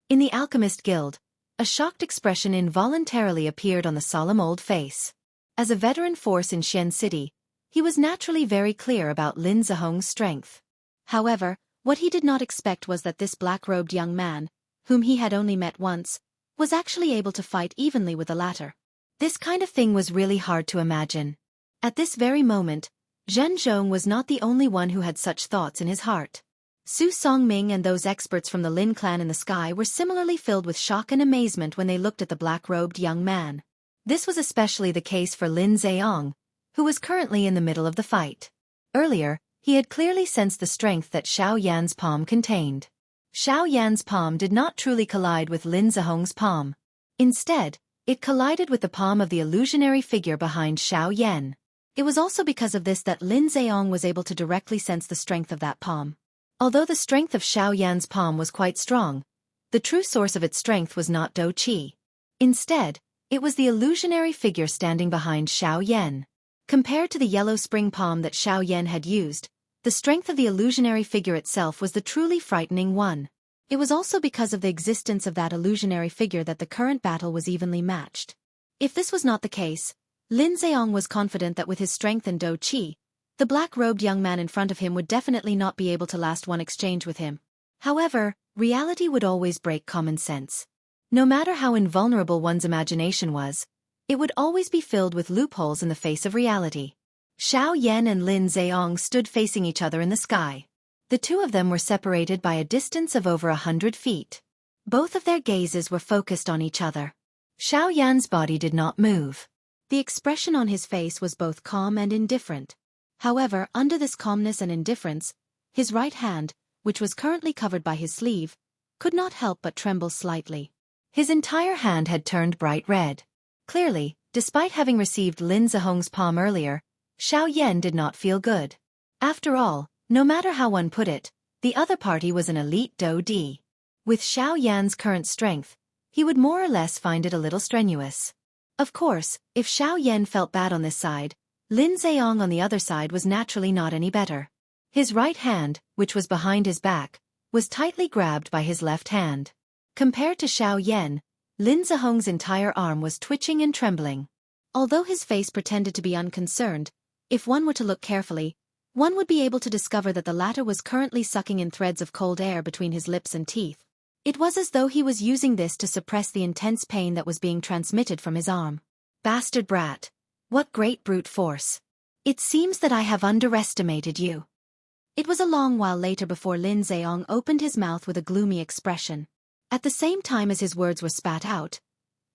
In the Alchemist Guild, a shocked expression involuntarily appeared on the solemn old face. As a veteran force in Xian City, he was naturally very clear about Lin Zihong's strength. However, what he did not expect was that this black-robed young man, whom he had only met once, was actually able to fight evenly with the latter. This kind of thing was really hard to imagine. At this very moment, Zhen Zhong was not the only one who had such thoughts in his heart. Su Songming and those experts from the Lin clan in the sky were similarly filled with shock and amazement when they looked at the black-robed young man. This was especially the case for Lin Zheong, who was currently in the middle of the fight. Earlier, he had clearly sensed the strength that Xiao Yan's palm contained. Xiao Yan's palm did not truly collide with Lin Zihong's palm. Instead, it collided with the palm of the illusionary figure behind Xiao Yan. It was also because of this that Lin Zheong was able to directly sense the strength of that palm. Although the strength of Xiao Yan's palm was quite strong, the true source of its strength was not Dou Qi. Instead, it was the illusionary figure standing behind Xiao Yan. Compared to the yellow spring palm that Xiao Yan had used, the strength of the illusionary figure itself was the truly frightening one. It was also because of the existence of that illusionary figure that the current battle was evenly matched. If this was not the case, Lin Zheong was confident that with his strength and Dou Qi, the black-robed young man in front of him would definitely not be able to last one exchange with him. However, reality would always break common sense. No matter how invulnerable one's imagination was, it would always be filled with loopholes in the face of reality. Xiao Yan and Lin Zheong stood facing each other in the sky. The two of them were separated by a distance of over 100 feet. Both of their gazes were focused on each other. Xiao Yan's body did not move. The expression on his face was both calm and indifferent. However, under this calmness and indifference, his right hand, which was currently covered by his sleeve, could not help but tremble slightly. His entire hand had turned bright red. Clearly, despite having received Lin Zihong's palm earlier, Xiao Yan did not feel good. After all, no matter how one put it, the other party was an elite Dou Di. With Xiao Yan's current strength, he would more or less find it a little strenuous. Of course, if Xiao Yan felt bad on this side, Lin Zheong on the other side was naturally not any better. His right hand, which was behind his back, was tightly grabbed by his left hand. Compared to Xiao Yan, Lin Zihong's entire arm was twitching and trembling. Although his face pretended to be unconcerned, if one were to look carefully, one would be able to discover that the latter was currently sucking in threads of cold air between his lips and teeth. It was as though he was using this to suppress the intense pain that was being transmitted from his arm. Bastard brat! What great brute force! It seems that I have underestimated you. It was a long while later before Lin Zheong opened his mouth with a gloomy expression. At the same time as his words were spat out,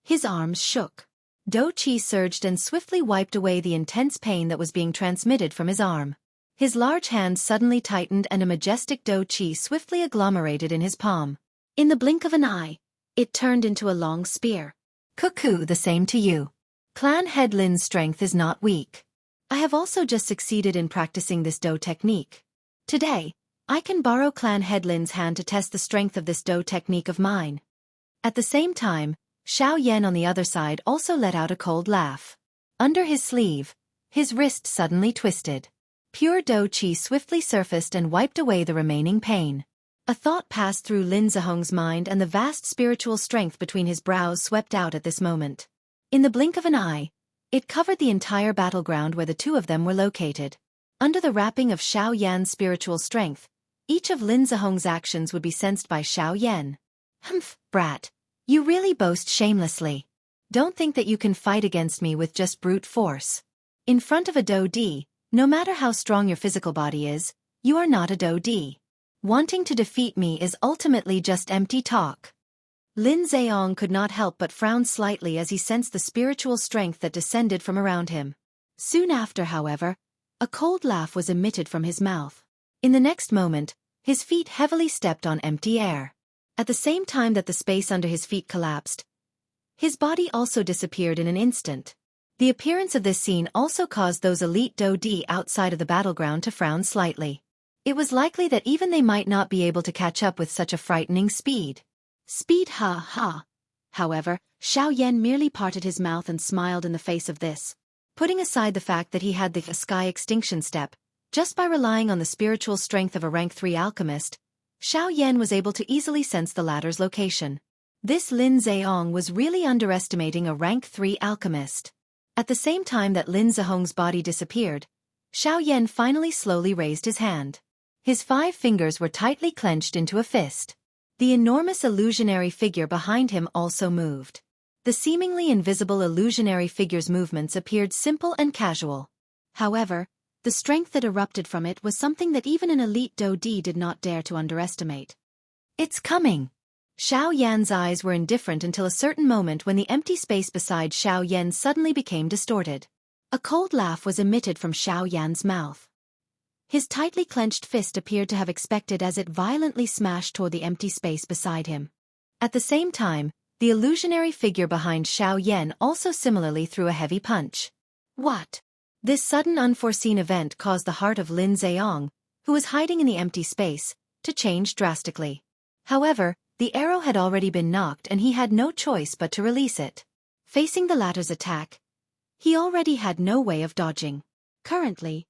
his arms shook. Dou Qi surged and swiftly wiped away the intense pain that was being transmitted from his arm. His large hand suddenly tightened and a majestic Dou Qi swiftly agglomerated in his palm. In the blink of an eye, it turned into a long spear. Cuckoo, the same to you. Clan Head Lin's strength is not weak. I have also just succeeded in practicing this Dou technique. Today, I can borrow Clan Head Lin's hand to test the strength of this Dou technique of mine. At the same time, Xiao Yan on the other side also let out a cold laugh. Under his sleeve, his wrist suddenly twisted. Pure Dou Qi swiftly surfaced and wiped away the remaining pain. A thought passed through Lin Zihong's mind and the vast spiritual strength between his brows swept out at this moment. In the blink of an eye, it covered the entire battleground where the two of them were located. Under the wrapping of Xiao Yan's spiritual strength, each of Lin Zihong's actions would be sensed by Xiao Yan. Humph, brat. You really boast shamelessly. Don't think that you can fight against me with just brute force. In front of a Dou Di, no matter how strong your physical body is, you are not a Dou Di. Wanting to defeat me is ultimately just empty talk. Lin Zheong could not help but frown slightly as he sensed the spiritual strength that descended from around him. Soon after, however, a cold laugh was emitted from his mouth. In the next moment, his feet heavily stepped on empty air. At the same time that the space under his feet collapsed, his body also disappeared in an instant. The appearance of this scene also caused those elite Dou Di outside of the battleground to frown slightly. It was likely that even they might not be able to catch up with such a frightening speed. Speed, ha ha. However, Xiao Yan merely parted his mouth and smiled in the face of this. Putting aside the fact that he had the sky extinction step, just by relying on the spiritual strength of a rank 3 alchemist, Xiao Yan was able to easily sense the latter's location. This Lin Zheong was really underestimating a rank 3 alchemist. At the same time that Lin Zhehong's body disappeared, Xiao Yan finally slowly raised his hand. His 5 fingers were tightly clenched into a fist. The enormous illusionary figure behind him also moved. The seemingly invisible illusionary figure's movements appeared simple and casual. However, the strength that erupted from it was something that even an elite Do Di did not dare to underestimate. It's coming! Xiao Yan's eyes were indifferent until a certain moment when the empty space beside Xiao Yan suddenly became distorted. A cold laugh was emitted from Xiao Yan's mouth. His tightly clenched fist appeared to have expected as it violently smashed toward the empty space beside him. At the same time, the illusionary figure behind Xiao Yan also similarly threw a heavy punch. What? This sudden unforeseen event caused the heart of Lin Zheong, who was hiding in the empty space, to change drastically. However, the arrow had already been knocked and he had no choice but to release it. Facing the latter's attack, he already had no way of dodging. Currently,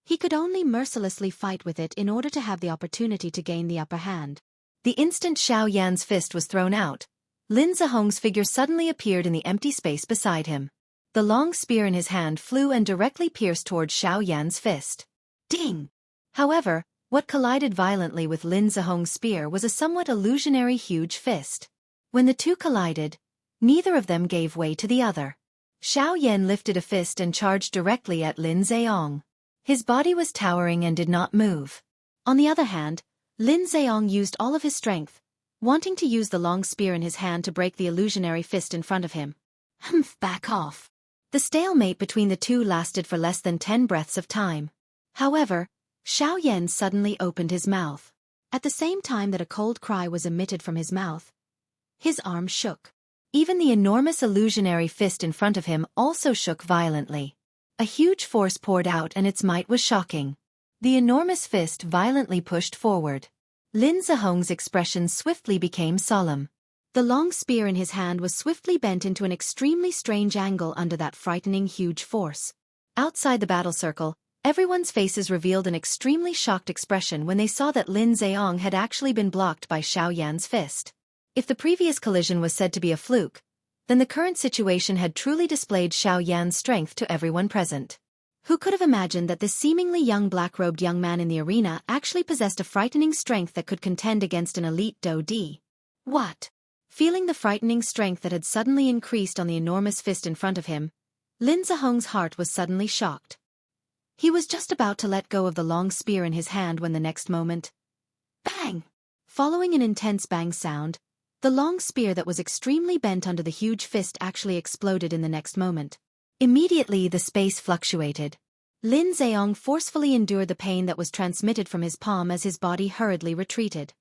he could only mercilessly fight with it in order to have the opportunity to gain the upper hand. The instant Xiao Yan's fist was thrown out, Lin Zhehong's figure suddenly appeared in the empty space beside him. The long spear in his hand flew and directly pierced towards Xiao Yan's fist. Ding! However, what collided violently with Lin Zhehong's spear was a somewhat illusionary huge fist. When the two collided, neither of them gave way to the other. Xiao Yan lifted a fist and charged directly at Lin Zheong. His body was towering and did not move. On the other hand, Lin Zheong used all of his strength, wanting to use the long spear in his hand to break the illusionary fist in front of him. Humph, back off. The stalemate between the two lasted for less than 10 breaths of time. However, Xiao Yan suddenly opened his mouth. At the same time that a cold cry was emitted from his mouth, his arm shook. Even the enormous illusionary fist in front of him also shook violently. A huge force poured out and its might was shocking. The enormous fist violently pushed forward. Lin Zhehong's expression swiftly became solemn. The long spear in his hand was swiftly bent into an extremely strange angle under that frightening huge force. Outside the battle circle, everyone's faces revealed an extremely shocked expression when they saw that Lin Zheong had actually been blocked by Xiao Yan's fist. If the previous collision was said to be a fluke, then the current situation had truly displayed Xiao Yan's strength to everyone present. Who could have imagined that this seemingly young black-robed young man in the arena actually possessed a frightening strength that could contend against an elite Do Di? What? Feeling the frightening strength that had suddenly increased on the enormous fist in front of him, Lin Zhehong's heart was suddenly shocked. He was just about to let go of the long spear in his hand when the next moment, bang! Following an intense bang sound, the long spear that was extremely bent under the huge fist actually exploded in the next moment. Immediately the space fluctuated. Lin Zheong forcefully endured the pain that was transmitted from his palm as his body hurriedly retreated.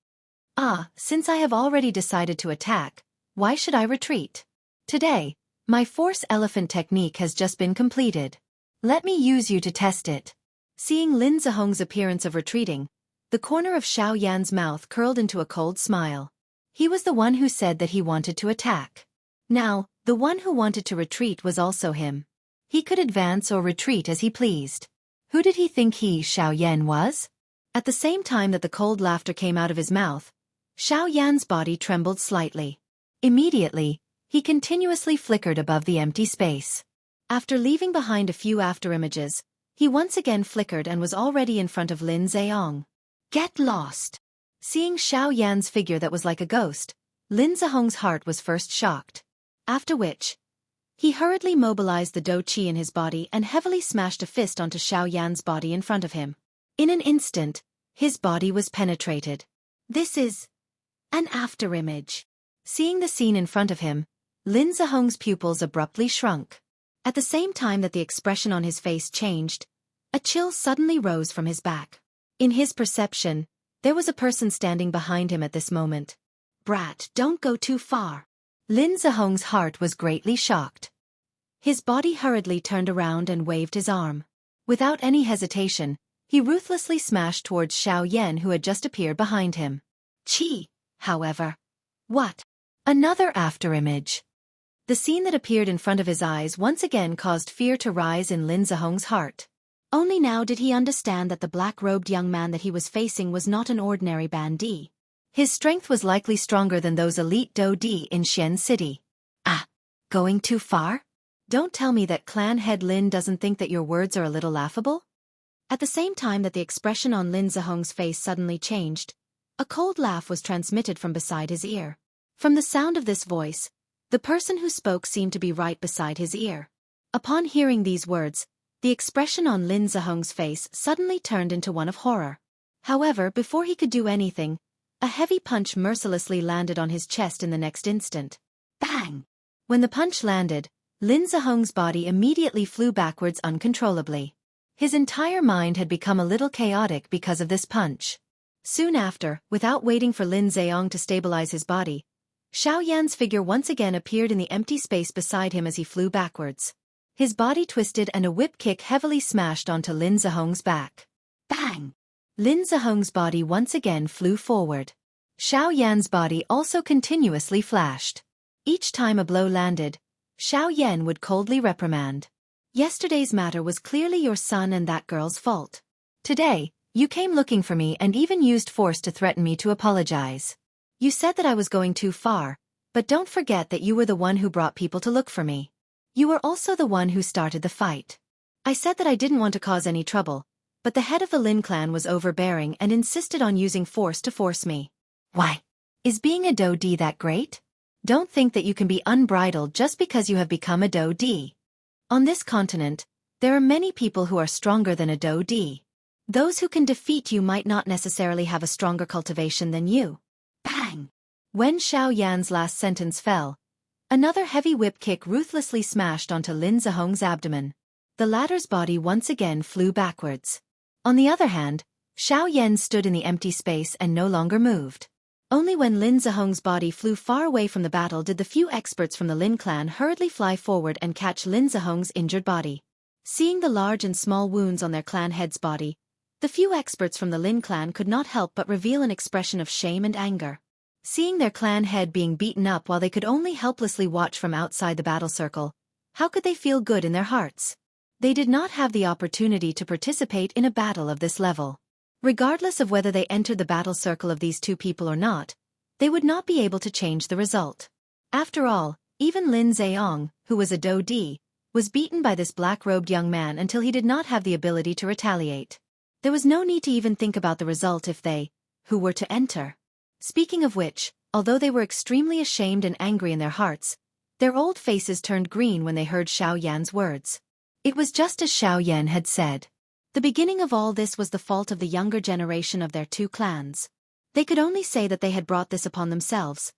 Since I have already decided to attack, why should I retreat? Today, my force elephant technique has just been completed. Let me use you to test it. Seeing Lin Zhehong's appearance of retreating, the corner of Xiao Yan's mouth curled into a cold smile. He was the one who said that he wanted to attack. Now, the one who wanted to retreat was also him. He could advance or retreat as he pleased. Who did he think Xiao Yan was? At the same time that the cold laughter came out of his mouth, Xiao Yan's body trembled slightly. Immediately, he continuously flickered above the empty space. After leaving behind a few afterimages, he once again flickered and was already in front of Lin Zheong. Get lost! Seeing Xiao Yan's figure that was like a ghost, Lin Zhehong's heart was first shocked. After which, he hurriedly mobilized the Do Chi in his body and heavily smashed a fist onto Xiao Yan's body in front of him. In an instant, his body was penetrated. This is an afterimage. Seeing the scene in front of him, Lin Zhehong's pupils abruptly shrunk. At the same time that the expression on his face changed, a chill suddenly rose from his back. In his perception, there was a person standing behind him at this moment. Brat, don't go too far. Lin Zhehong's heart was greatly shocked. His body hurriedly turned around and waved his arm. Without any hesitation, he ruthlessly smashed towards Xiao Yan who had just appeared behind him. However. What? Another afterimage. The scene that appeared in front of his eyes once again caused fear to rise in Lin Zihong's heart. Only now did he understand that the black-robed young man that he was facing was not an ordinary bandit. His strength was likely stronger than those elite Dodi in Xian City. Ah, going too far? Don't tell me that clan head Lin doesn't think that your words are a little laughable? At the same time that the expression on Lin Zihong's face suddenly changed, a cold laugh was transmitted from beside his ear. From the sound of this voice, the person who spoke seemed to be right beside his ear. Upon hearing these words, the expression on Lin Zihong's face suddenly turned into one of horror. However, before he could do anything, a heavy punch mercilessly landed on his chest in the next instant. Bang! When the punch landed, Lin Zihong's body immediately flew backwards uncontrollably. His entire mind had become a little chaotic because of this punch. Soon after, without waiting for Lin Zihong to stabilize his body, Xiao Yan's figure once again appeared in the empty space beside him as he flew backwards. His body twisted and a whip kick heavily smashed onto Lin Zihong's back. Bang! Lin Zihong's body once again flew forward. Xiao Yan's body also continuously flashed. Each time a blow landed, Xiao Yan would coldly reprimand. Yesterday's matter was clearly your son and that girl's fault. Today, you came looking for me and even used force to threaten me to apologize. You said that I was going too far, but don't forget that you were the one who brought people to look for me. You were also the one who started the fight. I said that I didn't want to cause any trouble, but the head of the Lin clan was overbearing and insisted on using force to force me. Why? Is being a Dodi that great? Don't think that you can be unbridled just because you have become a Dodi. On this continent, there are many people who are stronger than a Dodi. Those who can defeat you might not necessarily have a stronger cultivation than you. Bang! When Xiao Yan's last sentence fell, another heavy whip kick ruthlessly smashed onto Lin Zihong's abdomen. The latter's body once again flew backwards. On the other hand, Xiao Yan stood in the empty space and no longer moved. Only when Lin Zihong's body flew far away from the battle did the few experts from the Lin clan hurriedly fly forward and catch Lin Zihong's injured body. Seeing the large and small wounds on their clan head's body, the few experts from the Lin clan could not help but reveal an expression of shame and anger. Seeing their clan head being beaten up while they could only helplessly watch from outside the battle circle, how could they feel good in their hearts? They did not have the opportunity to participate in a battle of this level. Regardless of whether they entered the battle circle of these two people or not, they would not be able to change the result. After all, even Lin Zihong, who was a Dodi, was beaten by this black-robed young man until he did not have the ability to retaliate. There was no need to even think about the result if they, who were to enter. Speaking of which, although they were extremely ashamed and angry in their hearts, their old faces turned green when they heard Xiao Yan's words. It was just as Xiao Yan had said. The beginning of all this was the fault of the younger generation of their two clans. They could only say that they had brought this upon themselves.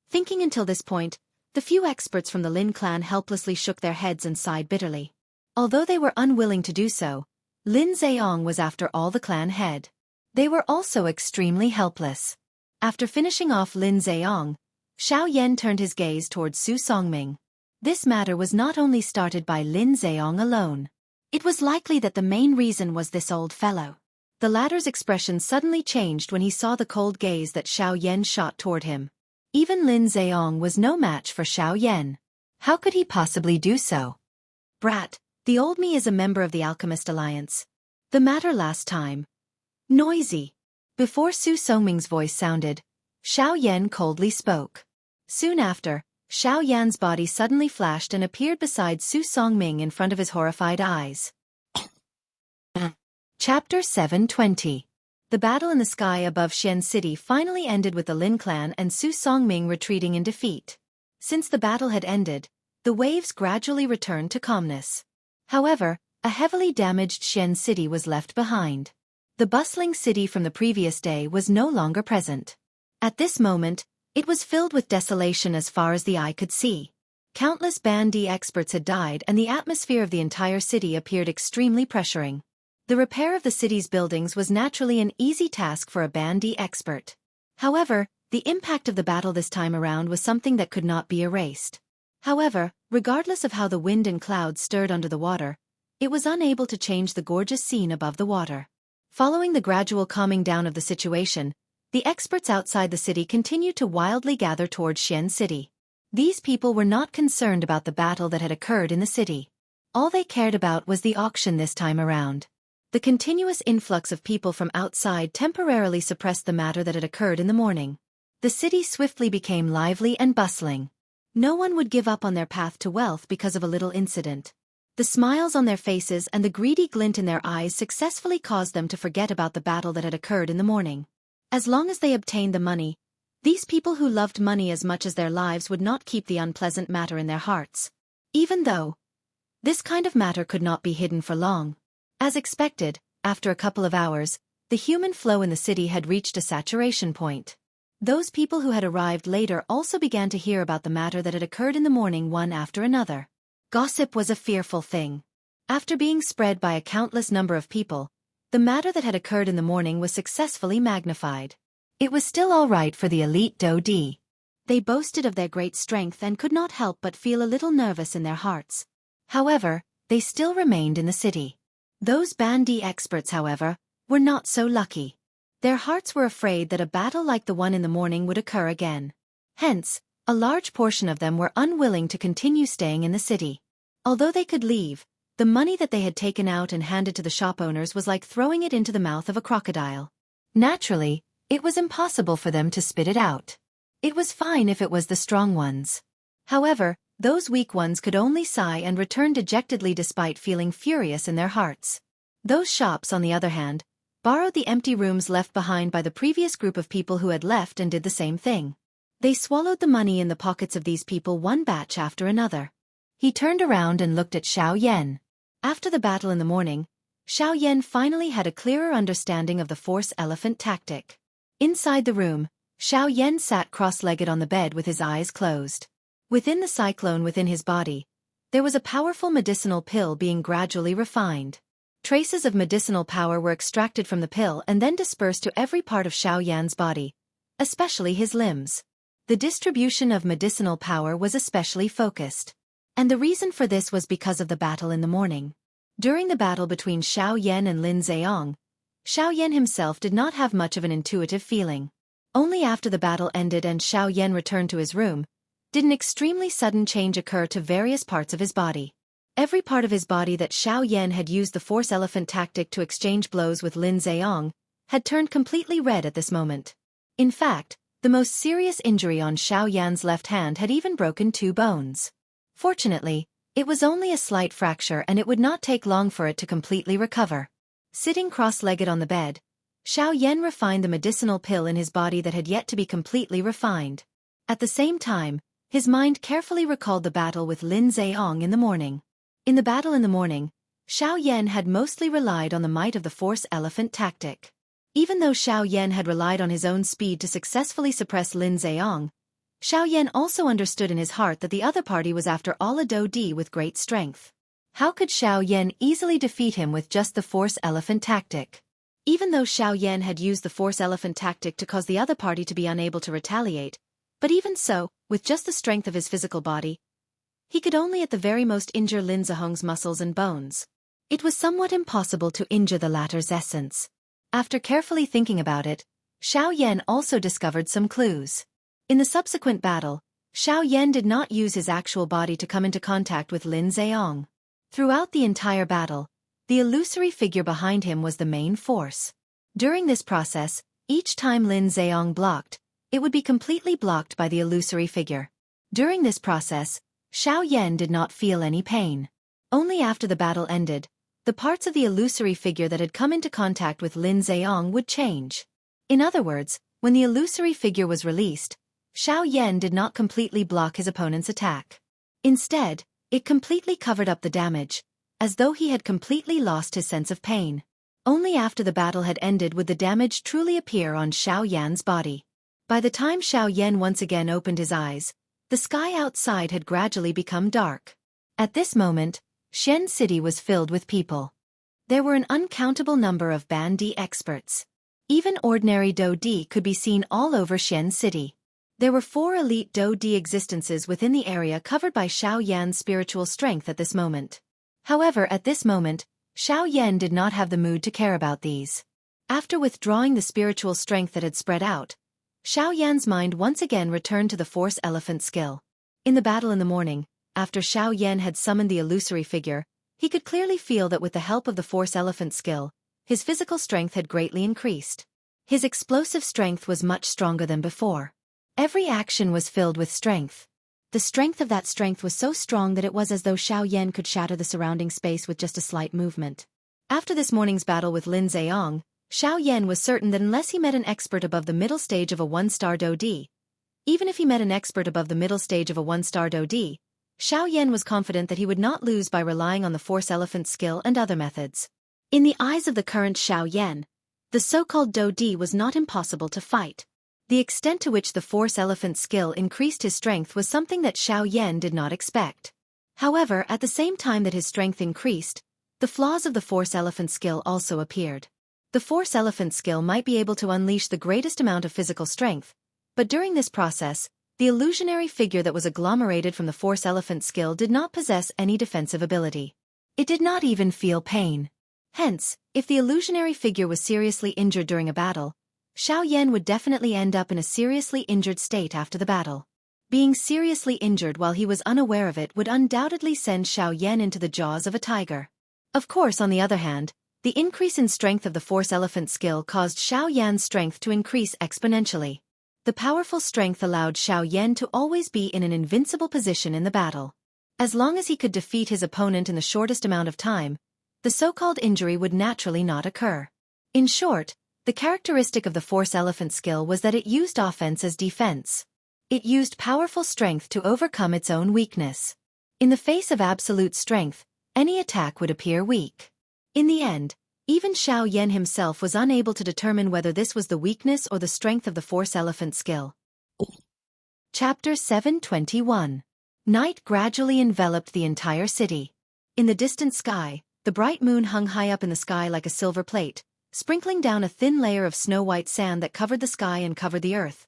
Thinking until this point, the few experts from the Lin clan helplessly shook their heads and sighed bitterly. Although they were unwilling to do so, Lin Zihong was after all the clan head. They were also extremely helpless. After finishing off Lin Zihong, Xiao Yan turned his gaze towards Su Songming. This matter was not only started by Lin Zihong alone. It was likely that the main reason was this old fellow. The latter's expression suddenly changed when he saw the cold gaze that Xiao Yan shot toward him. Even Lin Zihong was no match for Xiao Yan. How could he possibly do so? Brat, the old me is a member of the Alchemist Alliance. The matter last time. Noisy. Before Su Songming's voice sounded, Xiao Yan coldly spoke. Soon after, Xiao Yan's body suddenly flashed and appeared beside Su Songming in front of his horrified eyes. Chapter 720. The battle in the sky above Xian City finally ended with the Lin clan and Su Songming retreating in defeat. Since the battle had ended, the waves gradually returned to calmness. However, a heavily damaged Xian City was left behind. The bustling city from the previous day was no longer present. At this moment, it was filled with desolation as far as the eye could see. Countless Bandi experts had died and the atmosphere of the entire city appeared extremely pressuring. The repair of the city's buildings was naturally an easy task for a Bandi expert. However, the impact of the battle this time around was something that could not be erased. However, regardless of how the wind and clouds stirred under the water, it was unable to change the gorgeous scene above the water. Following the gradual calming down of the situation, the experts outside the city continued to wildly gather towards Xian City. These people were not concerned about the battle that had occurred in the city. All they cared about was the auction this time around. The continuous influx of people from outside temporarily suppressed the matter that had occurred in the morning. The city swiftly became lively and bustling. No one would give up on their path to wealth because of a little incident. The smiles on their faces and the greedy glint in their eyes successfully caused them to forget about the battle that had occurred in the morning. As long as they obtained the money, these people who loved money as much as their lives would not keep the unpleasant matter in their hearts. Even though this kind of matter could not be hidden for long. As expected, after a couple of hours, the human flow in the city had reached a saturation point. Those people who had arrived later also began to hear about the matter that had occurred in the morning one after another. Gossip was a fearful thing. After being spread by a countless number of people, the matter that had occurred in the morning was successfully magnified. It was still all right for the elite Dodi. They boasted of their great strength and could not help but feel a little nervous in their hearts. However, they still remained in the city. Those Bandi experts, however, were not so lucky. Their hearts were afraid that a battle like the one in the morning would occur again. Hence, a large portion of them were unwilling to continue staying in the city. Although they could leave, the money that they had taken out and handed to the shop owners was like throwing it into the mouth of a crocodile. Naturally, it was impossible for them to spit it out. It was fine if it was the strong ones. However, those weak ones could only sigh and return dejectedly despite feeling furious in their hearts. Those shops, on the other hand, borrowed the empty rooms left behind by the previous group of people who had left and did the same thing. They swallowed the money in the pockets of these people one batch after another. He turned around and looked at Xiao Yan. After the battle in the morning, Xiao Yan finally had a clearer understanding of the force elephant tactic. Inside the room, Xiao Yan sat cross-legged on the bed with his eyes closed. Within the cyclone within his body, there was a powerful medicinal pill being gradually refined. Traces of medicinal power were extracted from the pill and then dispersed to every part of Xiao Yan's body, especially his limbs. The distribution of medicinal power was especially focused. And the reason for this was because of the battle in the morning. During the battle between Xiao Yan and Lin Zheong, Xiao Yan himself did not have much of an intuitive feeling. Only after the battle ended and Xiao Yan returned to his room, did an extremely sudden change occur to various parts of his body. Every part of his body that Xiao Yan had used the force elephant tactic to exchange blows with Lin Zheong had turned completely red at this moment. In fact, the most serious injury on Xiao Yan's left hand had even broken 2 bones. Fortunately, it was only a slight fracture and it would not take long for it to completely recover. Sitting cross-legged on the bed, Xiao Yan refined the medicinal pill in his body that had yet to be completely refined. At the same time, his mind carefully recalled the battle with Lin Zheong in the morning. In the battle in the morning, Xiao Yan had mostly relied on the might of the force elephant tactic. Even though Xiao Yan had relied on his own speed to successfully suppress Lin Zheong, Xiao Yan also understood in his heart that the other party was after all a Dodi with great strength. How could Xiao Yan easily defeat him with just the force elephant tactic? Even though Xiao Yan had used the force elephant tactic to cause the other party to be unable to retaliate, but even so, with just the strength of his physical body, he could only at the very most injure Lin Zheong's muscles and bones. It was somewhat impossible to injure the latter's essence. After carefully thinking about it, Xiao Yan also discovered some clues. In the subsequent battle, Xiao Yan did not use his actual body to come into contact with Lin Zheong. Throughout the entire battle, the illusory figure behind him was the main force. During this process, each time Lin Zheong blocked, it would be completely blocked by the illusory figure. During this process, Xiao Yan did not feel any pain. Only after the battle ended, the parts of the illusory figure that had come into contact with Lin Zheong would change. In other words, when the illusory figure was released, Xiao Yan did not completely block his opponent's attack. Instead, it completely covered up the damage, as though he had completely lost his sense of pain. Only after the battle had ended would the damage truly appear on Xiao Yan's body. By the time Xiao Yan once again opened his eyes, the sky outside had gradually become dark. At this moment, Shen City was filled with people. There were an uncountable number of Bandi experts. Even ordinary Dodi could be seen all over Shen City. There were 4 elite Dodi existences within the area covered by Xiao Yan's spiritual strength at this moment. However, at this moment, Xiao Yan did not have the mood to care about these. After withdrawing the spiritual strength that had spread out, Xiao Yan's mind once again returned to the force elephant skill. In the battle in the morning, after Xiao Yan had summoned the illusory figure, he could clearly feel that with the help of the Force Elephant skill, his physical strength had greatly increased. His explosive strength was much stronger than before. Every action was filled with strength. The strength of that strength was so strong that it was as though Xiao Yan could shatter the surrounding space with just a slight movement. After this morning's battle with Lin Zheong, Xiao Yan was certain that unless he met an expert above the middle stage of a one-star Do-Di, even if he met an expert above the middle stage of a one-star Do-Di, Xiao Yan was confident that he would not lose by relying on the Force Elephant skill and other methods. In the eyes of the current Xiao Yan, the so-called Do-Di was not impossible to fight. The extent to which the Force Elephant skill increased his strength was something that Xiao Yan did not expect. However, at the same time that his strength increased, the flaws of the Force Elephant skill also appeared. The Force Elephant skill might be able to unleash the greatest amount of physical strength, but during this process, the illusionary figure that was agglomerated from the Force Elephant skill did not possess any defensive ability. It did not even feel pain. Hence, if the illusionary figure was seriously injured during a battle, Xiao Yan would definitely end up in a seriously injured state after the battle. Being seriously injured while he was unaware of it would undoubtedly send Xiao Yan into the jaws of a tiger. Of course, on the other hand, the increase in strength of the Force Elephant skill caused Xiao Yan's strength to increase exponentially. The powerful strength allowed Xiao Yan to always be in an invincible position in the battle. As long as he could defeat his opponent in the shortest amount of time, the so-called injury would naturally not occur. In short, the characteristic of the Force Elephant skill was that it used offense as defense. It used powerful strength to overcome its own weakness. In the face of absolute strength, any attack would appear weak. In the end, even Xiao Yan himself was unable to determine whether this was the weakness or the strength of the Force Elephant skill. Chapter 721. Night gradually enveloped the entire city. In the distant sky, the bright moon hung high up in the sky like a silver plate, sprinkling down a thin layer of snow-white sand that covered the sky and covered the earth.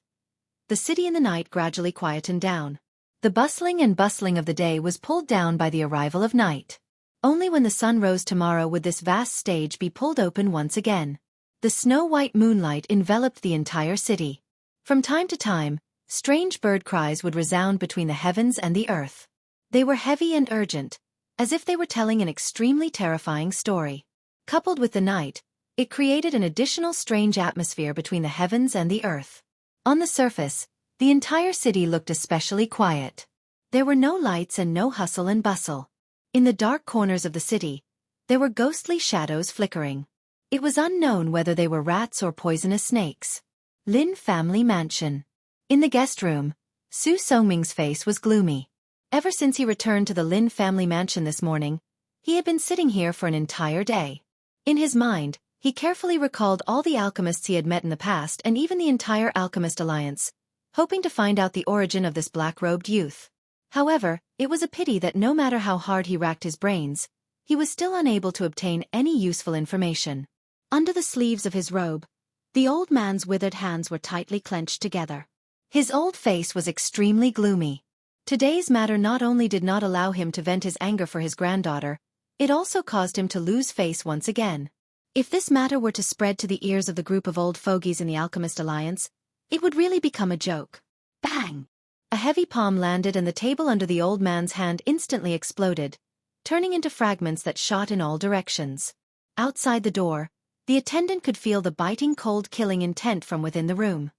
The city in the night gradually quietened down. The bustling of the day was pulled down by the arrival of night. Only when the sun rose tomorrow would this vast stage be pulled open once again. The snow-white moonlight enveloped the entire city. From time to time, strange bird cries would resound between the heavens and the earth. They were heavy and urgent, as if they were telling an extremely terrifying story. Coupled with the night, it created an additional strange atmosphere between the heavens and the earth. On the surface, the entire city looked especially quiet. There were no lights and no hustle and bustle. In the dark corners of the city, there were ghostly shadows flickering. It was unknown whether they were rats or poisonous snakes. Lin family mansion. In the guest room, Su Songming's face was gloomy. Ever since he returned to the Lin family mansion this morning, he had been sitting here for an entire day. In his mind, he carefully recalled all the alchemists he had met in the past and even the entire Alchemist Alliance, hoping to find out the origin of this black-robed youth. However, it was a pity that no matter how hard he racked his brains, he was still unable to obtain any useful information. Under the sleeves of his robe, the old man's withered hands were tightly clenched together. His old face was extremely gloomy. Today's matter not only did not allow him to vent his anger for his granddaughter, it also caused him to lose face once again. If this matter were to spread to the ears of the group of old fogies in the Alchemist Alliance, it would really become a joke. Bang! A heavy palm landed and the table under the old man's hand instantly exploded, turning into fragments that shot in all directions. Outside the door, the attendant could feel the biting cold killing intent from within the room.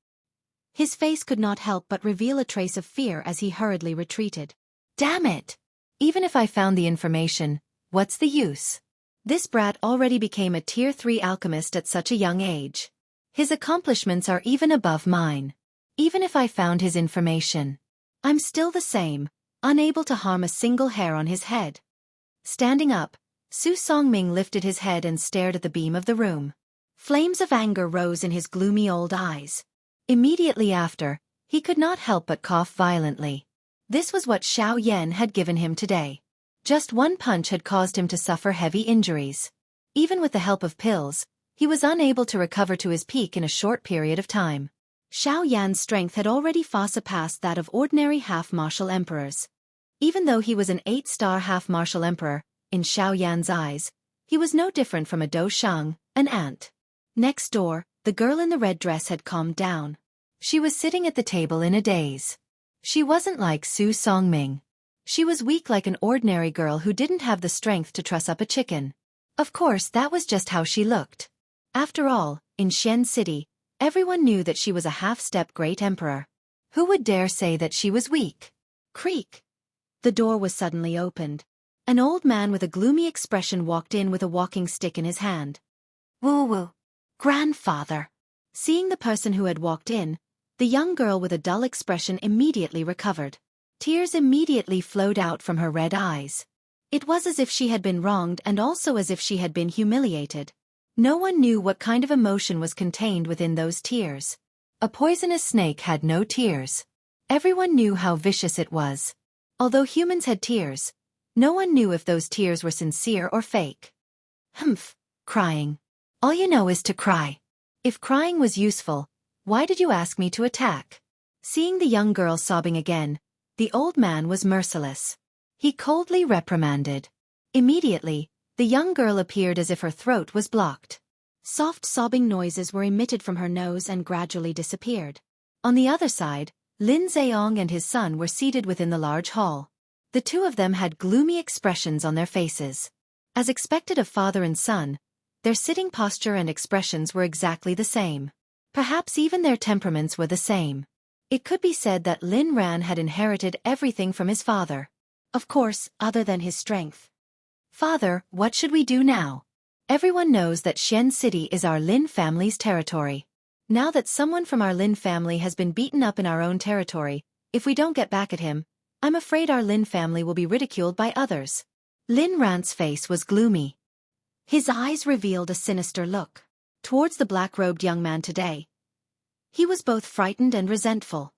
His face could not help but reveal a trace of fear as he hurriedly retreated. Damn it! Even if I found the information, what's the use? This brat already became a Tier 3 alchemist at such a young age. His accomplishments are even above mine. Even if I found his information, I'm still the same, unable to harm a single hair on his head. Standing up, Su Songming lifted his head and stared at the beam of the room. Flames of anger rose in his gloomy old eyes. Immediately after, he could not help but cough violently. This was what Xiao Yan had given him today. Just one punch had caused him to suffer heavy injuries. Even with the help of pills, he was unable to recover to his peak in a short period of time. Xiao Yan's strength had already far surpassed that of ordinary half-martial emperors. Even though he was an 8-star half-martial emperor, in Xiao Yan's eyes, he was no different from a Do Shang, an ant. Next door, the girl in the red dress had calmed down. She was sitting at the table in a daze. She wasn't like Su Songming. She was weak like an ordinary girl who didn't have the strength to truss up a chicken. Of course, that was just how she looked. After all, in Xian City, everyone knew that she was a half-step great emperor. Who would dare say that she was weak? Creak! The door was suddenly opened. An old man with a gloomy expression walked in with a walking stick in his hand. Woo-woo! Grandfather! Seeing the person who had walked in, the young girl with a dull expression immediately recovered. Tears immediately flowed out from her red eyes. It was as if she had been wronged and also as if she had been humiliated. No one knew what kind of emotion was contained within those tears. A poisonous snake had no tears. Everyone knew how vicious it was. Although humans had tears, no one knew if those tears were sincere or fake. Humph, crying. All you know is to cry. If crying was useful, why did you ask me to attack? Seeing the young girl sobbing again, the old man was merciless. He coldly reprimanded. Immediately, the young girl appeared as if her throat was blocked. Soft sobbing noises were emitted from her nose and gradually disappeared. On the other side, Lin Zheong and his son were seated within the large hall. The two of them had gloomy expressions on their faces. As expected of father and son, their sitting posture and expressions were exactly the same. Perhaps even their temperaments were the same. It could be said that Lin Ran had inherited everything from his father. Of course, other than his strength. Father, what should we do now? Everyone knows that Xian City is our Lin family's territory. Now that someone from our Lin family has been beaten up in our own territory, if we don't get back at him, I'm afraid our Lin family will be ridiculed by others. Lin Ran's face was gloomy. His eyes revealed a sinister look towards the black-robed young man today. He was both frightened and resentful.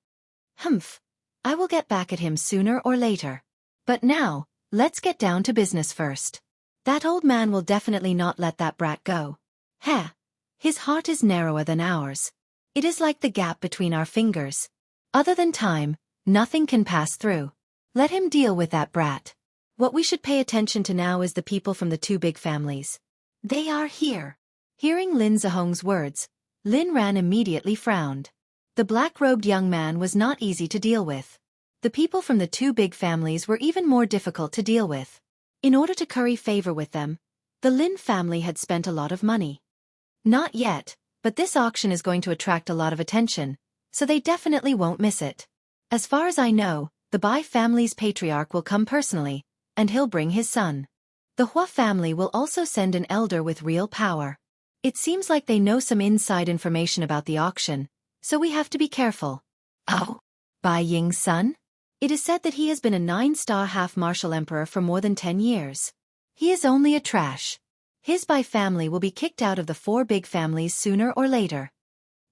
Humph, I will get back at him sooner or later. But now, let's get down to business first. That old man will definitely not let that brat go. Heh, his heart is narrower than ours. It is like the gap between our fingers. Other than time, nothing can pass through. Let him deal with that brat. What we should pay attention to now is the people from the two big families. They are here. Hearing Lin Zheong's words, Lin Ran immediately frowned. The black-robed young man was not easy to deal with. The people from the two big families were even more difficult to deal with. In order to curry favor with them, the Lin family had spent a lot of money. Not yet, but this auction is going to attract a lot of attention, so they definitely won't miss it. As far as I know, the Bai family's patriarch will come personally, and he'll bring his son. The Hua family will also send an elder with real power. It seems like they know some inside information about the auction, so we have to be careful. Oh, Bai Ying's son? It is said that he has been a 9-star half-martial emperor for more than 10 years. He is only a trash. His Bai family will be kicked out of the 4 big families sooner or later.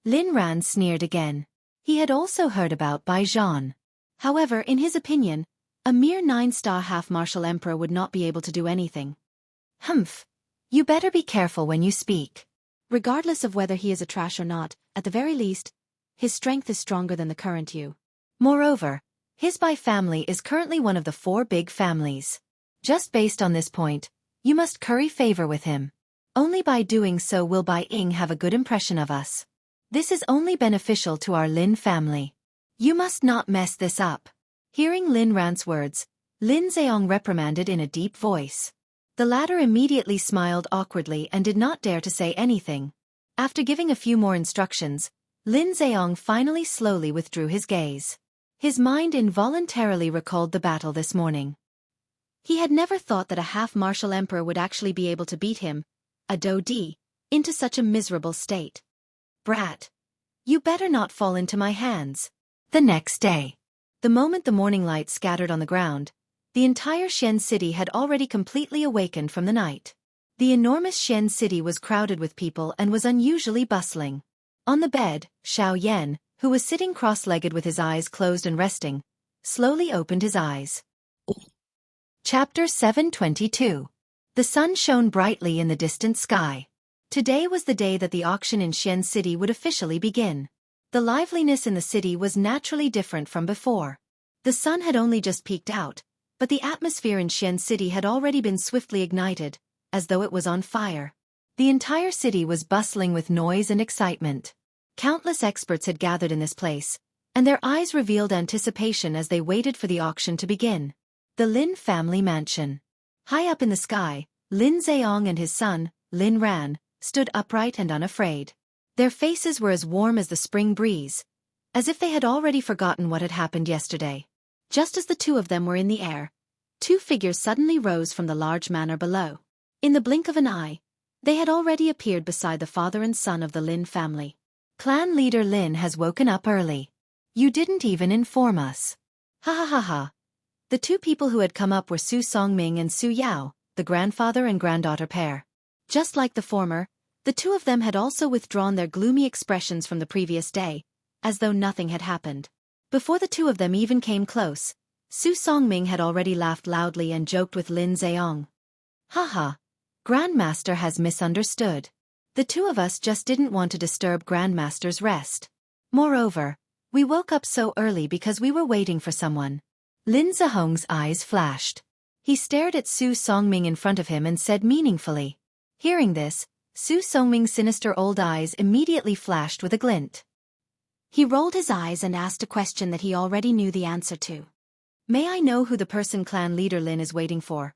Lin Ran sneered again. He had also heard about Bai Zhan. However, in his opinion, a mere 9-star half-martial emperor would not be able to do anything. Humph. You better be careful when you speak. Regardless of whether he is a trash or not, at the very least, his strength is stronger than the current you. Moreover, his Bai family is currently one of the 4 big families. Just based on this point, you must curry favor with him. Only by doing so will Bai Ying have a good impression of us. This is only beneficial to our Lin family. You must not mess this up. Hearing Lin Ran's words, Lin Zheong reprimanded in a deep voice. The latter immediately smiled awkwardly and did not dare to say anything. After giving a few more instructions, Lin Zheong finally slowly withdrew his gaze. His mind involuntarily recalled the battle this morning. He had never thought that a half-martial emperor would actually be able to beat him, a Do Di, into such a miserable state. Brat! You better not fall into my hands. The next day. The moment the morning light scattered on the ground, the entire Xian city had already completely awakened from the night. The enormous Xian city was crowded with people and was unusually bustling. On the bed, Xiao Yan, who was sitting cross-legged with his eyes closed and resting, slowly opened his eyes. Chapter 722. The sun shone brightly in the distant sky. Today was the day that the auction in Xian City would officially begin. The liveliness in the city was naturally different from before. The sun had only just peeked out, but the atmosphere in Xian City had already been swiftly ignited, as though it was on fire. The entire city was bustling with noise and excitement. Countless experts had gathered in this place, and their eyes revealed anticipation as they waited for the auction to begin. The Lin family mansion. High up in the sky, Lin Zheong and his son, Lin Ran, stood upright and unafraid. Their faces were as warm as the spring breeze, as if they had already forgotten what had happened yesterday. Just as the two of them were in the air, two figures suddenly rose from the large manor below. In the blink of an eye, they had already appeared beside the father and son of the Lin family. Clan leader Lin has woken up early. You didn't even inform us. Ha ha ha ha. The two people who had come up were Su Songming and Su Yao, the grandfather and granddaughter pair. Just like the former, the two of them had also withdrawn their gloomy expressions from the previous day, as though nothing had happened. Before the two of them even came close, Su Songming had already laughed loudly and joked with Lin Zheong. Haha, Grandmaster has misunderstood. The two of us just didn't want to disturb Grandmaster's rest. Moreover, we woke up so early because we were waiting for someone. Lin Zheong's eyes flashed. He stared at Su Songming in front of him and said meaningfully. Hearing this, Su Songming's sinister old eyes immediately flashed with a glint. He rolled his eyes and asked a question that he already knew the answer to. May I know who the person clan leader Lin is waiting for?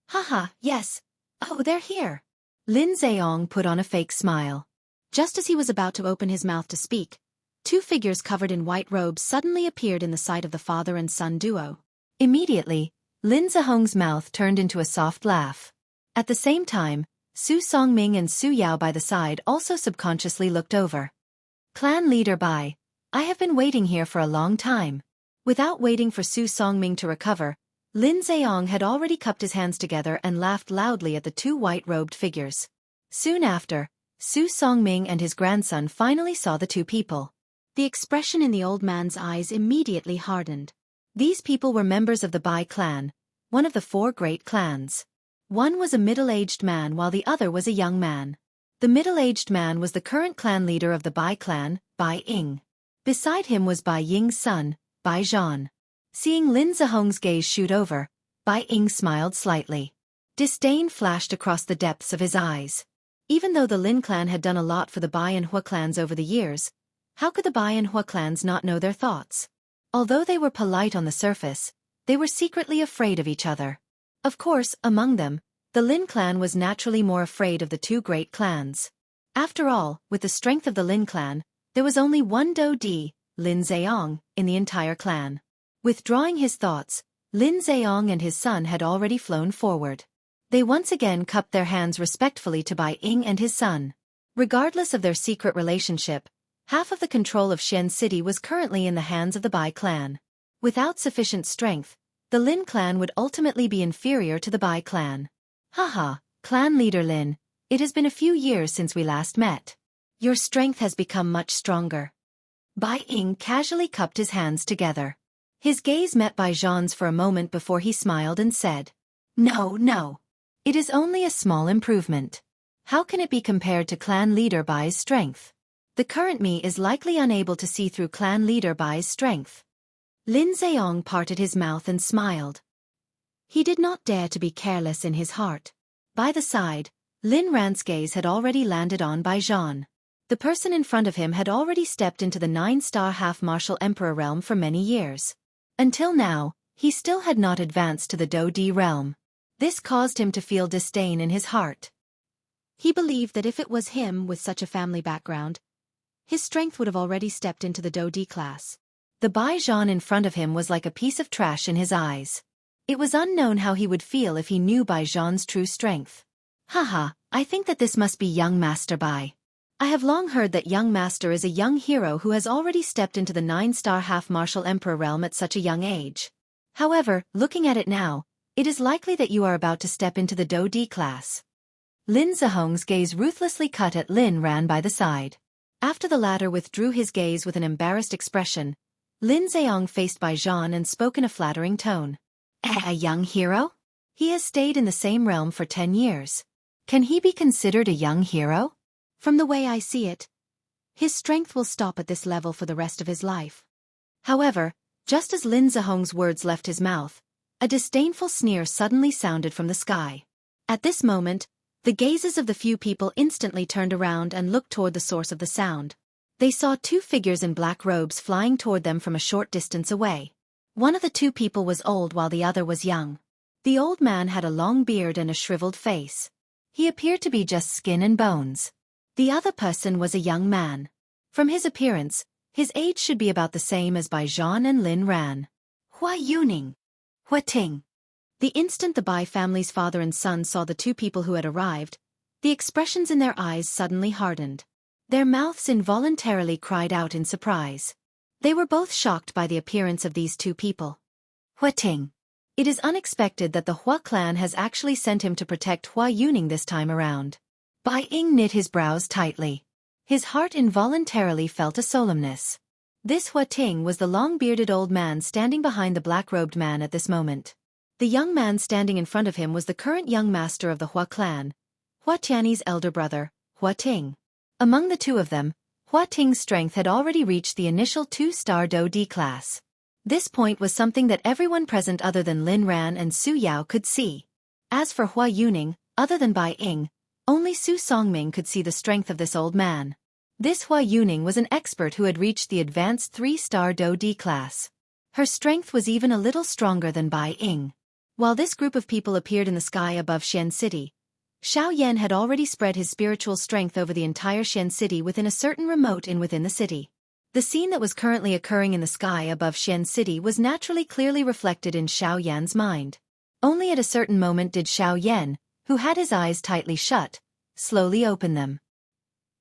Haha, yes. Oh, they're here. Lin Zheong put on a fake smile. Just as he was about to open his mouth to speak, two figures covered in white robes suddenly appeared in the sight of the father and son duo. Immediately, Lin Zheong's mouth turned into a soft laugh. At the same time, Su Songming and Su Yao by the side also subconsciously looked over. Clan leader Bai, I have been waiting here for a long time. Without waiting for Su Songming to recover, Lin Zheong had already cupped his hands together and laughed loudly at the two white-robed figures. Soon after, Su Songming and his grandson finally saw the two people. The expression in the old man's eyes immediately hardened. These people were members of the Bai clan, one of the four great clans. One was a middle-aged man while the other was a young man. The middle-aged man was the current clan leader of the Bai clan, Bai Ying. Beside him was Bai Ying's son, Bai Zhan. Seeing Lin Zheong's gaze shoot over, Bai Ying smiled slightly. Disdain flashed across the depths of his eyes. Even though the Lin clan had done a lot for the Bai and Hua clans over the years, how could the Bai and Hua clans not know their thoughts? Although they were polite on the surface, they were secretly afraid of each other. Of course, among them, the Lin clan was naturally more afraid of the two great clans. After all, with the strength of the Lin clan, there was only one Do Di, Lin Zheong, in the entire clan. Withdrawing his thoughts, Lin Zheong and his son had already flown forward. They once again cupped their hands respectfully to Bai Ying and his son. Regardless of their secret relationship, half of the control of Xian City was currently in the hands of the Bai clan. Without sufficient strength, the Lin clan would ultimately be inferior to the Bai clan. Haha, clan leader Lin, it has been a few years since we last met. Your strength has become much stronger. Bai Ying casually cupped his hands together. His gaze met Bai Zhan's for a moment before he smiled and said, No. It is only a small improvement. How can it be compared to clan leader Bai's strength? The current me is likely unable to see through clan leader Bai's strength. Lin Zheong parted his mouth and smiled. He did not dare to be careless in his heart. By the side, Lin Ran's gaze had already landed on Bai Zhan. The person in front of him had already stepped into the 9-star half-martial emperor realm for many years. Until now, he still had not advanced to the Do Di realm. This caused him to feel disdain in his heart. He believed that if it was him with such a family background, his strength would have already stepped into the Do Di class. The Bai Zhan in front of him was like a piece of trash in his eyes. It was unknown how he would feel if he knew Bai Zhan's true strength. Haha, I think that this must be young Master Bai. I have long heard that young Master is a young hero who has already stepped into the 9-star half-martial emperor realm at such a young age. However, looking at it now, it is likely that you are about to step into the Do Di class. Lin Zheong's gaze ruthlessly cut at Lin Ran by the side. After the latter withdrew his gaze with an embarrassed expression, Lin Zheong faced Bai Zhan and spoke in a flattering tone. A young hero? He has stayed in the same realm for 10 years. Can he be considered a young hero? From the way I see it, his strength will stop at this level for the rest of his life. However, just as Lin Zheong's words left his mouth, a disdainful sneer suddenly sounded from the sky. At this moment, the gazes of the few people instantly turned around and looked toward the source of the sound. They saw two figures in black robes flying toward them from a short distance away. One of the two people was old while the other was young. The old man had a long beard and a shriveled face. He appeared to be just skin and bones. The other person was a young man. From his appearance, his age should be about the same as Bai Zhan and Lin Ran. Hua Yuning. Hua Ting. The instant the Bai family's father and son saw the two people who had arrived, the expressions in their eyes suddenly hardened. Their mouths involuntarily cried out in surprise. They were both shocked by the appearance of these two people. Hua Ting. It is unexpected that the Hua clan has actually sent him to protect Hua Yuning this time around. Bai Ying knit his brows tightly. His heart involuntarily felt a solemnness. This Hua Ting was the long-bearded old man standing behind the black-robed man at this moment. The young man standing in front of him was the current young master of the Hua clan, Hua Tianyi's elder brother, Hua Ting. Among the two of them, Hua Ting's strength had already reached the initial 2-star Do D class. This point was something that everyone present other than Lin Ran and Su Yao could see. As for Hua Yuning, other than Bai Ying, only Su Songming could see the strength of this old man. This Hua Yuning was an expert who had reached the advanced 3-star Do D class. Her strength was even a little stronger than Bai Ying. While this group of people appeared in the sky above Xian City, Xiao Yan had already spread his spiritual strength over the entire Xian City within a certain remote inn within the city. The scene that was currently occurring in the sky above Xian City was naturally clearly reflected in Xiao Yan's mind. Only at a certain moment did Xiao Yan, who had his eyes tightly shut, slowly open them.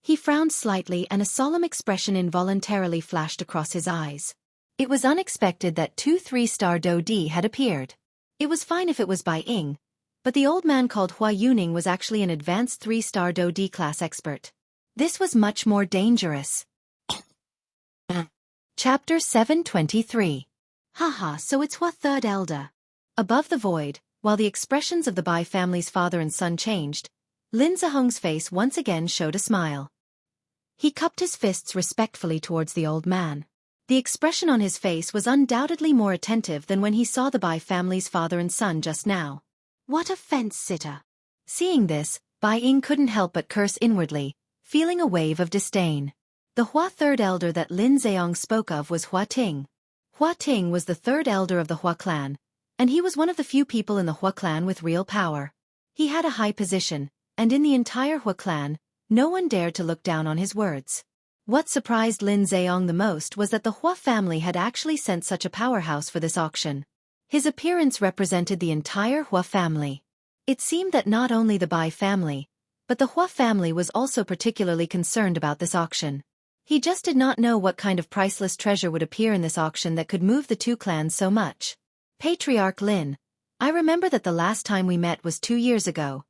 He frowned slightly and a solemn expression involuntarily flashed across his eyes. It was unexpected that 2 3-star Do D had appeared. It was fine if it was Bai Ying, but the old man called Hua Yuning was actually an advanced 3-star Do D class expert. This was much more dangerous. Chapter 723. Haha, so it's Hua Third Elder. Above the void, while the expressions of the Bai family's father and son changed, Lin Zihong's face once again showed a smile. He cupped his fists respectfully towards the old man. The expression on his face was undoubtedly more attentive than when he saw the Bai family's father and son just now. What a fence-sitter! Seeing this, Bai Ying couldn't help but curse inwardly, feeling a wave of disdain. The Hua Third Elder that Lin Zheong spoke of was Hua Ting. Hua Ting was the third elder of the Hua clan, and he was one of the few people in the Hua clan with real power. He had a high position, and in the entire Hua clan, no one dared to look down on his words. What surprised Lin Zheong the most was that the Hua family had actually sent such a powerhouse for this auction. His appearance represented the entire Hua family. It seemed that not only the Bai family, but the Hua family was also particularly concerned about this auction. He just did not know what kind of priceless treasure would appear in this auction that could move the two clans so much. Patriarch Lin, I remember that the last time we met was 2 years ago.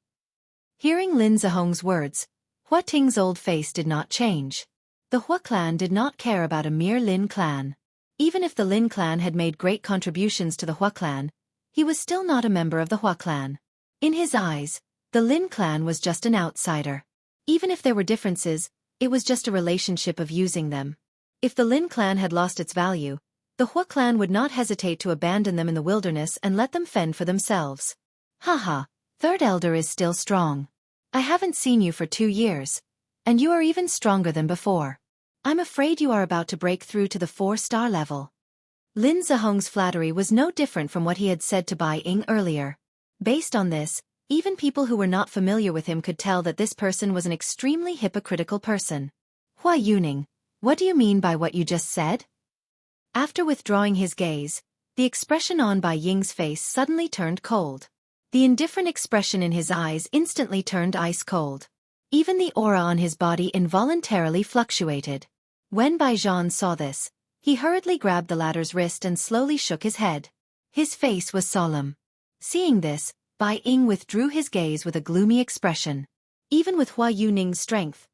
Hearing Lin Zihong's words, Hua Ting's old face did not change. The Hua clan did not care about a mere Lin clan. Even if the Lin clan had made great contributions to the Hua clan, he was still not a member of the Hua clan. In his eyes, the Lin clan was just an outsider. Even if there were differences, it was just a relationship of using them. If the Lin clan had lost its value, the Hua clan would not hesitate to abandon them in the wilderness and let them fend for themselves. Haha, Third Elder is still strong. I haven't seen you for 2 years, and you are even stronger than before. I'm afraid you are about to break through to the 4-star level. Lin Zihong's flattery was no different from what he had said to Bai Ying earlier. Based on this, even people who were not familiar with him could tell that this person was an extremely hypocritical person. Hua Yuning, what do you mean by what you just said? After withdrawing his gaze, the expression on Bai Ying's face suddenly turned cold. The indifferent expression in his eyes instantly turned ice cold. Even the aura on his body involuntarily fluctuated. When Bai Zhan saw this, he hurriedly grabbed the latter's wrist and slowly shook his head. His face was solemn. Seeing this, Bai Ying withdrew his gaze with a gloomy expression. Even with Hua Yuning's strength,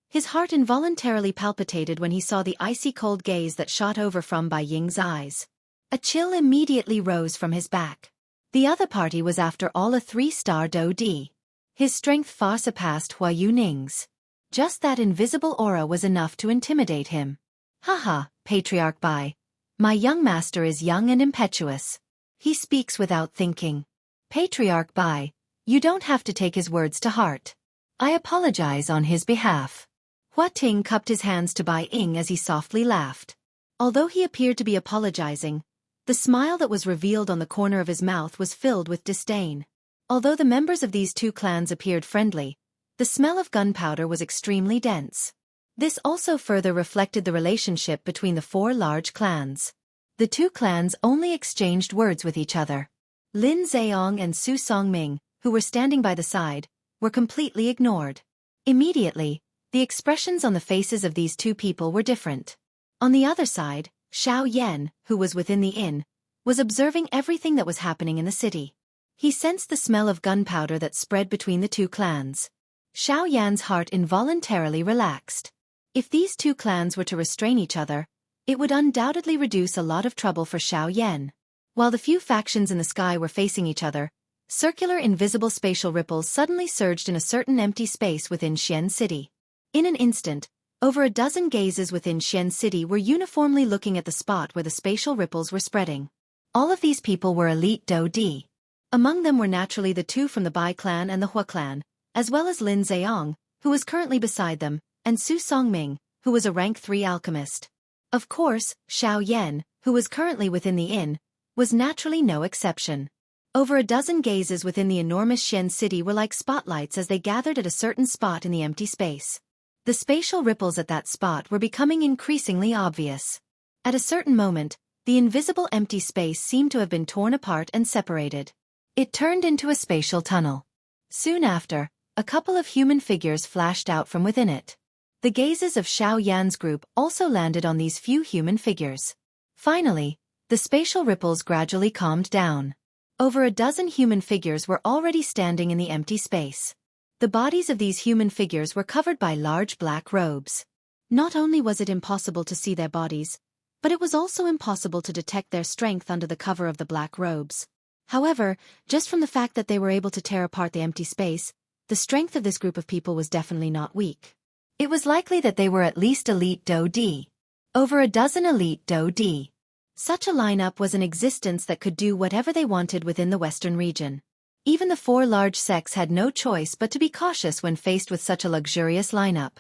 his heart involuntarily palpitated when he saw the icy cold gaze that shot over from Bai Ying's eyes. A chill immediately rose from his back. The other party was after all a 3-star Do D. His strength far surpassed Hua Yuning's. Just that invisible aura was enough to intimidate him. Haha, Patriarch Bai. My young master is young and impetuous. He speaks without thinking. Patriarch Bai, you don't have to take his words to heart. I apologize on his behalf. Hua Ting cupped his hands to Bai Ying as he softly laughed. Although he appeared to be apologizing, the smile that was revealed on the corner of his mouth was filled with disdain. Although the members of these two clans appeared friendly, the smell of gunpowder was extremely dense. This also further reflected the relationship between the four large clans. The two clans only exchanged words with each other. Lin Zheong and Su Songming, who were standing by the side, were completely ignored. Immediately, the expressions on the faces of these two people were different. On the other side, Xiao Yan, who was within the inn, was observing everything that was happening in the city. He sensed the smell of gunpowder that spread between the two clans. Xiao Yan's heart involuntarily relaxed. If these two clans were to restrain each other, it would undoubtedly reduce a lot of trouble for Xiao Yan. While the few factions in the sky were facing each other, circular invisible spatial ripples suddenly surged in a certain empty space within Xian City. In an instant, over a dozen gazes within Xian City were uniformly looking at the spot where the spatial ripples were spreading. All of these people were elite Do Di. Among them were naturally the two from the Bai clan and the Hua clan, as well as Lin Zheong, who was currently beside them, and Su Songming, who was a rank 3 alchemist. Of course, Xiao Yan, who was currently within the inn, was naturally no exception. Over a dozen gazes within the enormous Xian City were like spotlights as they gathered at a certain spot in the empty space. The spatial ripples at that spot were becoming increasingly obvious. At a certain moment, the invisible empty space seemed to have been torn apart and separated. It turned into a spatial tunnel. Soon after, a couple of human figures flashed out from within it. The gazes of Xiao Yan's group also landed on these few human figures. Finally, the spatial ripples gradually calmed down. Over a dozen human figures were already standing in the empty space. The bodies of these human figures were covered by large black robes. Not only was it impossible to see their bodies, but it was also impossible to detect their strength under the cover of the black robes. However, just from the fact that they were able to tear apart the empty space, the strength of this group of people was definitely not weak. It was likely that they were at least elite Do Di. Over a dozen elite Do Di. Such a lineup was in existence that could do whatever they wanted within the western region. Even the four large sects had no choice but to be cautious when faced with such a luxurious lineup.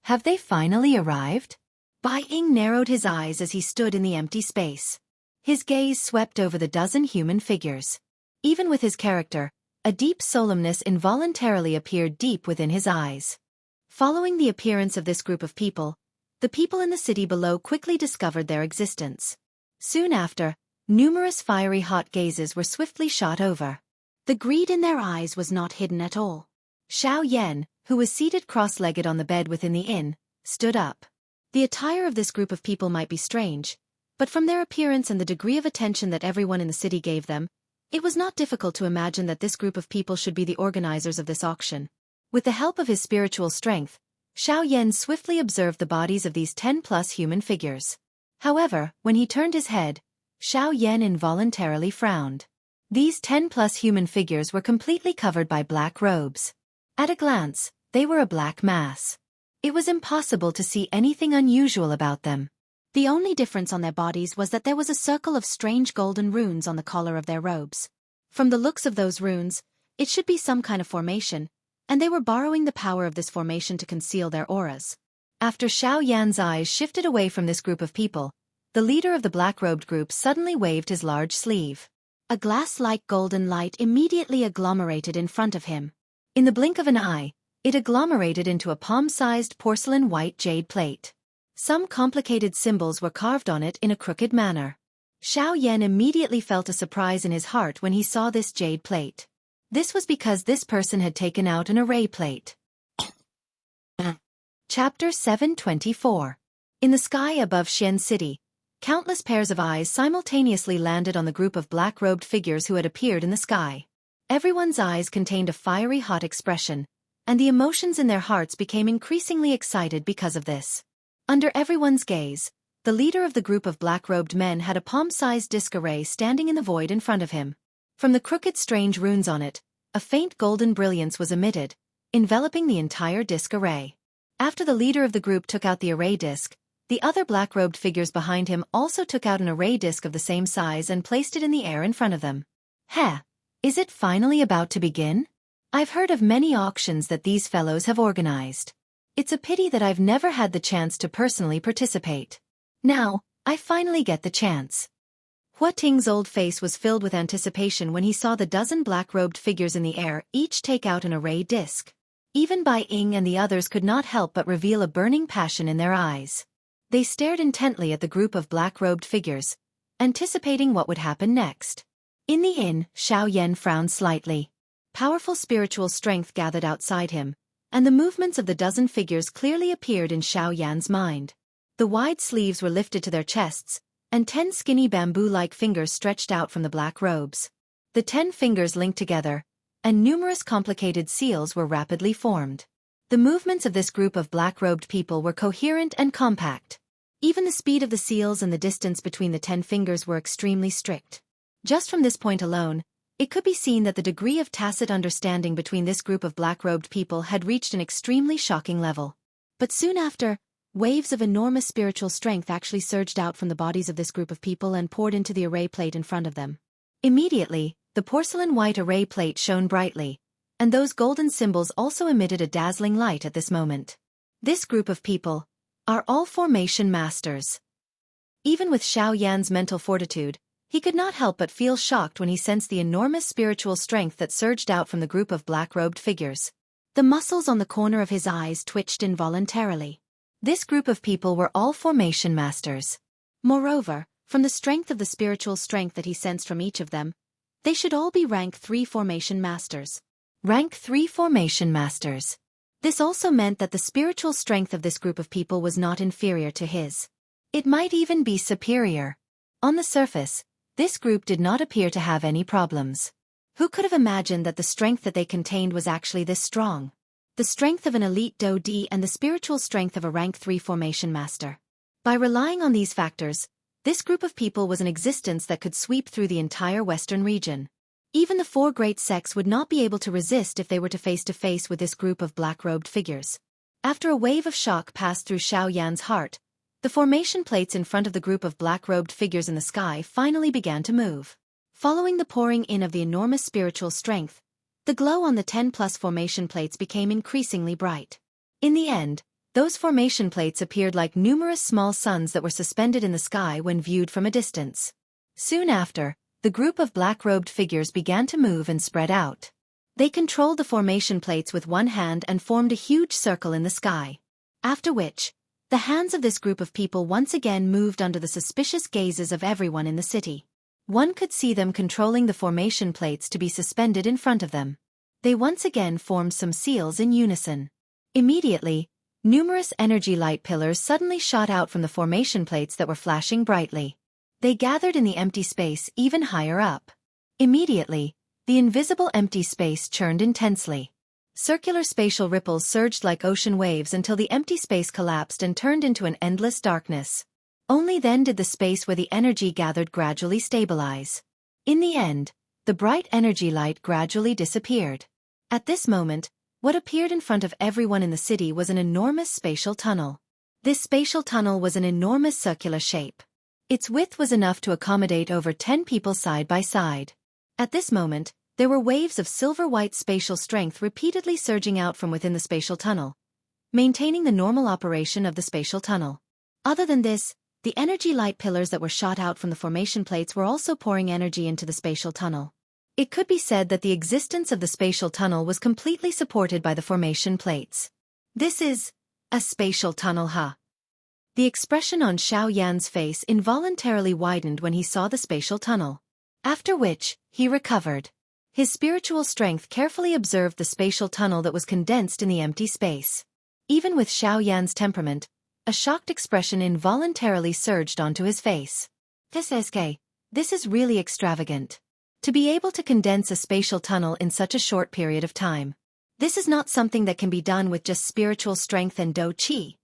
Have they finally arrived? Bai Ying narrowed his eyes as he stood in the empty space. His gaze swept over the dozen human figures. Even with his character, a deep solemnness involuntarily appeared deep within his eyes. Following the appearance of this group of people, the people in the city below quickly discovered their existence. Soon after, numerous fiery hot gazes were swiftly shot over. The greed in their eyes was not hidden at all. Xiao Yan, who was seated cross-legged on the bed within the inn, stood up. The attire of this group of people might be strange, but from their appearance and the degree of attention that everyone in the city gave them, it was not difficult to imagine that this group of people should be the organizers of this auction. With the help of his spiritual strength, Xiao Yan swiftly observed the bodies of these 10+ human figures. However, when he turned his head, Xiao Yan involuntarily frowned. These 10+ human figures were completely covered by black robes. At a glance, they were a black mass. It was impossible to see anything unusual about them. The only difference on their bodies was that there was a circle of strange golden runes on the collar of their robes. From the looks of those runes, it should be some kind of formation, and they were borrowing the power of this formation to conceal their auras. After Xiao Yan's eyes shifted away from this group of people, the leader of the black-robed group suddenly waved his large sleeve. A glass-like golden light immediately agglomerated in front of him. In the blink of an eye, it agglomerated into a palm-sized porcelain white jade plate. Some complicated symbols were carved on it in a crooked manner. Xiao Yan immediately felt a surprise in his heart when he saw this jade plate. This was because this person had taken out an array plate. Chapter 724. In the sky above Xian City, countless pairs of eyes simultaneously landed on the group of black-robed figures who had appeared in the sky. Everyone's eyes contained a fiery hot expression, and the emotions in their hearts became increasingly excited because of this. Under everyone's gaze, the leader of the group of black-robed men had a palm-sized disc array standing in the void in front of him. From the crooked strange runes on it, a faint golden brilliance was emitted, enveloping the entire disc array. After the leader of the group took out the array disc, the other black-robed figures behind him also took out an array disc of the same size and placed it in the air in front of them. Heh! Is it finally about to begin? I've heard of many auctions that these fellows have organized. It's a pity that I've never had the chance to personally participate. Now, I finally get the chance. Hua Ting's old face was filled with anticipation when he saw the dozen black-robed figures in the air each take out an array disc. Even Bai Ying and the others could not help but reveal a burning passion in their eyes. They stared intently at the group of black-robed figures, anticipating what would happen next. In the inn, Xiao Yan frowned slightly. Powerful spiritual strength gathered outside him, and the movements of the dozen figures clearly appeared in Xiao Yan's mind. The wide sleeves were lifted to their chests, and 10 skinny bamboo-like fingers stretched out from the black robes. The 10 fingers linked together, and numerous complicated seals were rapidly formed. The movements of this group of black-robed people were coherent and compact. Even the speed of the seals and the distance between the 10 fingers were extremely strict. Just from this point alone, it could be seen that the degree of tacit understanding between this group of black-robed people had reached an extremely shocking level. But soon after, waves of enormous spiritual strength actually surged out from the bodies of this group of people and poured into the array plate in front of them. Immediately, the porcelain-white array plate shone brightly, and those golden symbols also emitted a dazzling light at this moment. This group of people are all formation masters. Even with Xiao Yan's mental fortitude, he could not help but feel shocked when he sensed the enormous spiritual strength that surged out from the group of black-robed figures. The muscles on the corner of his eyes twitched involuntarily. This group of people were all formation masters. Moreover, from the strength of the spiritual strength that he sensed from each of them, they should all be rank 3 formation masters. Rank 3 formation masters. This also meant that the spiritual strength of this group of people was not inferior to his. It might even be superior. On the surface, this group did not appear to have any problems. Who could have imagined that the strength that they contained was actually this strong? The strength of an elite Do Di and the spiritual strength of a rank 3 formation master. By relying on these factors, this group of people was an existence that could sweep through the entire Western region. Even the 4 great sects would not be able to resist if they were to face with this group of black-robed figures. After a wave of shock passed through Xiao Yan's heart, the formation plates in front of the group of black-robed figures in the sky finally began to move. Following the pouring in of the enormous spiritual strength, the glow on the 10+ formation plates became increasingly bright. In the end, those formation plates appeared like numerous small suns that were suspended in the sky when viewed from a distance. Soon after, the group of black-robed figures began to move and spread out. They controlled the formation plates with one hand and formed a huge circle in the sky. After which, the hands of this group of people once again moved under the suspicious gazes of everyone in the city. One could see them controlling the formation plates to be suspended in front of them. They once again formed some seals in unison. Immediately, numerous energy light pillars suddenly shot out from the formation plates that were flashing brightly. They gathered in the empty space even higher up. Immediately, the invisible empty space churned intensely. Circular spatial ripples surged like ocean waves until the empty space collapsed and turned into an endless darkness. Only then did the space where the energy gathered gradually stabilize. In the end, the bright energy light gradually disappeared. At this moment, what appeared in front of everyone in the city was an enormous spatial tunnel. This spatial tunnel was an enormous circular shape. Its width was enough to accommodate over 10 people side by side. At this moment, there were waves of silver-white spatial strength repeatedly surging out from within the spatial tunnel, maintaining the normal operation of the spatial tunnel. Other than this, the energy light pillars that were shot out from the formation plates were also pouring energy into the spatial tunnel. It could be said that the existence of the spatial tunnel was completely supported by the formation plates. This is a spatial tunnel, huh? The expression on Xiao Yan's face involuntarily widened when he saw the spatial tunnel. After which, he recovered. His spiritual strength carefully observed the spatial tunnel that was condensed in the empty space. Even with Xiao Yan's temperament, a shocked expression involuntarily surged onto his face. This is really extravagant. To be able to condense a spatial tunnel in such a short period of time. This is not something that can be done with just spiritual strength and Do Qi.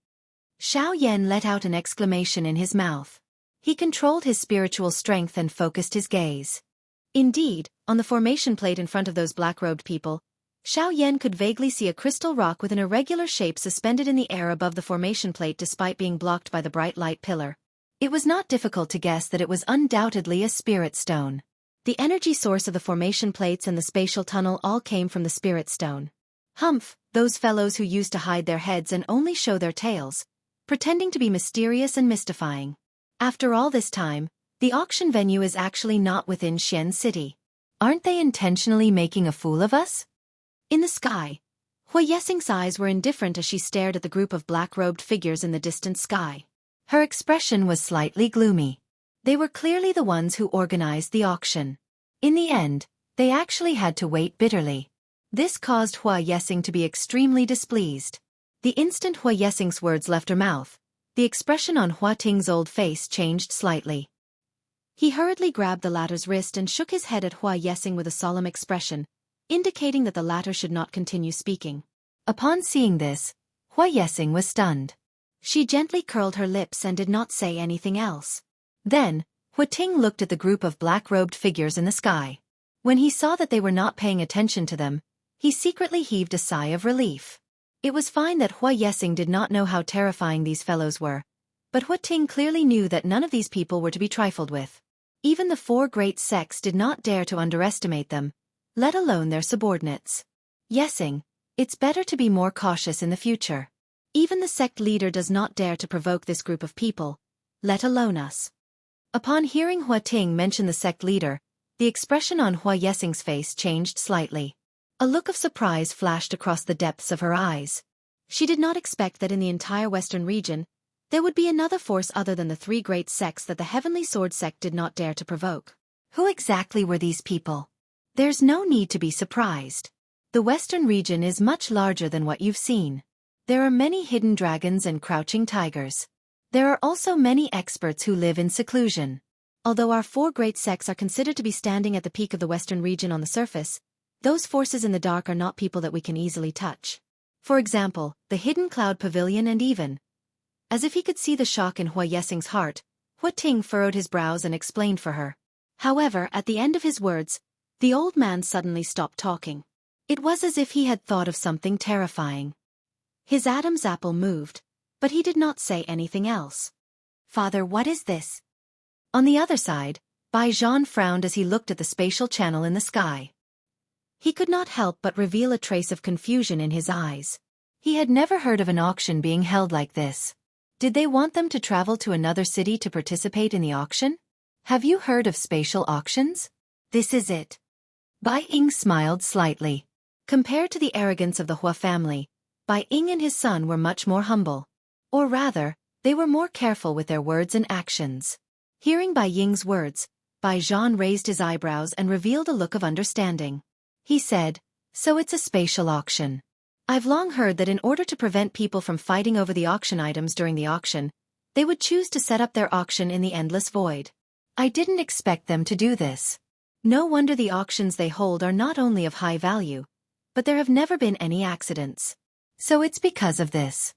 Xiao Yan let out an exclamation in his mouth. He controlled his spiritual strength and focused his gaze. Indeed, on the formation plate in front of those black-robed people, Xiao Yan could vaguely see a crystal rock with an irregular shape suspended in the air above the formation plate despite being blocked by the bright light pillar. It was not difficult to guess that it was undoubtedly a spirit stone. The energy source of the formation plates and the spatial tunnel all came from the spirit stone. Humph, those fellows who used to hide their heads and only show their tails, pretending to be mysterious and mystifying. After all this time, the auction venue is actually not within Xian City. Aren't they intentionally making a fool of us? In the sky, Hua Yesing's eyes were indifferent as she stared at the group of black-robed figures in the distant sky. Her expression was slightly gloomy. They were clearly the ones who organized the auction. In the end, they actually had to wait bitterly. This caused Hua Yesing to be extremely displeased. The instant Hua Yesing's words left her mouth, the expression on Hua Ting's old face changed slightly. He hurriedly grabbed the latter's wrist and shook his head at Hua Yesing with a solemn expression, indicating that the latter should not continue speaking. Upon seeing this, Hua Yesing was stunned. She gently curled her lips and did not say anything else. Then, Hua Ting looked at the group of black-robed figures in the sky. When he saw that they were not paying attention to them, he secretly heaved a sigh of relief. It was fine that Hua Yesing did not know how terrifying these fellows were, but Hua Ting clearly knew that none of these people were to be trifled with. Even the four great sects did not dare to underestimate them, let alone their subordinates. Yesing, it's better to be more cautious in the future. Even the sect leader does not dare to provoke this group of people, let alone us. Upon hearing Hua Ting mention the sect leader, the expression on Hua Yesing's face changed slightly. A look of surprise flashed across the depths of her eyes. She did not expect that in the entire western region, there would be another force other than the three great sects that the Heavenly Sword sect did not dare to provoke. Who exactly were these people? There's no need to be surprised. The western region is much larger than what you've seen. There are many hidden dragons and crouching tigers. There are also many experts who live in seclusion. Although our four great sects are considered to be standing at the peak of the western region on the surface, those forces in the dark are not people that we can easily touch. For example, the Hidden Cloud Pavilion and even. As if he could see the shock in Hua Yesing's heart, Hua Ting furrowed his brows and explained for her. However, at the end of his words, the old man suddenly stopped talking. It was as if he had thought of something terrifying. His Adam's apple moved, but he did not say anything else. Father, what is this? On the other side, Bai Zhan frowned as he looked at the spatial channel in the sky. He could not help but reveal a trace of confusion in his eyes. He had never heard of an auction being held like this. Did they want them to travel to another city to participate in the auction? Have you heard of spatial auctions? This is it. Bai Ying smiled slightly. Compared to the arrogance of the Hua family, Bai Ying and his son were much more humble. Or rather, they were more careful with their words and actions. Hearing Bai Ying's words, Bai Zhan raised his eyebrows and revealed a look of understanding. He said, "So it's a spatial auction. I've long heard that in order to prevent people from fighting over the auction items during the auction, they would choose to set up their auction in the endless void. I didn't expect them to do this. No wonder the auctions they hold are not only of high value, but there have never been any accidents. So it's because of this."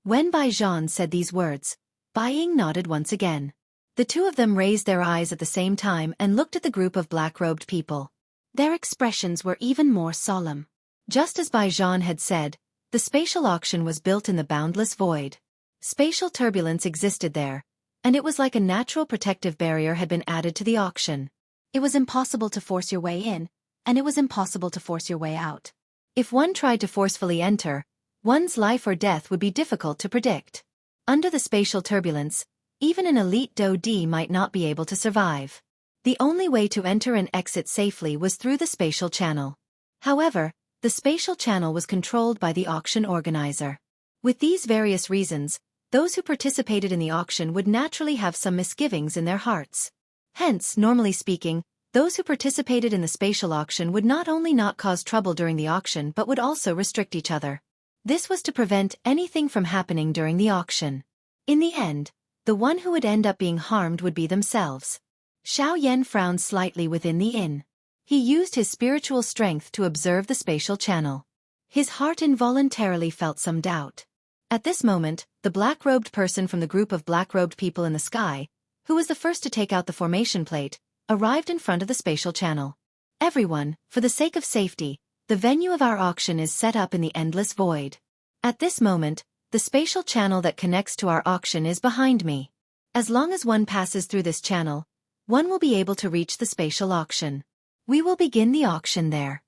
When Bai Zhan said these words, Bai Ying nodded once again. The two of them raised their eyes at the same time and looked at the group of black-robed people. Their expressions were even more solemn. Just as Bai Zhan had said, the spatial auction was built in the boundless void. Spatial turbulence existed there, and it was like a natural protective barrier had been added to the auction. It was impossible to force your way in, and it was impossible to force your way out. If one tried to forcefully enter, one's life or death would be difficult to predict. Under the spatial turbulence, even an elite Do-D might not be able to survive. The only way to enter and exit safely was through the spatial channel. However, the spatial channel was controlled by the auction organizer. With these various reasons, those who participated in the auction would naturally have some misgivings in their hearts. Hence, normally speaking, those who participated in the spatial auction would not only not cause trouble during the auction but would also restrict each other. This was to prevent anything from happening during the auction. In the end, the one who would end up being harmed would be themselves. Xiao Yan frowned slightly within the inn. He used his spiritual strength to observe the spatial channel. His heart involuntarily felt some doubt. At this moment, the black-robed person from the group of black-robed people in the sky, who was the first to take out the formation plate, arrived in front of the spatial channel. "Everyone, for the sake of safety, the venue of our auction is set up in the endless void. At this moment, the spatial channel that connects to our auction is behind me. As long as one passes through this channel, one will be able to reach the spatial auction. We will begin the auction there."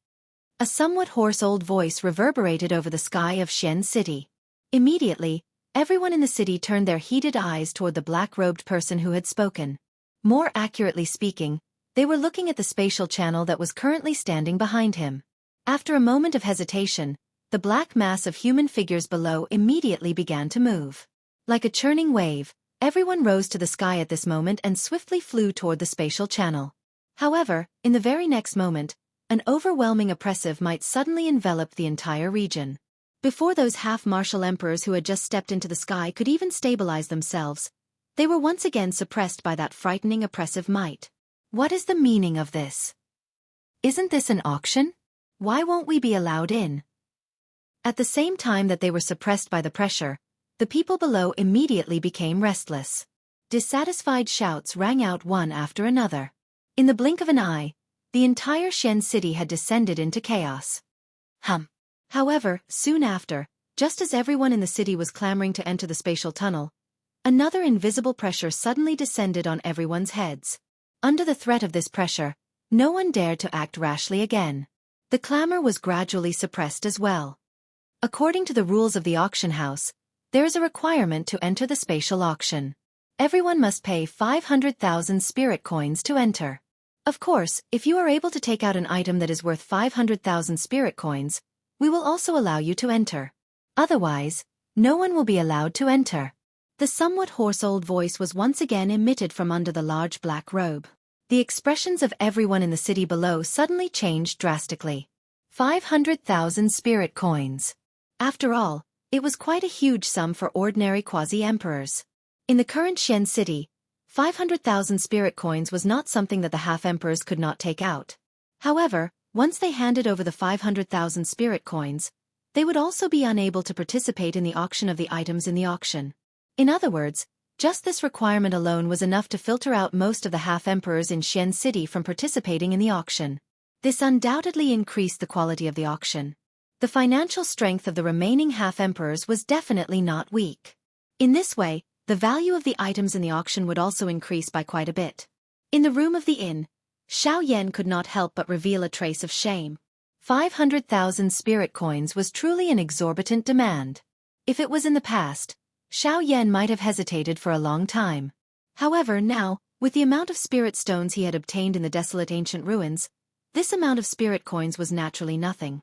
A somewhat hoarse old voice reverberated over the sky of Xian City. Immediately, everyone in the city turned their heated eyes toward the black-robed person who had spoken. More accurately speaking, they were looking at the spatial channel that was currently standing behind him. After a moment of hesitation, the black mass of human figures below immediately began to move. Like a churning wave, everyone rose to the sky at this moment and swiftly flew toward the spatial channel. However, in the very next moment, an overwhelming oppressive might suddenly envelop the entire region. Before those half-martial emperors who had just stepped into the sky could even stabilize themselves, they were once again suppressed by that frightening oppressive might. What is the meaning of this? Isn't this an auction? Why won't we be allowed in? At the same time that they were suppressed by the pressure, the people below immediately became restless. Dissatisfied shouts rang out one after another. In the blink of an eye, the entire Xian city had descended into chaos. However, soon after, just as everyone in the city was clamoring to enter the spatial tunnel, another invisible pressure suddenly descended on everyone's heads. Under the threat of this pressure, no one dared to act rashly again. The clamor was gradually suppressed as well. According to the rules of the auction house, there is a requirement to enter the spatial auction. Everyone must pay 500,000 spirit coins to enter. Of course, if you are able to take out an item that is worth 500,000 spirit coins, we will also allow you to enter. Otherwise, no one will be allowed to enter. The somewhat hoarse old voice was once again emitted from under the large black robe. The expressions of everyone in the city below suddenly changed drastically. 500,000 spirit coins. After all, it was quite a huge sum for ordinary quasi-emperors. In the current Xian city, 500,000 spirit coins was not something that the half-emperors could not take out. However, once they handed over the 500,000 spirit coins, they would also be unable to participate in the auction of the items in the auction. In other words, just this requirement alone was enough to filter out most of the half-emperors in Xian city from participating in the auction. This undoubtedly increased the quality of the auction. The financial strength of the remaining half-emperors was definitely not weak. In this way, the value of the items in the auction would also increase by quite a bit. In the room of the inn, Xiao Yan could not help but reveal a trace of shame. 500,000 spirit coins was truly an exorbitant demand. If it was in the past, Xiao Yan might have hesitated for a long time. However, now, with the amount of spirit stones he had obtained in the desolate ancient ruins, this amount of spirit coins was naturally nothing.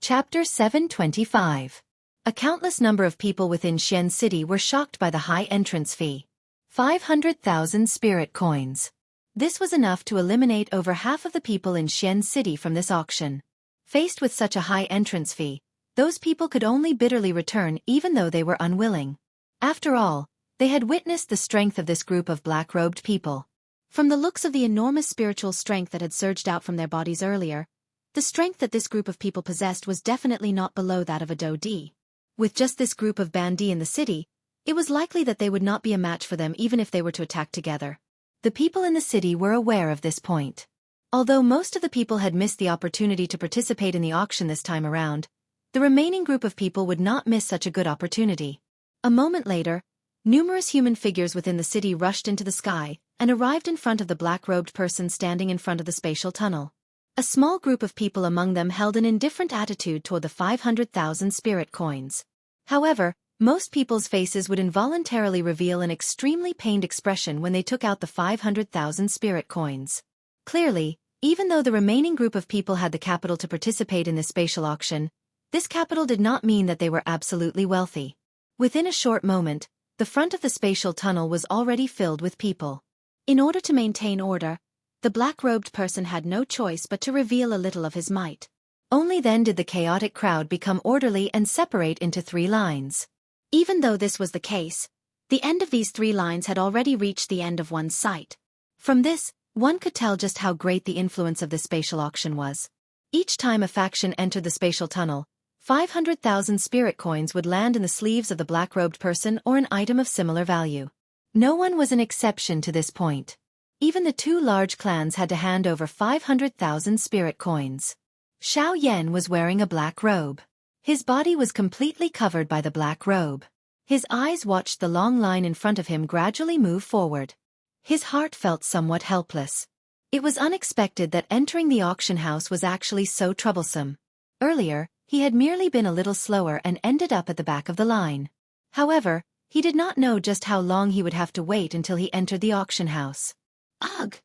Chapter 725. A countless number of people within Xian City were shocked by the high entrance fee. 500,000 spirit coins. This was enough to eliminate over half of the people in Xian City from this auction. Faced with such a high entrance fee, those people could only bitterly return even though they were unwilling. After all, they had witnessed the strength of this group of black-robed people. From the looks of the enormous spiritual strength that had surged out from their bodies earlier, the strength that this group of people possessed was definitely not below that of a Dodi. With just this group of Bandi in the city, it was likely that they would not be a match for them even if they were to attack together. The people in the city were aware of this point. Although most of the people had missed the opportunity to participate in the auction this time around, the remaining group of people would not miss such a good opportunity. A moment later, numerous human figures within the city rushed into the sky and arrived in front of the black-robed person standing in front of the spatial tunnel. A small group of people among them held an indifferent attitude toward the 500,000 spirit coins. However, most people's faces would involuntarily reveal an extremely pained expression when they took out the 500,000 spirit coins. Clearly, even though the remaining group of people had the capital to participate in this spatial auction, this capital did not mean that they were absolutely wealthy. Within a short moment, the front of the spatial tunnel was already filled with people. In order to maintain order, the black-robed person had no choice but to reveal a little of his might. Only then did the chaotic crowd become orderly and separate into 3 lines. Even though this was the case, the end of these 3 lines had already reached the end of one's sight. From this, one could tell just how great the influence of this spatial auction was. Each time a faction entered the spatial tunnel, 500,000 spirit coins would land in the sleeves of the black-robed person or an item of similar value. No one was an exception to this point. Even the 2 large clans had to hand over 500,000 spirit coins. Xiao Yan was wearing a black robe. His body was completely covered by the black robe. His eyes watched the long line in front of him gradually move forward. His heart felt somewhat helpless. It was unexpected that entering the auction house was actually so troublesome. Earlier, he had merely been a little slower and ended up at the back of the line. However, he did not know just how long he would have to wait until he entered the auction house. Ugh!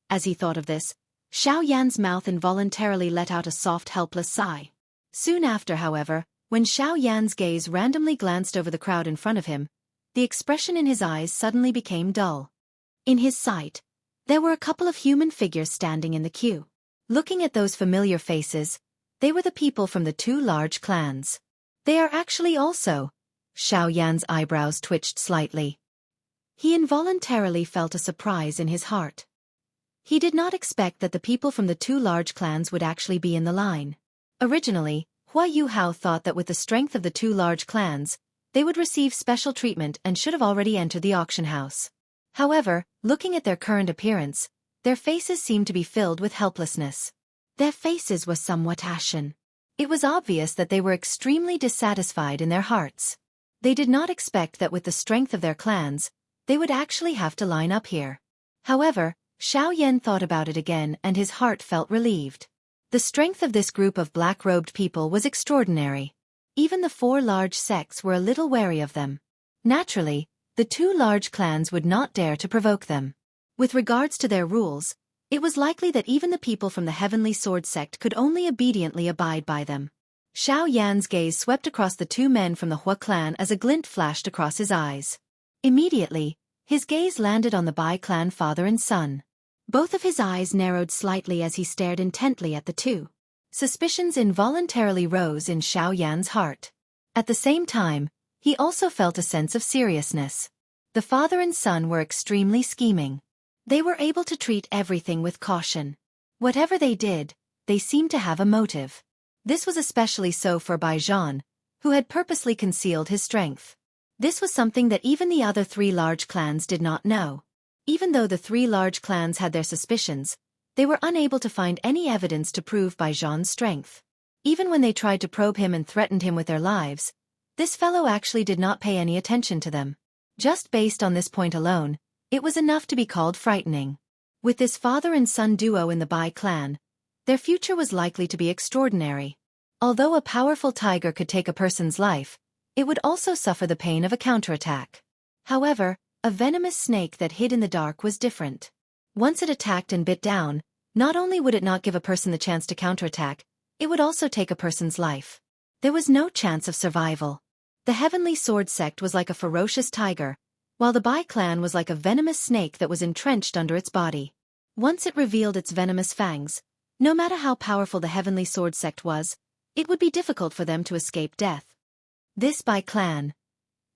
As he thought of this, Xiao Yan's mouth involuntarily let out a soft, helpless sigh. Soon after, however, when Xiao Yan's gaze randomly glanced over the crowd in front of him, the expression in his eyes suddenly became dull. In his sight, there were a couple of human figures standing in the queue. Looking at those familiar faces, they were the people from the two large clans. They are actually also. Xiao Yan's eyebrows twitched slightly. He involuntarily felt a surprise in his heart. He did not expect that the people from the two large clans would actually be in the line. Originally, Hua Yuhao thought that with the strength of the two large clans, they would receive special treatment and should have already entered the auction house. However, looking at their current appearance, their faces seemed to be filled with helplessness. Their faces were somewhat ashen. It was obvious that they were extremely dissatisfied in their hearts. They did not expect that with the strength of their clans, they would actually have to line up here. However, Xiao Yan thought about it again and his heart felt relieved. The strength of this group of black-robed people was extraordinary. Even the four large sects were a little wary of them. Naturally, the two large clans would not dare to provoke them. With regards to their rules, it was likely that even the people from the Heavenly Sword sect could only obediently abide by them. Xiao Yan's gaze swept across the two men from the Hua clan as a glint flashed across his eyes. Immediately, his gaze landed on the Bai clan father and son. Both of his eyes narrowed slightly as he stared intently at the two. Suspicions involuntarily rose in Xiao Yan's heart. At the same time, he also felt a sense of seriousness. The father and son were extremely scheming. They were able to treat everything with caution. Whatever they did, they seemed to have a motive. This was especially so for Bai Zhan, who had purposely concealed his strength. This was something that even the other three large clans did not know. Even though the three large clans had their suspicions, they were unable to find any evidence to prove Bai Zhan's strength. Even when they tried to probe him and threatened him with their lives, this fellow actually did not pay any attention to them. Just based on this point alone, it was enough to be called frightening. With this father and son duo in the Bai clan, their future was likely to be extraordinary. Although a powerful tiger could take a person's life, it would also suffer the pain of a counterattack. However, a venomous snake that hid in the dark was different. Once it attacked and bit down, not only would it not give a person the chance to counterattack, it would also take a person's life. There was no chance of survival. The Heavenly Sword sect was like a ferocious tiger, while the Bai clan was like a venomous snake that was entrenched under its body. Once it revealed its venomous fangs, no matter how powerful the Heavenly Sword sect was, it would be difficult for them to escape death. This Bai clan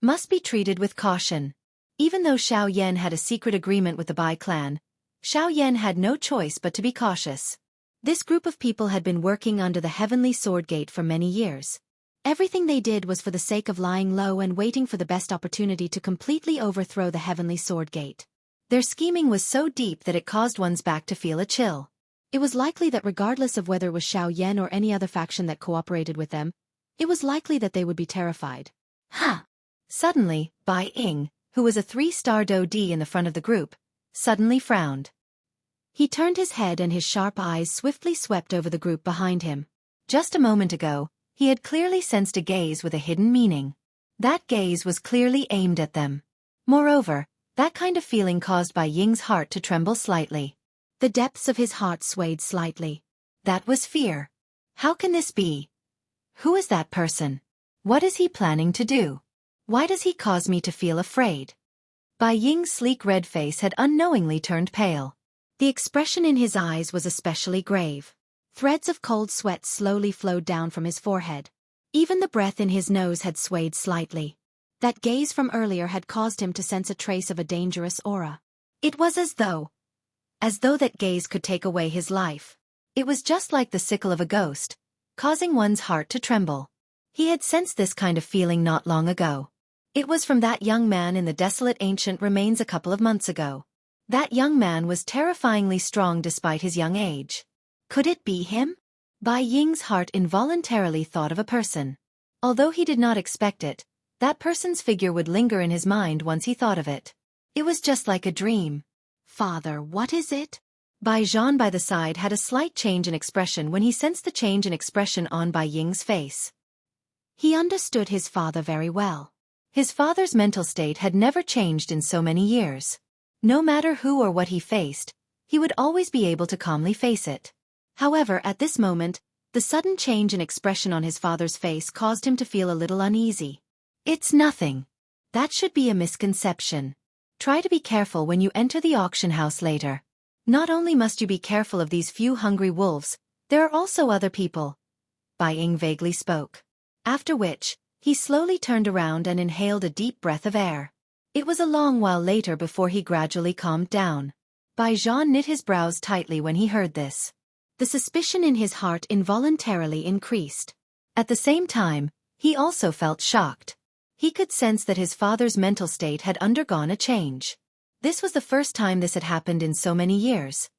must be treated with caution. Even though Xiao Yan had a secret agreement with the Bai clan, Xiao Yan had no choice but to be cautious. This group of people had been working under the Heavenly Sword Gate for many years. Everything they did was for the sake of lying low and waiting for the best opportunity to completely overthrow the Heavenly Sword Gate. Their scheming was so deep that it caused one's back to feel a chill. It was likely that regardless of whether it was Xiao Yan or any other faction that cooperated with them, it was likely that they would be terrified. Ha! Suddenly, Bai Ying, who was a 3-star Do-D in the front of the group, suddenly frowned. He turned his head and his sharp eyes swiftly swept over the group behind him. Just a moment ago, he had clearly sensed a gaze with a hidden meaning. That gaze was clearly aimed at them. Moreover, that kind of feeling caused Bai Ying's heart to tremble slightly. The depths of his heart swayed slightly. That was fear. How can this be? Who is that person? What is he planning to do? Why does he cause me to feel afraid? Bai Ying's sleek red face had unknowingly turned pale. The expression in his eyes was especially grave. Threads of cold sweat slowly flowed down from his forehead. Even the breath in his nose had swayed slightly. That gaze from earlier had caused him to sense a trace of a dangerous aura. It was as though that gaze could take away his life. It was just like the sickle of a ghost, causing one's heart to tremble. He had sensed this kind of feeling not long ago. It was from that young man in the desolate ancient remains a couple of months ago. That young man was terrifyingly strong despite his young age. Could it be him? Bai Ying's heart involuntarily thought of a person. Although he did not expect it, that person's figure would linger in his mind once he thought of it. It was just like a dream. Father, what is it? Bai Zhan by the side had a slight change in expression when he sensed the change in expression on Bai Ying's face. He understood his father very well. His father's mental state had never changed in so many years. No matter who or what he faced, he would always be able to calmly face it. However, at this moment, the sudden change in expression on his father's face caused him to feel a little uneasy. It's nothing. That should be a misconception. Try to be careful when you enter the auction house later. Not only must you be careful of these few hungry wolves, there are also other people. Bai Ying vaguely spoke. After which, he slowly turned around and inhaled a deep breath of air. It was a long while later before he gradually calmed down. Bai Zhan knit his brows tightly when he heard this. The suspicion in his heart involuntarily increased. At the same time, he also felt shocked. He could sense that his father's mental state had undergone a change. This was the first time this had happened in so many years.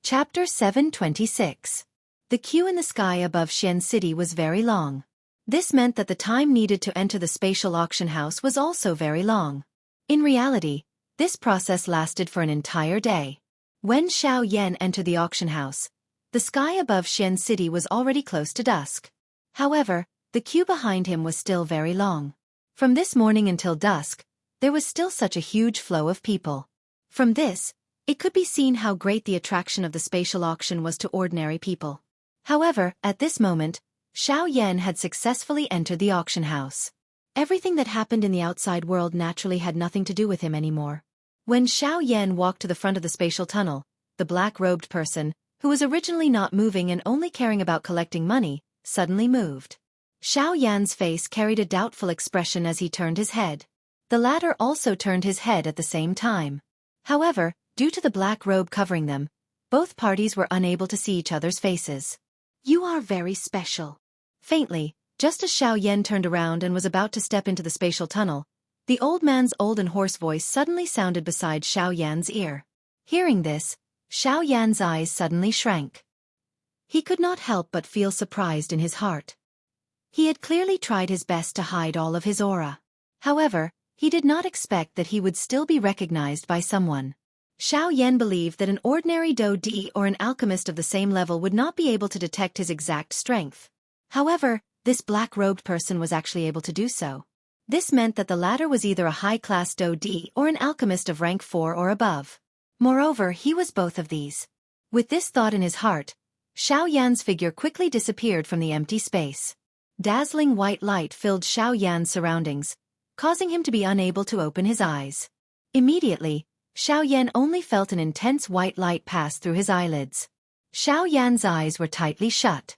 Chapter 726. The queue in the sky above Xian City was very long. This meant that the time needed to enter the spatial auction house was also very long. In reality, this process lasted for an entire day. When Xiao Yan entered the auction house, the sky above Xian City was already close to dusk. However, the queue behind him was still very long. From this morning until dusk, there was still such a huge flow of people. From this, it could be seen how great the attraction of the spatial auction was to ordinary people. However, at this moment, Xiao Yan had successfully entered the auction house. Everything that happened in the outside world naturally had nothing to do with him anymore. When Xiao Yan walked to the front of the spatial tunnel, the black-robed person, who was originally not moving and only caring about collecting money, suddenly moved. Xiao Yan's face carried a doubtful expression as he turned his head. The latter also turned his head at the same time. However, due to the black robe covering them, both parties were unable to see each other's faces. You are very special. Faintly, just as Xiao Yan turned around and was about to step into the spatial tunnel, the old man's old and hoarse voice suddenly sounded beside Xiao Yan's ear. Hearing this, Xiao Yan's eyes suddenly shrank. He could not help but feel surprised in his heart. He had clearly tried his best to hide all of his aura. However, he did not expect that he would still be recognized by someone. Xiao Yan believed that an ordinary Dou-Di or an alchemist of the same level would not be able to detect his exact strength. However, this black-robed person was actually able to do so. This meant that the latter was either a high-class Dou-Di or an alchemist of rank 4 or above. Moreover, he was both of these. With this thought in his heart, Xiao Yan's figure quickly disappeared from the empty space. Dazzling white light filled Xiao Yan's surroundings, causing him to be unable to open his eyes. Immediately, Xiao Yan only felt an intense white light pass through his eyelids. Xiao Yan's eyes were tightly shut.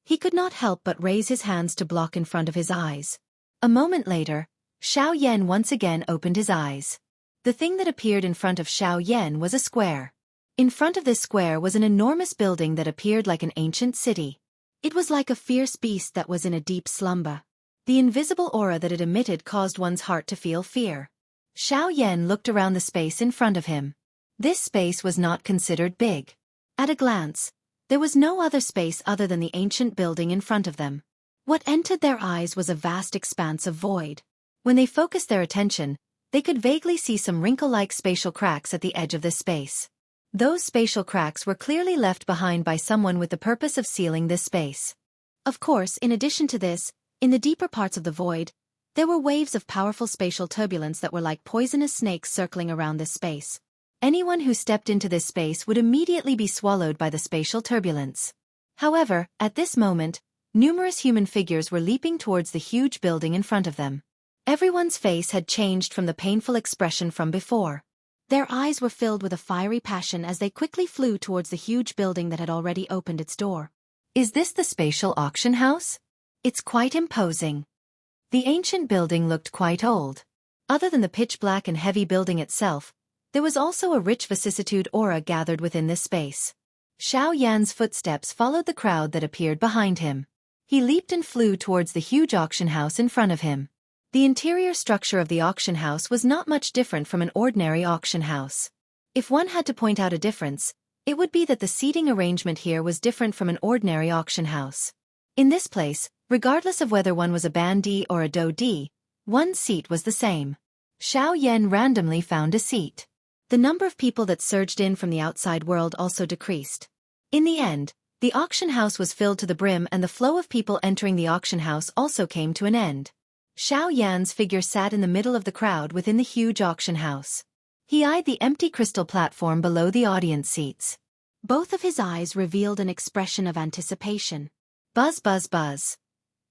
He could not help but raise his hands to block in front of his eyes. A moment later, Xiao Yan once again opened his eyes. The thing that appeared in front of Xiao Yan was a square. In front of this square was an enormous building that appeared like an ancient city. It was like a fierce beast that was in a deep slumber. The invisible aura that it emitted caused one's heart to feel fear. Xiao Yan looked around the space in front of him. This space was not considered big. At a glance, there was no other space other than the ancient building in front of them. What entered their eyes was a vast expanse of void. When they focused their attention, they could vaguely see some wrinkle-like spatial cracks at the edge of this space. Those spatial cracks were clearly left behind by someone with the purpose of sealing this space. Of course, in addition to this, in the deeper parts of the void, there were waves of powerful spatial turbulence that were like poisonous snakes circling around this space. Anyone who stepped into this space would immediately be swallowed by the spatial turbulence. However, at this moment, numerous human figures were leaping towards the huge building in front of them. Everyone's face had changed from the painful expression from before. Their eyes were filled with a fiery passion as they quickly flew towards the huge building that had already opened its door. Is this the spatial auction house? It's quite imposing. The ancient building looked quite old. Other than the pitch-black and heavy building itself, there was also a rich vicissitude aura gathered within this space. Xiao Yan's footsteps followed the crowd that appeared behind him. He leaped and flew towards the huge auction house in front of him. The interior structure of the auction house was not much different from an ordinary auction house. If one had to point out a difference, it would be that the seating arrangement here was different from an ordinary auction house. In this place, regardless of whether one was a Bandi or a Dou-Di, one's seat was the same. Xiao Yan randomly found a seat. the number of people that surged in from the outside world also decreased. In the end, the auction house was filled to the brim and the flow of people entering the auction house also came to an end. Xiao Yan's figure sat in the middle of the crowd within the huge auction house. He eyed the empty crystal platform below the audience seats. Both of his eyes revealed an expression of anticipation. Buzz, buzz, buzz.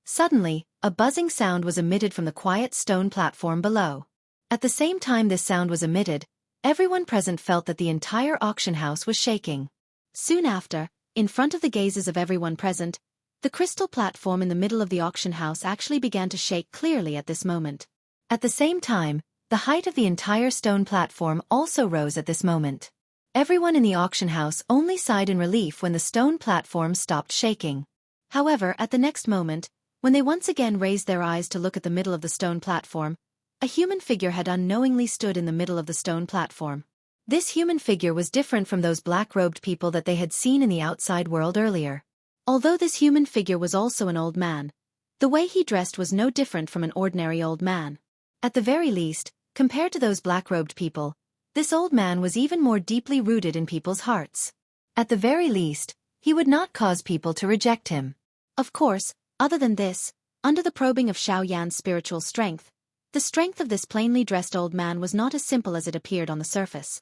Suddenly, a buzzing sound was emitted from the quiet stone platform below. At the same time this sound was emitted, everyone present felt that the entire auction house was shaking. Soon after, in front of the gazes of everyone present, the crystal platform in the middle of the auction house actually began to shake clearly at this moment. At the same time, the height of the entire stone platform also rose at this moment. Everyone in the auction house only sighed in relief when the stone platform stopped shaking. However, at the next moment, when they once again raised their eyes to look at the middle of the stone platform, a human figure had unknowingly stood in the middle of the stone platform. This human figure was different from those black-robed people that they had seen in the outside world earlier. Although this human figure was also an old man, the way he dressed was no different from an ordinary old man. At the very least, compared to those black-robed people, this old man was even more deeply rooted in people's hearts. At the very least, he would not cause people to reject him. Of course, other than this, under the probing of Xiao Yan's spiritual strength, the strength of this plainly dressed old man was not as simple as it appeared on the surface.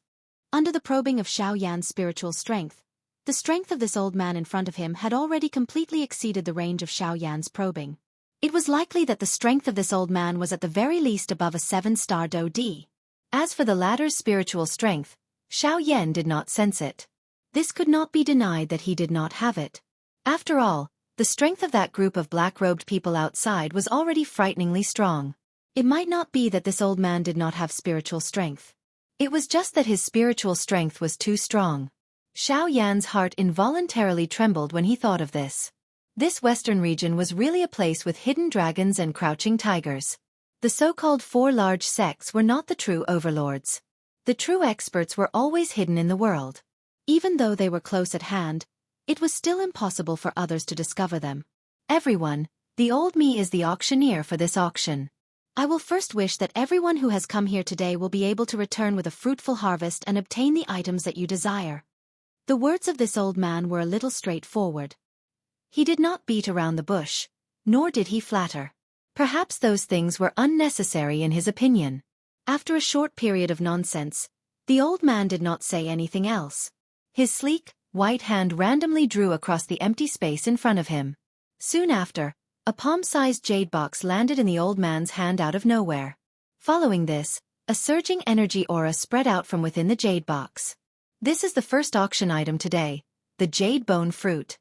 Under the probing of Xiao Yan's spiritual strength, the strength of this old man in front of him had already completely exceeded the range of Xiao Yan's probing. It was likely that the strength of this old man was at the very least above a 7-star Do-D. As for the latter's spiritual strength, Xiao Yan did not sense it. This could not be denied that he did not have it. After all, the strength of that group of black-robed people outside was already frighteningly strong. It might not be that this old man did not have spiritual strength. It was just that his spiritual strength was too strong. Xiao Yan's heart involuntarily trembled when he thought of this. This western region was really a place with hidden dragons and crouching tigers. The so-called 4 large sects were not the true overlords. The true experts were always hidden in the world. Even though they were close at hand, it was still impossible for others to discover them. Everyone, the old me is the auctioneer for this auction. I will first wish that everyone who has come here today will be able to return with a fruitful harvest and obtain the items that you desire. The words of this old man were a little straightforward. He did not beat around the bush, nor did he flatter. Perhaps those things were unnecessary in his opinion. After a short period of nonsense, the old man did not say anything else. His sleek, white hand randomly drew across the empty space in front of him. Soon after, a palm-sized jade box landed in the old man's hand out of nowhere. Following this, a surging energy aura spread out from within the jade box. This is the first auction item today, the Jade Bone Fruit.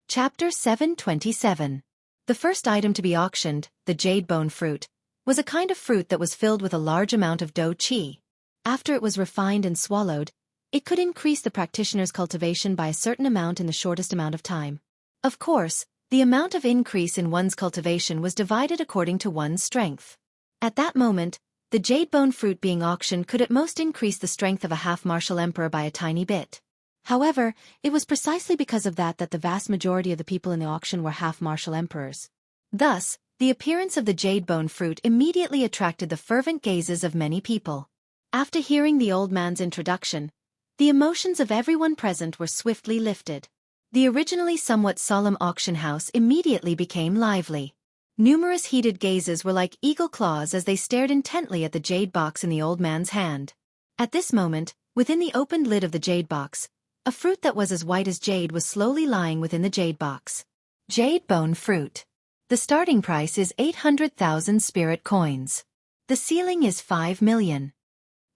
Chapter 727. The first item to be auctioned, the Jade Bone Fruit, was a kind of fruit that was filled with a large amount of Do-Chi. After it was refined and swallowed, it could increase the practitioner's cultivation by a certain amount in the shortest amount of time. Of course, the amount of increase in one's cultivation was divided according to one's strength. At that moment, the Jade Bone Fruit being auctioned could at most increase the strength of a half-martial emperor by a tiny bit. However, it was precisely because of that the vast majority of the people in the auction were half-martial emperors. Thus, the appearance of the Jade Bone Fruit immediately attracted the fervent gazes of many people. After hearing the old man's introduction, the emotions of everyone present were swiftly lifted. The originally somewhat solemn auction house immediately became lively. Numerous heated gazes were like eagle claws as they stared intently at the jade box in the old man's hand. At this moment, within the opened lid of the jade box, a fruit that was as white as jade was slowly lying within the jade box. Jade Bone Fruit. The starting price is 800,000 spirit coins. The ceiling is 5 million.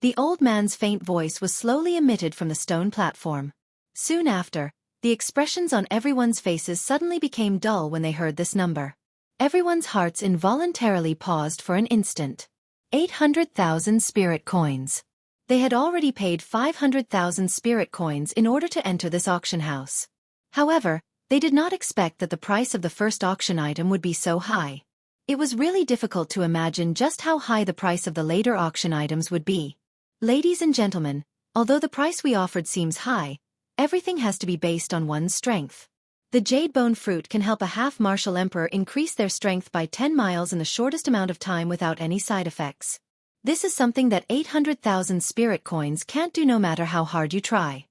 The old man's faint voice was slowly emitted from the stone platform. Soon after, the expressions on everyone's faces suddenly became dull when they heard this number. Everyone's hearts involuntarily paused for an instant. 800,000 spirit coins. They had already paid 500,000 spirit coins in order to enter this auction house. However, they did not expect that the price of the first auction item would be so high. It was really difficult to imagine just how high the price of the later auction items would be. Ladies and gentlemen, although the price we offered seems high, everything has to be based on one's strength. The Jade Bone Fruit can help a half-martial emperor increase their strength by 10 miles in the shortest amount of time without any side effects. This is something that 800,000 spirit coins can't do no matter how hard you try.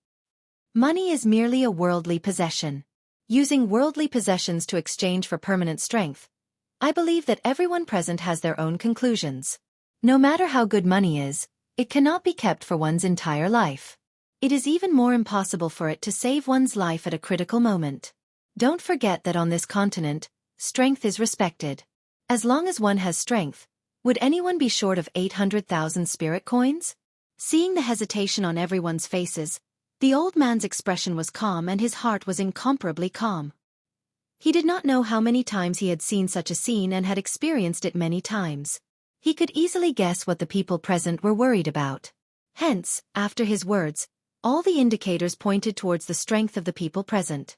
Money is merely a worldly possession. Using worldly possessions to exchange for permanent strength, I believe that everyone present has their own conclusions. No matter how good money is, it cannot be kept for one's entire life. It is even more impossible for it to save one's life at a critical moment. Don't forget that on this continent, strength is respected. As long as one has strength, would anyone be short of 800,000 spirit coins? Seeing the hesitation on everyone's faces, the old man's expression was calm and his heart was incomparably calm. He did not know how many times he had seen such a scene and had experienced it many times. He could easily guess what the people present were worried about. Hence, after his words, all the indicators pointed towards the strength of the people present.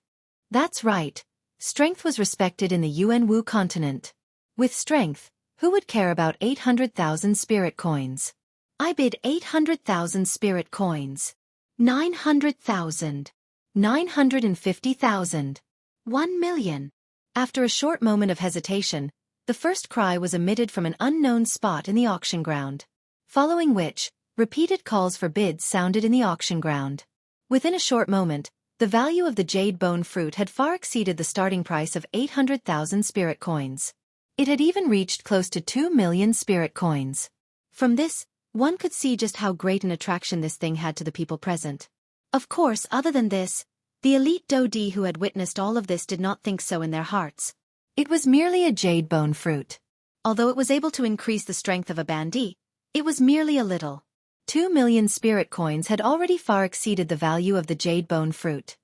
That's right. Strength was respected in the Yuan-Wu continent. With strength, who would care about 800,000 spirit coins? I bid 800,000 spirit coins. 900,000. 950,000. 1 million. After a short moment of hesitation, the first cry was emitted from an unknown spot in the auction ground. Following which, repeated calls for bids sounded in the auction ground. Within a short moment, the value of the jade bone fruit had far exceeded the starting price of 800,000 spirit coins. It had even reached close to 2 million spirit coins. From this, one could see just how great an attraction this thing had to the people present. Of course, other than this, the elite Dodi who had witnessed all of this did not think so in their hearts. It was merely a jade bone fruit. Although it was able to increase the strength of a bandit, it was merely a little. 2 million spirit coins had already far exceeded the value of the jade bone fruit.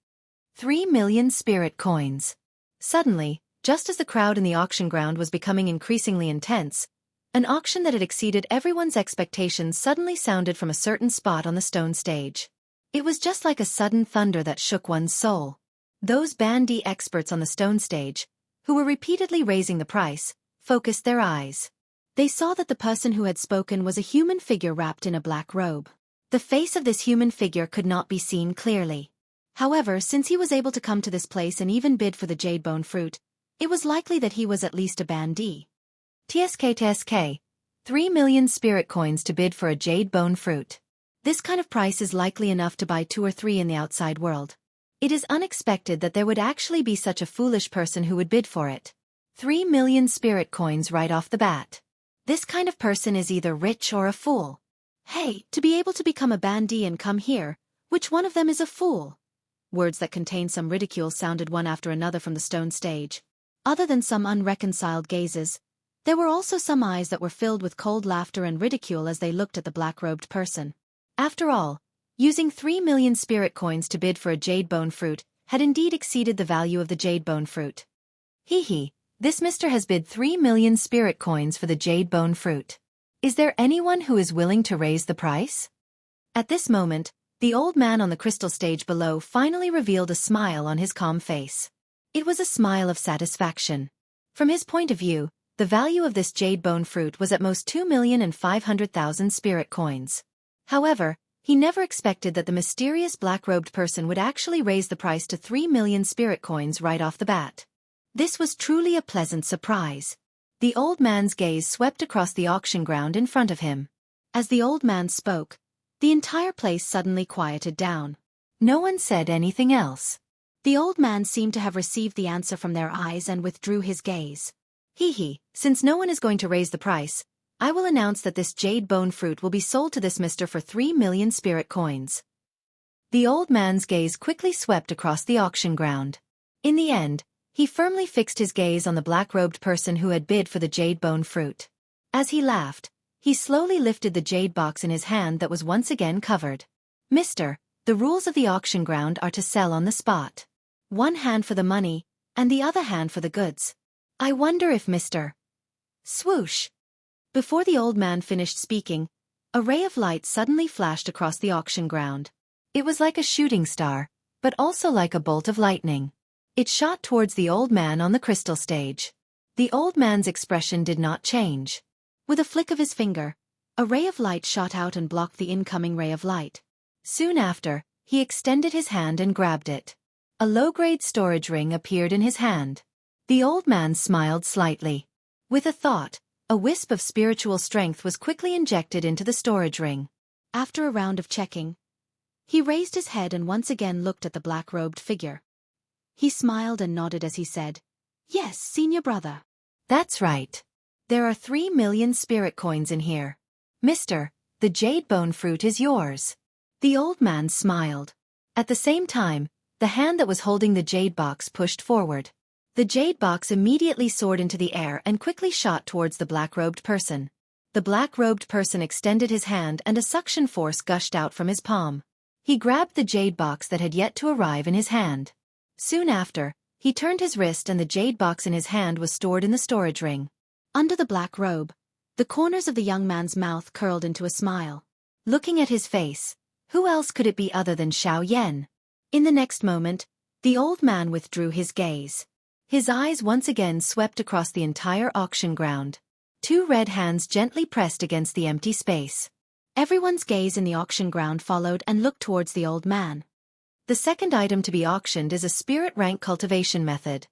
3 million spirit coins. Suddenly, just as the crowd in the auction ground was becoming increasingly intense, an auction that had exceeded everyone's expectations suddenly sounded from a certain spot on the stone stage. It was just like a sudden thunder that shook one's soul. Those bandy experts on the stone stage, who were repeatedly raising the price, focused their eyes. They saw that the person who had spoken was a human figure wrapped in a black robe. The face of this human figure could not be seen clearly. However, since he was able to come to this place and even bid for the jade bone fruit, it was likely that he was at least a bandit. TSK 3 million spirit coins to bid for a jade bone fruit. This kind of price is likely enough to buy 2 or 3 in the outside world. It is unexpected that there would actually be such a foolish person who would bid for it. 3 million spirit coins right off the bat. This kind of person is either rich or a fool. Hey, to be able to become a bandit and come here, which one of them is a fool? Words that contained some ridicule sounded one after another from the stone stage. Other than some unreconciled gazes, there were also some eyes that were filled with cold laughter and ridicule as they looked at the black-robed person. After all, using 3 million spirit coins to bid for a jade bone fruit had indeed exceeded the value of the jade bone fruit. Hee, this mister has bid 3 million spirit coins for the jade bone fruit. Is there anyone who is willing to raise the price? At this moment, the old man on the crystal stage below finally revealed a smile on his calm face. It was a smile of satisfaction. From his point of view, the value of this jade bone fruit was at most 2,500,000 spirit coins. However, he never expected that the mysterious black-robed person would actually raise the price to 3 million spirit coins right off the bat. This was truly a pleasant surprise. The old man's gaze swept across the auction ground in front of him. As the old man spoke, the entire place suddenly quieted down. No one said anything else. The old man seemed to have received the answer from their eyes and withdrew his gaze. Since no one is going to raise the price, I will announce that this jade bone fruit will be sold to this mister for 3 million spirit coins. The old man's gaze quickly swept across the auction ground. In the end, he firmly fixed his gaze on the black-robed person who had bid for the jade bone fruit. As he laughed, he slowly lifted the jade box in his hand that was once again covered. Mister, the rules of the auction ground are to sell on the spot. One hand for the money, and the other hand for the goods. I wonder if Mr. Swoosh. Before the old man finished speaking, a ray of light suddenly flashed across the auction ground. It was like a shooting star, but also like a bolt of lightning. It shot towards the old man on the crystal stage. The old man's expression did not change. With a flick of his finger, a ray of light shot out and blocked the incoming ray of light. Soon after, he extended his hand and grabbed it. A low-grade storage ring appeared in his hand. The old man smiled slightly. With a thought, A wisp of spiritual strength was quickly injected into the storage ring. After a round of checking, he raised his head and once again looked at the black-robed figure. He smiled and nodded as he said, "Yes, senior brother. That's right. There are 3 million spirit coins in here. Mister, the jade bone fruit is yours." The old man smiled. At the same time, the hand that was holding the jade box pushed forward. The jade box immediately soared into the air and quickly shot towards the black-robed person. The black-robed person extended his hand and a suction force gushed out from his palm. He grabbed the jade box that had yet to arrive in his hand. Soon after, he turned his wrist and the jade box in his hand was stored in the storage ring. Under the black robe, the corners of the young man's mouth curled into a smile. Looking at his face, who else could it be other than Xiao Yan? In the next moment, the old man withdrew his gaze. His eyes once again swept across the entire auction ground. 2 red hands gently pressed against the empty space. Everyone's gaze in the auction ground followed and looked towards the old man. The second item to be auctioned is a spirit rank cultivation method.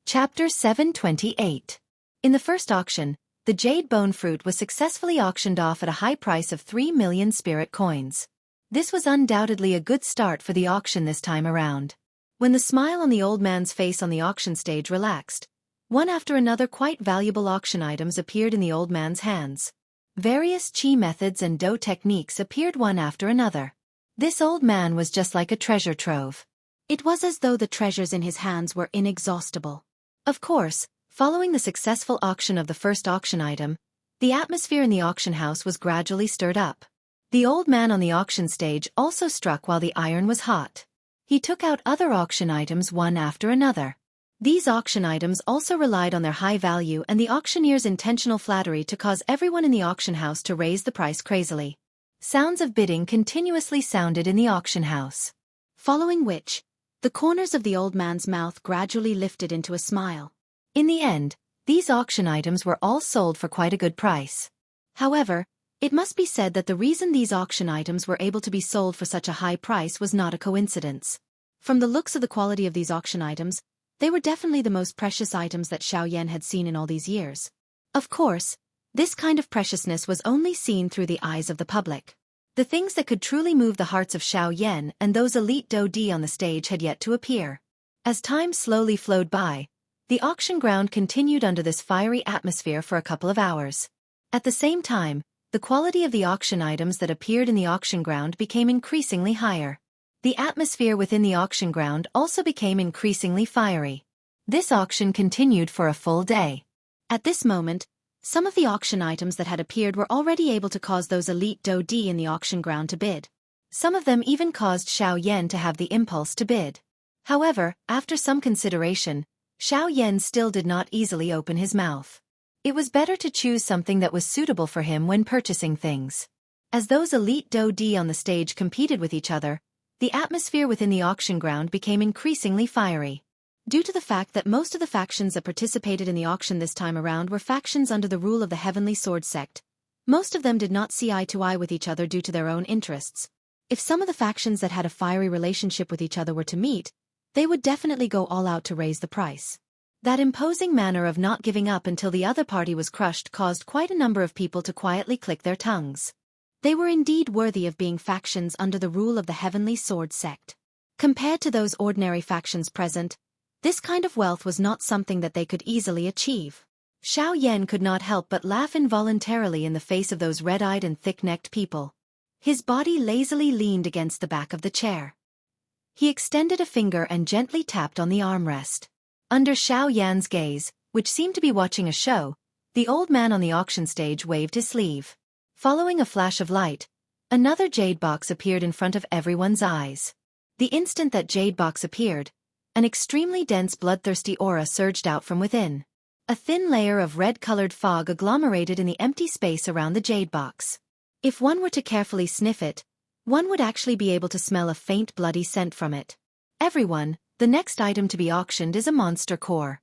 Chapter 728. In the first auction, the jade bone fruit was successfully auctioned off at a high price of 3 million spirit coins. This was undoubtedly a good start for the auction this time around. When the smile on the old man's face on the auction stage relaxed, one after another quite valuable auction items appeared in the old man's hands. Various chi methods and do techniques appeared one after another. This old man was just like a treasure trove. It was as though the treasures in his hands were inexhaustible. Of course, following the successful auction of the first auction item, the atmosphere in the auction house was gradually stirred up. The old man on the auction stage also struck while the iron was hot. He took out other auction items one after another. These auction items also relied on their high value and the auctioneer's intentional flattery to cause everyone in the auction house to raise the price crazily. Sounds of bidding continuously sounded in the auction house. Following which, the corners of the old man's mouth gradually lifted into a smile. In the end, these auction items were all sold for quite a good price. However, it must be said that the reason these auction items were able to be sold for such a high price was not a coincidence. From the looks of the quality of these auction items, they were definitely the most precious items that Xiao Yan had seen in all these years. Of course, this kind of preciousness was only seen through the eyes of the public. The things that could truly move the hearts of Xiao Yan and those elite Do-Di on the stage had yet to appear. As time slowly flowed by, the auction ground continued under this fiery atmosphere for a couple of hours. At the same time, the quality of the auction items that appeared in the auction ground became increasingly higher. The atmosphere within the auction ground also became increasingly fiery. This auction continued for a full day. At this moment, some of the auction items that had appeared were already able to cause those elite Do-Di in the auction ground to bid. Some of them even caused Xiao Yan to have the impulse to bid. However, after some consideration, Xiao Yan still did not easily open his mouth. It was better to choose something that was suitable for him when purchasing things. As those elite Do-Di on the stage competed with each other, the atmosphere within the auction ground became increasingly fiery. Due to the fact that most of the factions that participated in the auction this time around were factions under the rule of the Heavenly Sword sect, most of them did not see eye to eye with each other due to their own interests. If some of the factions that had a fiery relationship with each other were to meet, they would definitely go all out to raise the price. That imposing manner of not giving up until the other party was crushed caused quite a number of people to quietly click their tongues. They were indeed worthy of being factions under the rule of the Heavenly Sword sect. Compared to those ordinary factions present, this kind of wealth was not something that they could easily achieve. Xiao Yan could not help but laugh involuntarily in the face of those red-eyed and thick-necked people. His body lazily leaned against the back of the chair. He extended a finger and gently tapped on the armrest. Under Xiao Yan's gaze, which seemed to be watching a show, the old man on the auction stage waved his sleeve. Following a flash of light, another jade box appeared in front of everyone's eyes. The instant that jade box appeared, an extremely dense bloodthirsty aura surged out from within. A thin layer of red-colored fog agglomerated in the empty space around the jade box. If one were to carefully sniff it, one would actually be able to smell a faint bloody scent from it. Everyone, the next item to be auctioned is a monster core.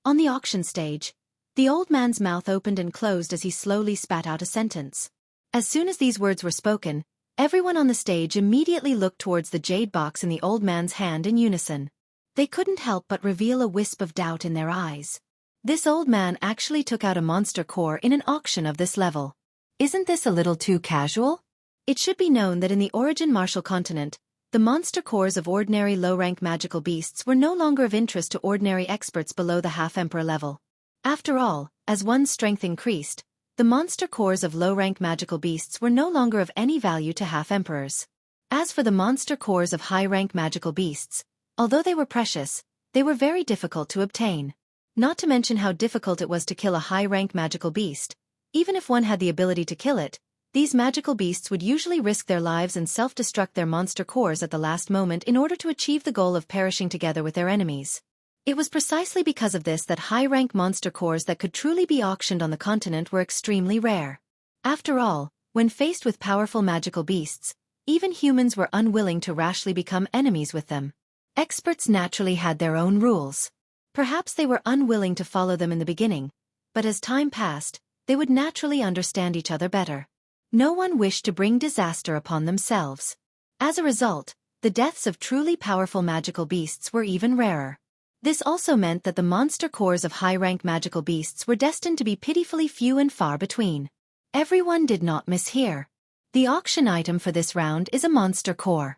On the auction stage, the old man's mouth opened and closed as he slowly spat out a sentence. As soon as these words were spoken, everyone on the stage immediately looked towards the jade box in the old man's hand in unison. They couldn't help but reveal a wisp of doubt in their eyes. This old man actually took out a monster core in an auction of this level. Isn't this a little too casual? It should be known that in the Origin Martial Continent, the monster cores of ordinary low-rank magical beasts were no longer of interest to ordinary experts below the half-emperor level. After all, as one's strength increased, the monster cores of low-rank magical beasts were no longer of any value to half-emperors. As for the monster cores of high-rank magical beasts, although they were precious, they were very difficult to obtain. Not to mention how difficult it was to kill a high-rank magical beast. Even if one had the ability to kill it, these magical beasts would usually risk their lives and self-destruct their monster cores at the last moment in order to achieve the goal of perishing together with their enemies. It was precisely because of this that high-rank monster cores that could truly be auctioned on the continent were extremely rare. After all, when faced with powerful magical beasts, even humans were unwilling to rashly become enemies with them. Experts naturally had their own rules. Perhaps they were unwilling to follow them in the beginning, but as time passed, they would naturally understand each other better. No one wished to bring disaster upon themselves. As a result, the deaths of truly powerful magical beasts were even rarer. This also meant that the monster cores of high-rank magical beasts were destined to be pitifully few and far between. Everyone did not mishear. The auction item for this round is a monster core.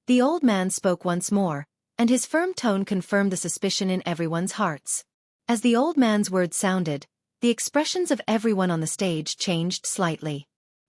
The old man spoke once more, and his firm tone confirmed the suspicion in everyone's hearts. As the old man's words sounded, the expressions of everyone on the stage changed slightly.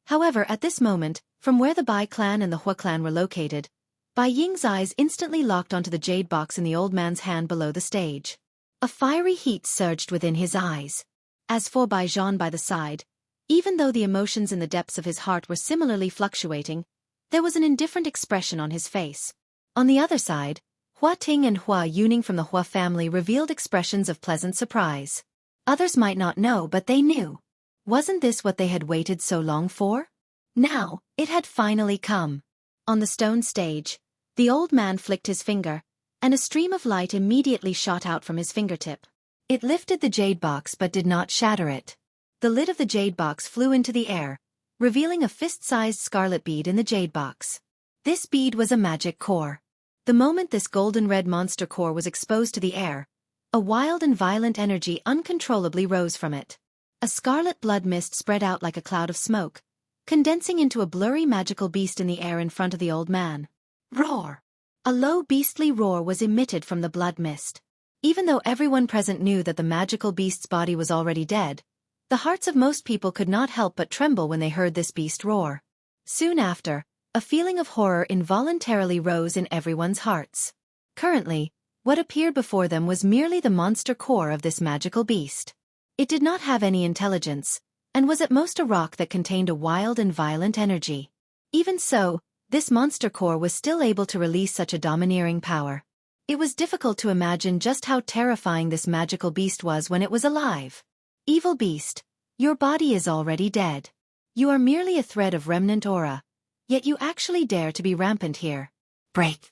However, at this moment, from where the Bai clan and the Hua clan were located, Bai Ying's eyes instantly locked onto the jade box in the old man's hand below the stage. A fiery heat surged within his eyes. As for Bai Zhan by the side, even though the emotions in the depths of his heart were similarly fluctuating, there was an indifferent expression on his face. On the other side, Hua Ting and Hua Yuning from the Hua family revealed expressions of pleasant surprise. Others might not know, but they knew. Wasn't this what they had waited so long for? Now, it had finally come. On the stone stage, the old man flicked his finger, and a stream of light immediately shot out from his fingertip. It lifted the jade box but did not shatter it. The lid of the jade box flew into the air, revealing a fist-sized scarlet bead in the jade box. This bead was a magic core. The moment this golden-red monster core was exposed to the air, a wild and violent energy uncontrollably rose from it. A scarlet blood mist spread out like a cloud of smoke, condensing into a blurry magical beast in the air in front of the old man. Roar! A low beastly roar was emitted from the blood mist. Even though everyone present knew that the magical beast's body was already dead, the hearts of most people could not help but tremble when they heard this beast roar. Soon after, a feeling of horror involuntarily rose in everyone's hearts. Currently, what appeared before them was merely the monster core of this magical beast. It did not have any intelligence, and was at most a rock that contained a wild and violent energy. Even so, this monster core was still able to release such a domineering power. It was difficult to imagine just how terrifying this magical beast was when it was alive. Evil beast, your body is already dead. You are merely a thread of remnant aura, yet you actually dare to be rampant here. Break.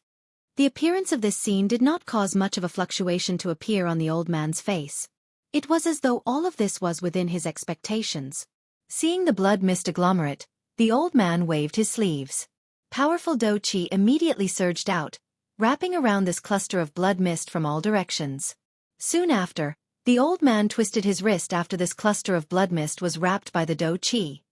The appearance of this scene did not cause much of a fluctuation to appear on the old man's face. It was as though all of this was within his expectations. Seeing the blood mist agglomerate, the old man waved his sleeves. Powerful Do Qi immediately surged out, wrapping around this cluster of blood mist from all directions. Soon after, the old man twisted his wrist after this cluster of blood mist was wrapped by the Do Qi.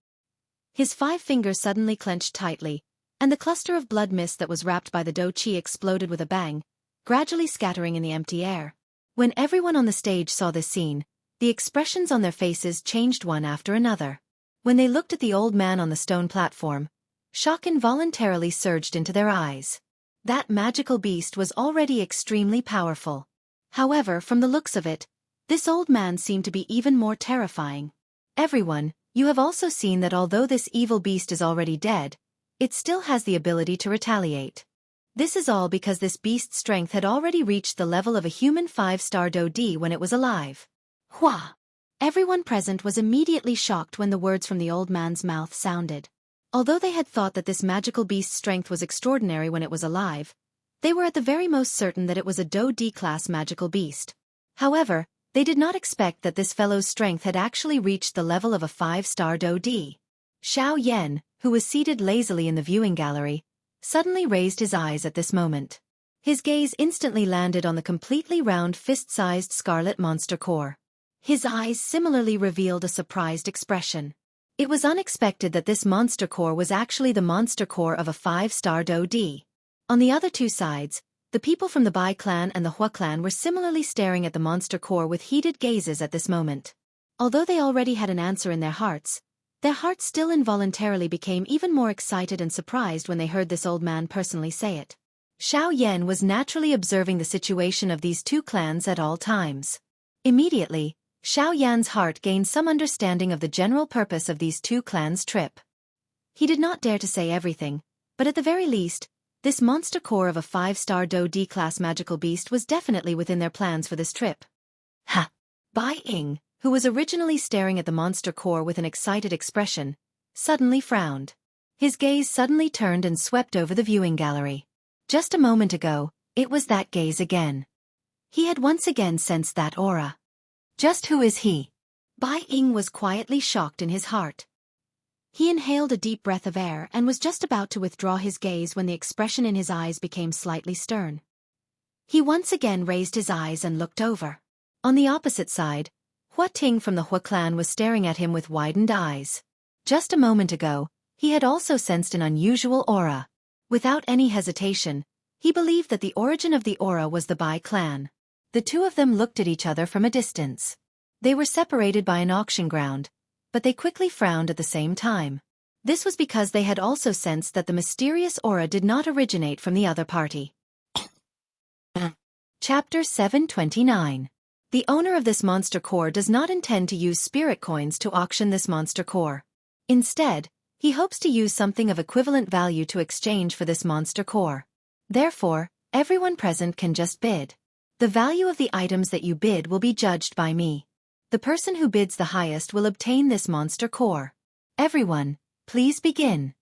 His 5 fingers suddenly clenched tightly, and the cluster of blood mist that was wrapped by the Do Qi exploded with a bang, gradually scattering in the empty air. When everyone on the stage saw this scene, the expressions on their faces changed one after another. When they looked at the old man on the stone platform, shock involuntarily surged into their eyes. That magical beast was already extremely powerful. However, from the looks of it, this old man seemed to be even more terrifying. Everyone, you have also seen that although this evil beast is already dead, it still has the ability to retaliate. This is all because this beast's strength had already reached the level of a human 5-star Do D when it was alive. Hua! Everyone present was immediately shocked when the words from the old man's mouth sounded. Although they had thought that this magical beast's strength was extraordinary when it was alive, they were at the very most certain that it was a Do D-class magical beast. However, they did not expect that this fellow's strength had actually reached the level of a 5-star Do D. Xiao Yan, who was seated lazily in the viewing gallery, suddenly raised his eyes at this moment. His gaze instantly landed on the completely round fist-sized scarlet monster core. His eyes similarly revealed a surprised expression. It was unexpected that this monster core was actually the monster core of a 5-star DoD. On the other two sides, the people from the Bai clan and the Hua clan were similarly staring at the monster core with heated gazes at this moment. Although they already had an answer in their hearts still involuntarily became even more excited and surprised when they heard this old man personally say it. Xiao Yan was naturally observing the situation of these two clans at all times. Immediately, Xiao Yan's heart gained some understanding of the general purpose of these two clans' trip. He did not dare to say everything, but at the very least, this monster core of a 5-star DoD-class magical beast was definitely within their plans for this trip. Ha! Bai Ying, who was originally staring at the monster core with an excited expression, suddenly frowned. His gaze suddenly turned and swept over the viewing gallery. Just a moment ago, it was that gaze again. He had once again sensed that aura. Just who is he? Bai Ying was quietly shocked in his heart. He inhaled a deep breath of air and was just about to withdraw his gaze when the expression in his eyes became slightly stern. He once again raised his eyes and looked over. On the opposite side, Hua Ting from the Hua clan was staring at him with widened eyes. Just a moment ago, he had also sensed an unusual aura. Without any hesitation, he believed that the origin of the aura was the Bai clan. The two of them looked at each other from a distance. They were separated by an auction ground, but they quickly frowned at the same time. This was because they had also sensed that the mysterious aura did not originate from the other party. Chapter 729. The owner of this monster core does not intend to use spirit coins to auction this monster core. Instead, he hopes to use something of equivalent value to exchange for this monster core. Therefore, everyone present can just bid. The value of the items that you bid will be judged by me. The person who bids the highest will obtain this monster core. Everyone, please begin.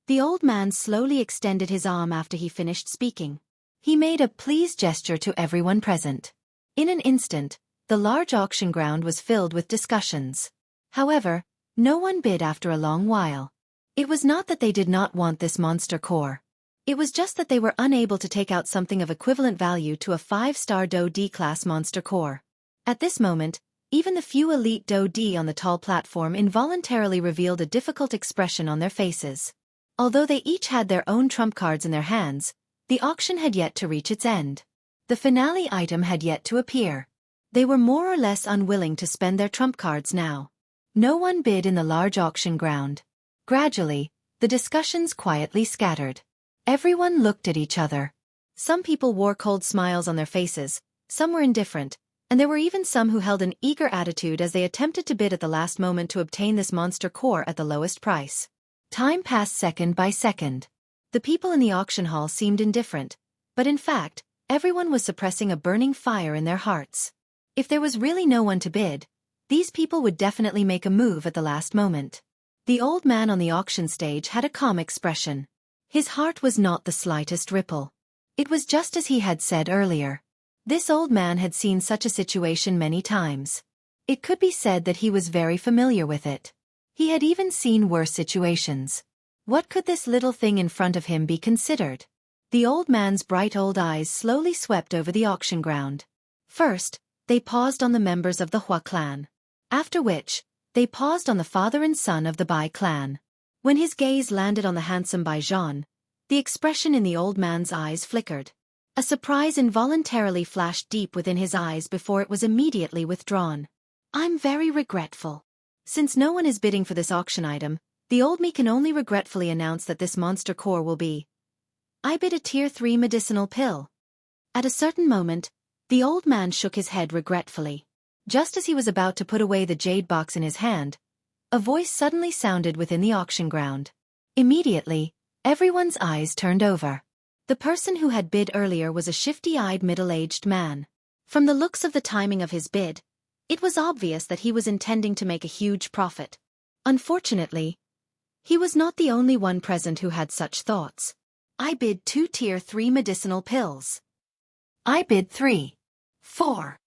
The old man slowly extended his arm after he finished speaking. He made a please gesture to everyone present. In an instant, the large auction ground was filled with discussions. However, no one bid after a long while. It was not that they did not want this monster core. It was just that they were unable to take out something of equivalent value to a 5-star DoD-class monster core. At this moment, even the few elite DoD on the tall platform involuntarily revealed a difficult expression on their faces. Although they each had their own trump cards in their hands, the auction had yet to reach its end. The finale item had yet to appear. They were more or less unwilling to spend their trump cards now. No one bid in the large auction ground. Gradually, the discussions quietly scattered. Everyone looked at each other. Some people wore cold smiles on their faces, some were indifferent, and there were even some who held an eager attitude as they attempted to bid at the last moment to obtain this monster core at the lowest price. Time passed second by second. The people in the auction hall seemed indifferent, but in fact, everyone was suppressing a burning fire in their hearts. If there was really no one to bid, these people would definitely make a move at the last moment. The old man on the auction stage had a calm expression. His heart was not the slightest ripple. It was just as he had said earlier. This old man had seen such a situation many times. It could be said that he was very familiar with it. He had even seen worse situations. What could this little thing in front of him be considered? The old man's bright old eyes slowly swept over the auction ground. First, they paused on the members of the Hua clan. After which, they paused on the father and son of the Bai clan. When his gaze landed on the handsome Bai Zhan, the expression in the old man's eyes flickered. A surprise involuntarily flashed deep within his eyes before it was immediately withdrawn. I'm very regretful. Since no one is bidding for this auction item, the old me can only regretfully announce that this monster core will be. I bid a tier 3 medicinal pill. At a certain moment, the old man shook his head regretfully. Just as he was about to put away the jade box in his hand, a voice suddenly sounded within the auction ground. Immediately, everyone's eyes turned over. The person who had bid earlier was a shifty-eyed middle-aged man. From the looks of the timing of his bid, it was obvious that he was intending to make a huge profit. Unfortunately, he was not the only one present who had such thoughts. I bid 2 tier 3 medicinal pills. I bid 3. 4.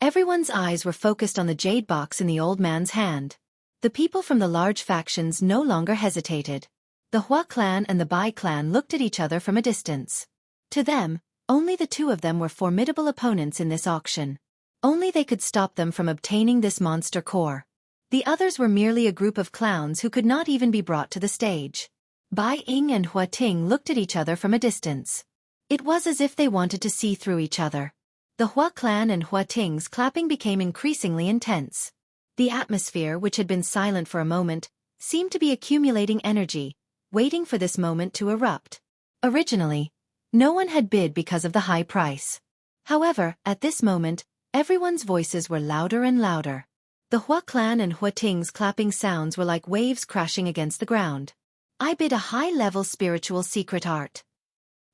Everyone's eyes were focused on the jade box in the old man's hand. The people from the large factions no longer hesitated. The Hua clan and the Bai clan looked at each other from a distance. To them, only the two of them were formidable opponents in this auction. Only they could stop them from obtaining this monster core. The others were merely a group of clowns who could not even be brought to the stage. Bai Ying and Hua Ting looked at each other from a distance. It was as if they wanted to see through each other. The Hua clan and Hua Ting's clapping became increasingly intense. The atmosphere, which had been silent for a moment, seemed to be accumulating energy, waiting for this moment to erupt. Originally, no one had bid because of the high price. However, at this moment, everyone's voices were louder and louder. The Hua clan and Hua Ting's clapping sounds were like waves crashing against the ground. I bid a high-level spiritual secret art.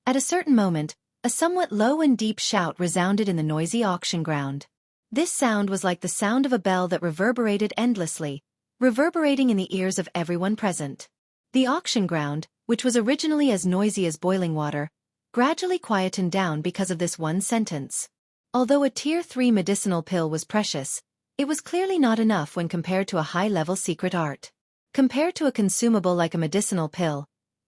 At a certain moment, a somewhat low and deep shout resounded in the noisy auction ground. This sound was like the sound of a bell that reverberated endlessly, reverberating in the ears of everyone present. The auction ground, which was originally as noisy as boiling water, gradually quietened down because of this one sentence. Although a Tier 3 medicinal pill was precious, it was clearly not enough when compared to a high-level secret art. Compared to a consumable like a medicinal pill,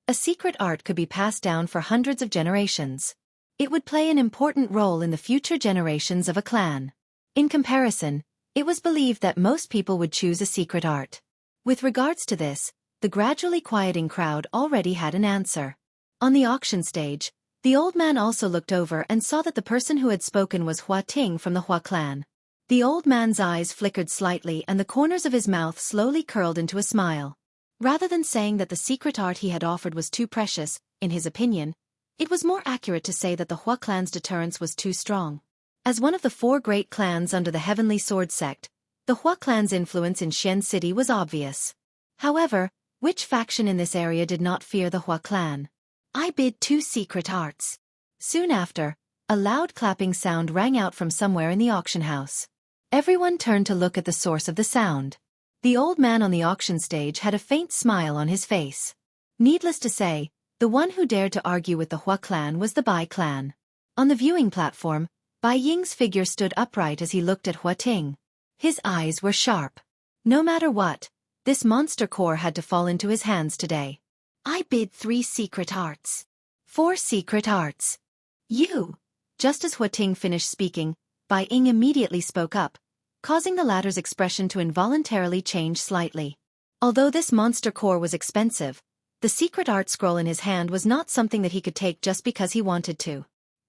a secret art could be passed down for hundreds of generations. It would play an important role in the future generations of a clan. In comparison, it was believed that most people would choose a secret art. With regards to this, the gradually quieting crowd already had an answer. On the auction stage, the old man also looked over and saw that the person who had spoken was Hua Ting from the Hua clan. The old man's eyes flickered slightly and the corners of his mouth slowly curled into a smile. Rather than saying that the secret art he had offered was too precious, in his opinion, it was more accurate to say that the Hua clan's deterrence was too strong. As one of the 4 great clans under the Heavenly Sword sect, the Hua clan's influence in Xian City was obvious. However, which faction in this area did not fear the Hua clan? I bid 2 secret arts. Soon after, a loud clapping sound rang out from somewhere in the auction house. Everyone turned to look at the source of the sound. The old man on the auction stage had a faint smile on his face. Needless to say, the one who dared to argue with the Hua clan was the Bai clan. On the viewing platform, Bai Ying's figure stood upright as he looked at Hua Ting. His eyes were sharp. No matter what, this monster core had to fall into his hands today. I bid 3 secret arts. 4 secret arts. You! Just as Hua Ting finished speaking, Bai Ying immediately spoke up, causing the latter's expression to involuntarily change slightly. Although this monster core was expensive, the secret art scroll in his hand was not something that he could take just because he wanted to.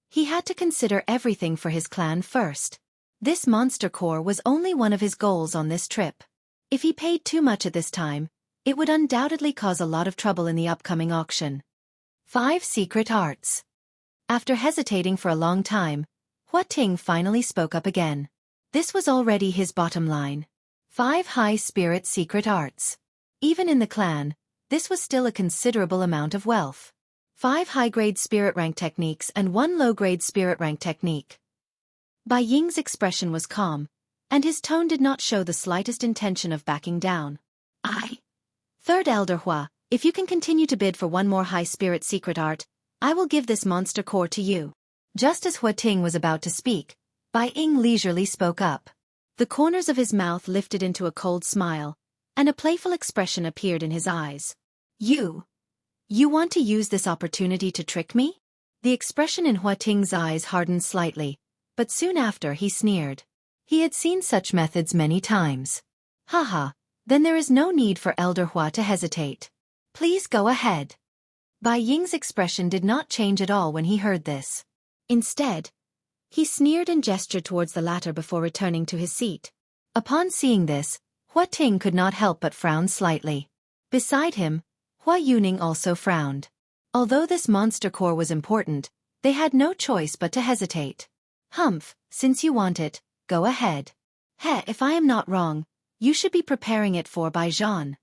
He had to consider everything for his clan first. This monster core was only one of his goals on this trip. If he paid too much at this time, it would undoubtedly cause a lot of trouble in the upcoming auction. 5 secret arts. After hesitating for a long time, Hua Ting finally spoke up again. This was already his bottom line. 5 high-spirit secret arts. Even in the clan, this was still a considerable amount of wealth. 5 high-grade spirit rank techniques and 1 low-grade spirit rank technique. Bai Ying's expression was calm, and his tone did not show the slightest intention of backing down. Third Elder Hua, if you can continue to bid for 1 more high-spirit secret art, I will give this monster core to you. Just as Hua Ting was about to speak, Bai Ying leisurely spoke up. The corners of his mouth lifted into a cold smile, and a playful expression appeared in his eyes. You want to use this opportunity to trick me? The expression in Hua Ting's eyes hardened slightly, but soon after he sneered. He had seen such methods many times. Haha, then there is no need for Elder Hua to hesitate. Please go ahead. Bai Ying's expression did not change at all when he heard this. Instead, he sneered and gestured towards the latter before returning to his seat. Upon seeing this, Hua Ting could not help but frown slightly. Beside him, Hua Yuning also frowned. Although this monster core was important, they had no choice but to hesitate. Humph, since you want it, go ahead. If I am not wrong, you should be preparing it for Bai Zhan.